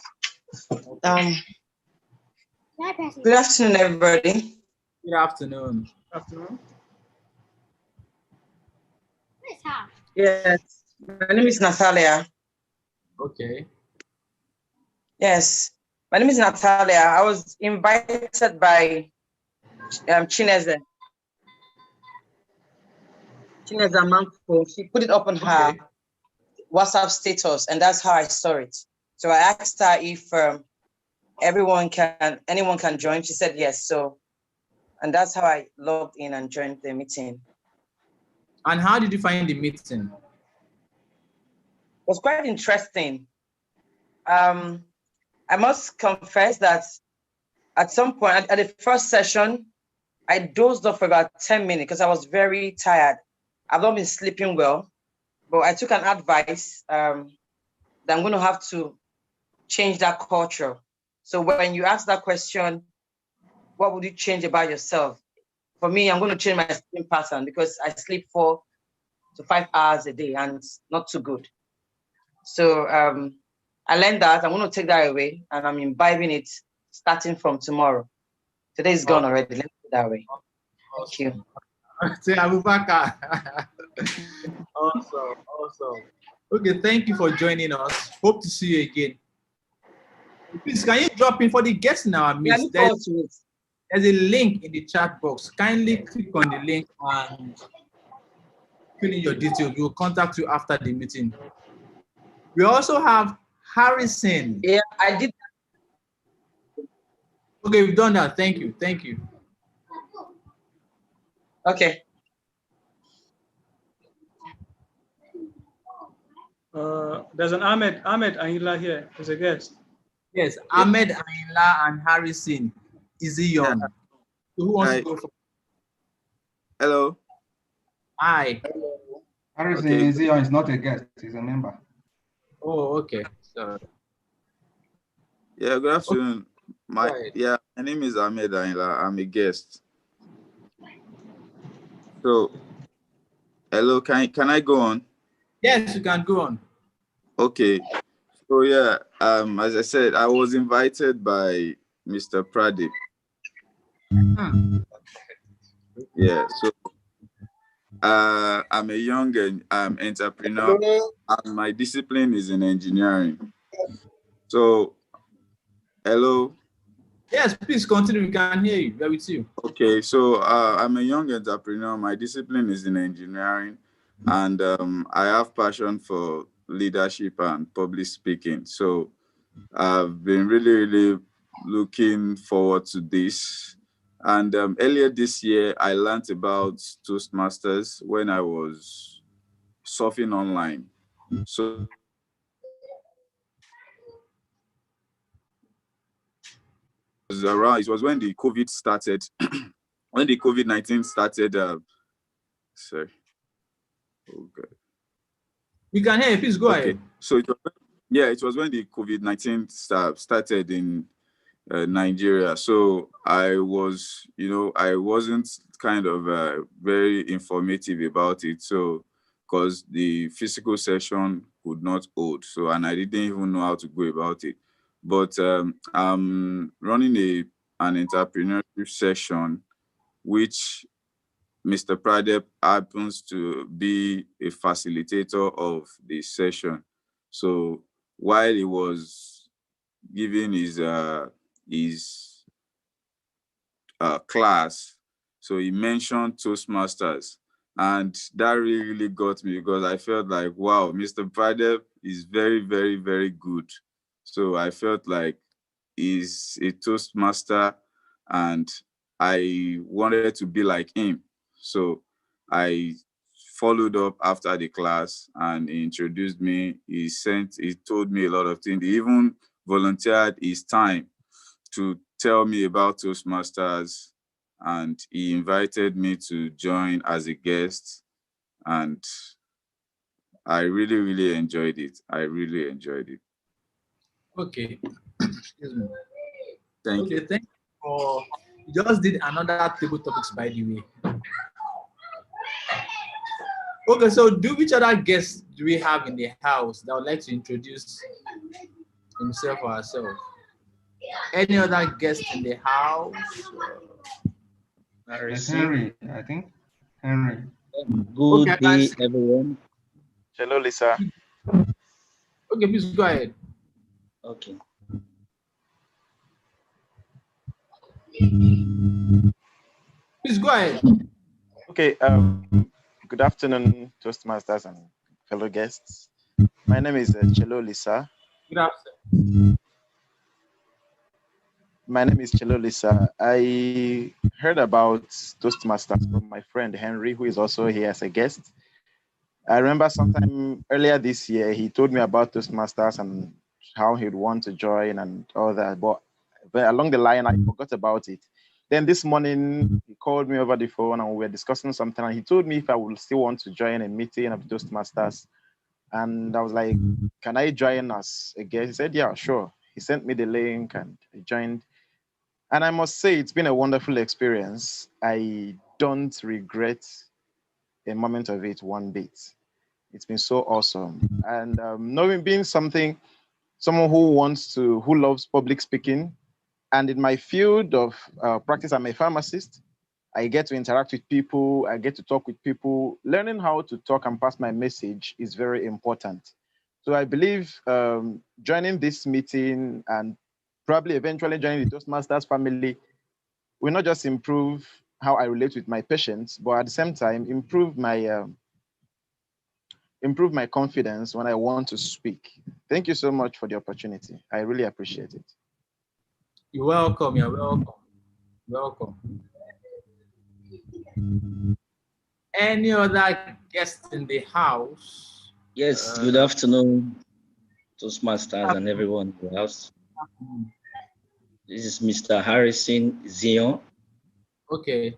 Good afternoon, everybody. Good afternoon. Afternoon. Yes, my name is Natalia. Okay. Yes, my name is Natalia. I was invited by Chineze. Chineze Manko. She put it up on her WhatsApp status, and that's how I saw it. So I asked her if anyone can join. She said yes. So, and that's how I logged in and joined the meeting. And how did you find the meeting? It was quite interesting. I must confess that at some point, at the first session, I dozed off for about 10 minutes because I was very tired. I've not been sleeping well, but I took an advice that I'm going to have to change that culture. So when you ask that question, what would you change about yourself? For me, I'm going to change my sleeping pattern because I sleep 4 to 5 hours a day and it's not too good. So I learned that. I'm going to take that away and I'm imbibing it starting from tomorrow. Today is gone already. Let me put it that way. Thank you. Awesome. Okay, thank you for joining us. Hope to see you again. Please, can you drop in for the guests in our midst? There's a link in the chat box. Kindly click on the link and fill in your details. We'll contact you after the meeting. We also have Harrison. Yeah, I did. Okay, we've done that. Thank you. Okay. There's an Ahmed Ahila here. He's a guest. Yes, Ahmed Ahila and Harrison Izion. So who wants to go for? Hello. Hi. Harrison Izion is not a guest, he's a member. Oh, okay. Sorry. Yeah, good afternoon. My name is Ahmed Ahila. I'm a guest. So, hello, can I go on? Yes, you can go on. Okay. So yeah, as I said, I was invited by Mr. Pradeep. Yeah, so I'm a young entrepreneur and my discipline is in engineering. So, hello. Yes, please continue. We can hear you. We're with you. Okay, so I'm a young entrepreneur. My discipline is in engineering, and I have passion for leadership and public speaking. So I've been really looking forward to this. And earlier this year, I learned about Toastmasters when I was surfing online. So it was when the COVID started, when the COVID-19 started. Sorry. Oh God. We can hear you. Please go ahead. So it was when the COVID-19 started in Nigeria. So I was, I wasn't kind of very informative about it. So because the physical session could not hold. So, and I didn't even know how to go about it. But I'm running an entrepreneurship session, which Mr. Pradep happens to be a facilitator of the session. So while he was giving his class, so he mentioned Toastmasters, and that really got me, because I felt like, wow, Mr. Pradep is very, very, very good. So I felt like he's a Toastmaster, and I wanted to be like him. So I followed up after the class, and he introduced me. He told me a lot of things. He even volunteered his time to tell me about Toastmasters, and he invited me to join as a guest, and I really, really enjoyed it. I really enjoyed it. Okay. Excuse me. Thank you. Thank you for, you just did another table topics, by the way. Okay, so which other guests do we have in the house that would like to introduce himself or herself? Any other guest in the house? There's Henry, I think. Henry. Good day, everyone. Hello, Lisa. Okay, please go ahead. Okay. Please go ahead. Okay. Good afternoon, Toastmasters and fellow guests. My name is Chelo Lisa. Good afternoon. My name is Chelo Lisa. I heard about Toastmasters from my friend Henry, who is also here as a guest. I remember sometime earlier this year, he told me about Toastmasters and how he'd want to join and all that. But along the line, I forgot about it. Then this morning, he called me over the phone and we were discussing something. And he told me if I would still want to join a meeting of Toastmasters. And I was like, can I join as a guest? He said, yeah, sure. He sent me the link and I joined. And I must say, it's been a wonderful experience. I don't regret a moment of it one bit. It's been so awesome. And knowing being someone who loves public speaking, and in my field of practice, I'm a pharmacist. I get to interact with people. I get to talk with people. Learning how to talk and pass my message is very important. So I believe joining this meeting and probably eventually joining the Toastmasters family will not just improve how I relate with my patients, but at the same time, improve my confidence when I want to speak. Thank you so much for the opportunity. I really appreciate it. You're welcome. You're welcome. Welcome. Any other guests in the house? Yes, good afternoon, Toastmasters and everyone in the house. This is Mr. Harrison Zion. Okay.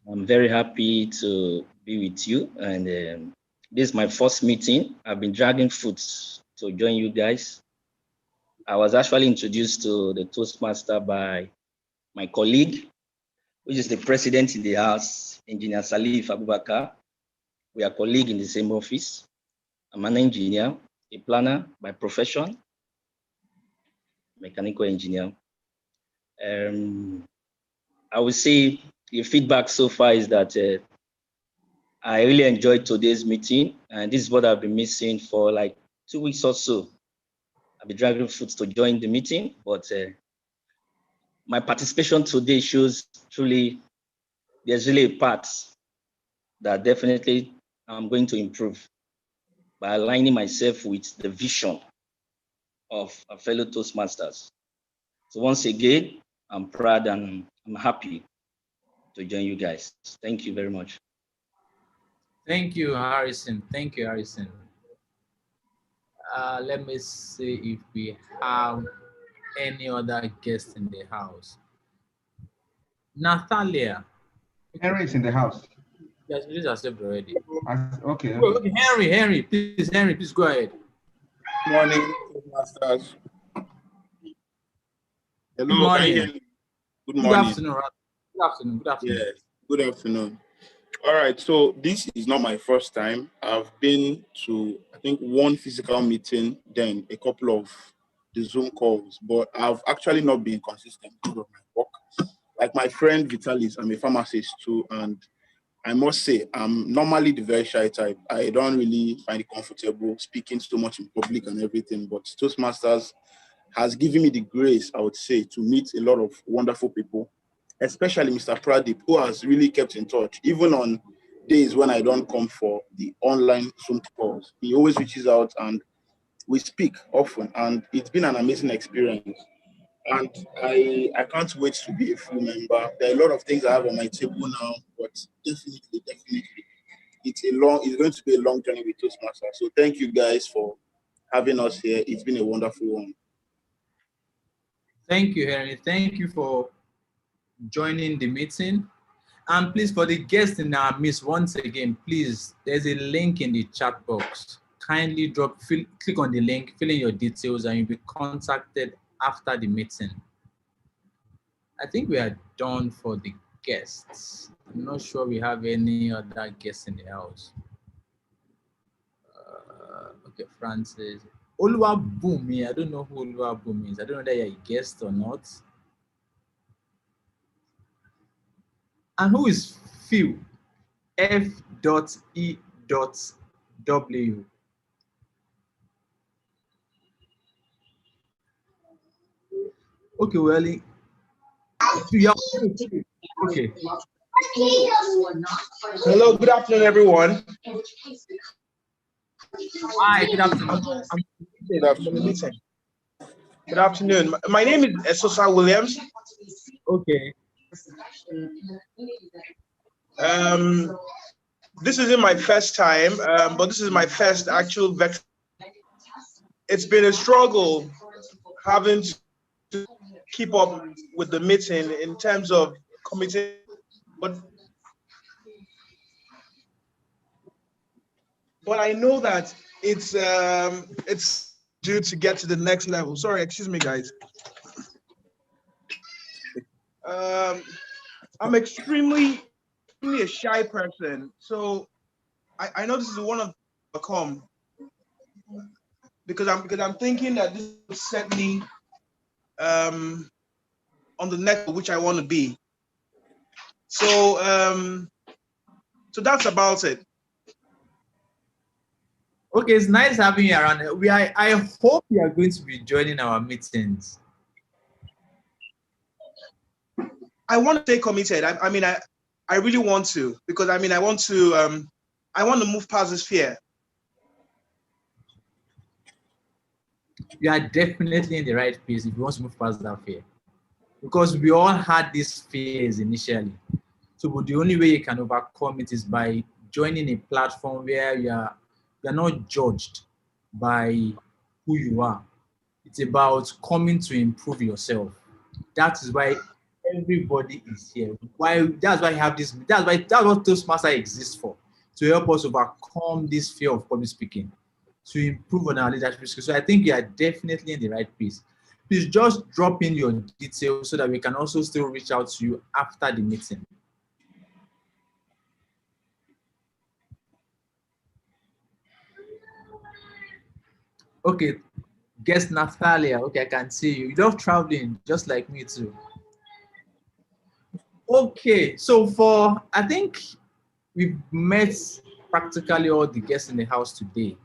I'm very happy to be with you. And this is my first meeting. I've been dragging foot to join you guys. I was actually introduced to the Toastmaster by my colleague, which is the president in the house, Engineer Salif Abubakar. We are colleagues in the same office. I'm an engineer, a planner by profession, mechanical engineer. I would say the feedback so far is that I really enjoyed today's meeting, and this is what I've been missing for like 2 weeks or so. I've been dragging foot to join the meeting, but my participation today shows truly there's really a part that definitely I'm going to improve by aligning myself with the vision of a fellow Toastmasters. So once again, I'm proud and I'm happy to join you guys. Thank you very much. Thank you, Harrison. Thank you, Harrison. Let me see if we have any other guests in the house. Nathalia. Henry is in the house. Yes, it is accepted already. Okay. Okay. Henry, please go ahead. Morning, Masters. Hello, Good morning. can you hear me? Good morning. Good afternoon. Yes, good afternoon. All right, so this is not my first time. I've been to, I think, one physical meeting, then a couple of the Zoom calls, but I've actually not been consistent because of my work. Like my friend Vitalis, I'm a pharmacist too, and I must say, I'm normally the very shy type. I don't really find it comfortable speaking so much in public and everything, but Toastmasters has given me the grace, I would say, to meet a lot of wonderful people, especially Mr. Pradip, who has really kept in touch, even on days when I don't come for the online Zoom calls. He always reaches out and we speak often, and it's been an amazing experience. And I can't wait to be a full member. There are a lot of things I have on my table now, but definitely, it's going to be a long journey with Toastmasters. So thank you guys for having us here. It's been a wonderful one. Thank you, Henry. Thank you for joining the meeting. And please, for the guests in our midst, once again, please, there's a link in the chat box. Kindly click on the link, fill in your details, and you'll be contacted after the meeting. I think we are done for the guests. I'm not sure we have any other guests in the house. Okay, Francis. Oluwabumi, I don't know who Oluwabumi is. I don't know whether you're a guest or not. And who is Phil? F.E.W. Okay, well, okay. Hello, good afternoon, everyone. Hi, good afternoon. Good afternoon. Good afternoon. My name is Esosa Williams. Okay. This isn't my first time, but this is my first actual vector. It's been a struggle having to keep up with the meeting in terms of committing, but I know that it's due to get to the next level. Sorry, excuse me, guys. I'm extremely a shy person, so I know this is one of the come because I'm thinking that this will set me on the next which I want to be. So so that's about it. Okay, it's nice having you around. I hope you are going to be joining our meetings. I want to stay committed. I mean, I really want to, because I mean, I want to move past this fear. You are definitely in the right place if you want to move past that fear, because we all had these fears initially. So the only way you can overcome it is by joining a platform where you're not judged by who you are. It's about coming to improve yourself. That is why everybody is here. That's why I have this. That's what Toastmasters exists for, to help us overcome this fear of public speaking, to improve on our leadership skills. So I think you are definitely in the right place. Please just drop in your details so that we can also still reach out to you after the meeting. Okay, guest Natalia. Okay, I can see you. You love traveling just like me too. Okay, so I think we've met practically all the guests in the house today,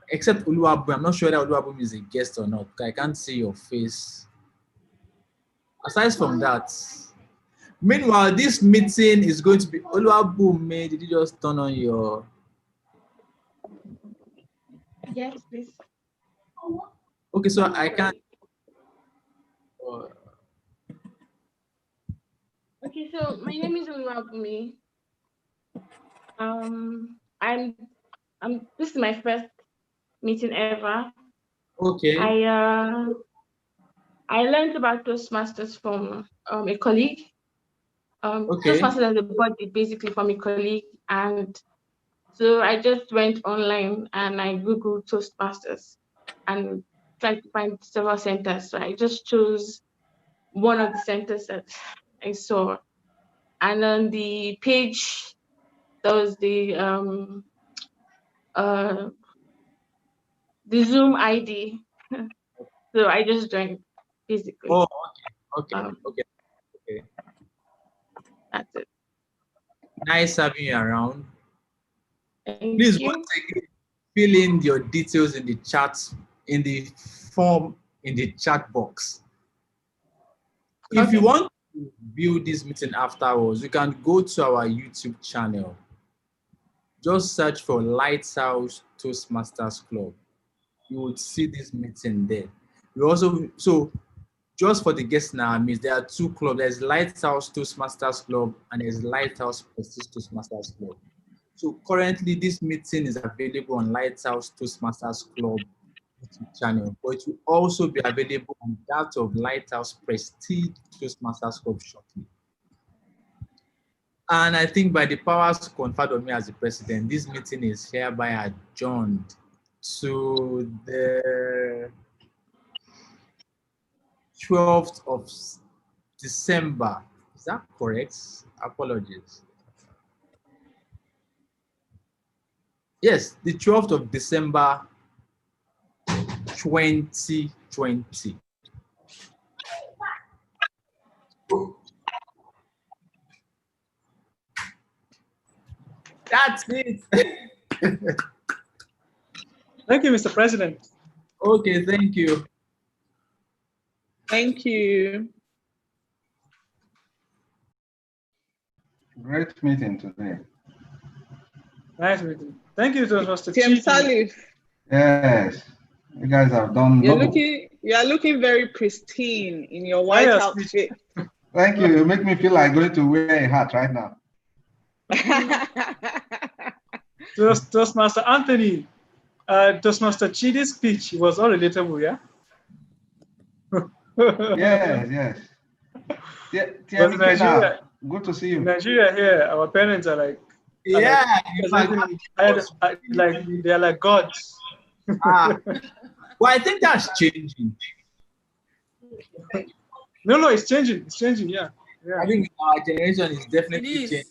except Oluwabumi. I'm not sure that Oluwabumi is a guest or not. I can't see your face. Aside from that, meanwhile, this meeting is going to be Oluwabumi. Did you just turn on your? Yes, please. Okay, so I can't. Okay, so my name is Oluwabumi. This is my first meeting ever. Okay. I learned about Toastmasters from a colleague. Okay. Toastmasters as a body basically from a colleague, and so I just went online and I Googled Toastmasters and tried to find several centers. So I just chose one of the centers that I saw. And on the page, there was the Zoom ID. So I just joined, basically. Oh, okay. That's it. Nice having you around. Thank Please, you. once again, fill in your details in the chat, in the form in the chat box. If you want to view this meeting afterwards, you can go to our YouTube channel. Just search for Lighthouse Toastmasters Club. You would see this meeting there. We also, so just for the guests now, I mean, there are two clubs. There's Lighthouse Toastmasters Club and there's Lighthouse Prestige Toastmasters Club. So currently this meeting is available on Lighthouse Toastmasters Club YouTube channel, but it will also be available on that of Lighthouse Prestige Toastmasters Club shortly. And I think by the powers conferred on me as the president, this meeting is hereby adjourned to the 12th of December. Is that correct? Apologies. Yes, the 12th of December, 2020. That's it. Thank you, Mr. President. Okay, thank you. Thank you. Great meeting today. Nice meeting. Thank you, Mr. Tim Salif. Yes, you guys have done. You are looking very pristine in your white outfit. Thank you. You make me feel like going to wear a hat right now. Toastmaster Anthony, Toastmaster Chidi's speech was all relatable, yeah? Yes. Nigeria, good to see you. Nigeria here, our parents are like, they're like gods. Well, I think that's changing. No, it's changing. It's changing, yeah. I think our generation is definitely changing.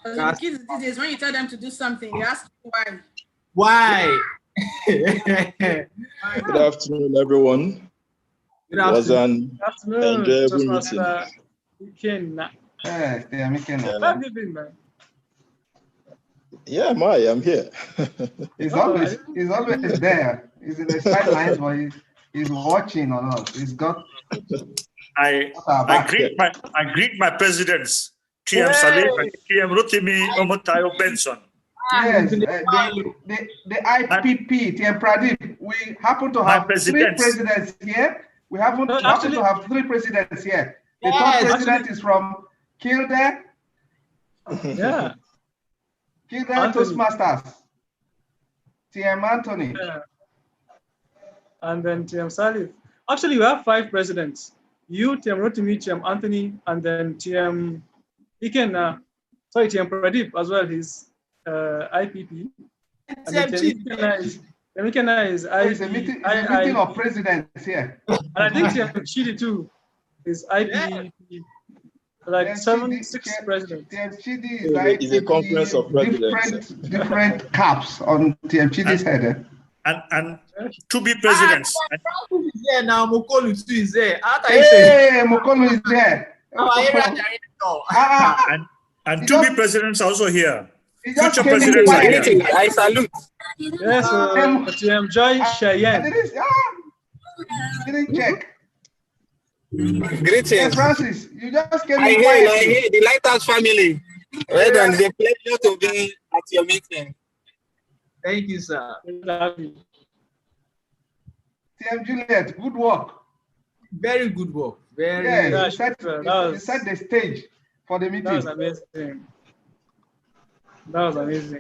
The kids these days, when you tell them to do something, they ask you why. Why? Good afternoon, everyone. Good afternoon. It was an enjoyable meeting. Yes, Where have you been, man? Yeah, I'm here. He's always there. He's in the sidelines, but he's watching on us. He's got. I greet my presidents, TM Salif and TM Rotimi Omotayo Benson. Yes, the IPP, TM Pradeep. We happen to have three presidents here. We happen to have three presidents here. The third president is from Kildare. Yeah. Kildare Toastmasters. TM Anthony. Yeah. And then TM Salif. Actually, we have 5 presidents. You, TM Rotimi, TM Anthony, and then TM TM Pradeep as well. He's IPP. And then TM Ikena is IP. It's a meeting of presidents here. And I think TM Chidi too is IPP. Like TM 6 presidents. TM Chidi is like a conference of presidents. Different caps on TM Chidi's head. And to be presidents. Yeah, now Mokolu too is there. Hey, Mokolu is there. And to be presidents also here. Future presidents are here. I salute. Yes, TM Joy Cheyenne. Didn't check. Greetings. Yes, Francis, you just came in. I hear the Lighthouse family. Well done. It's a pleasure to be at your meeting. Thank you, sir. TM Juliet, good work. Very good work. You set the stage for the meeting. That was amazing.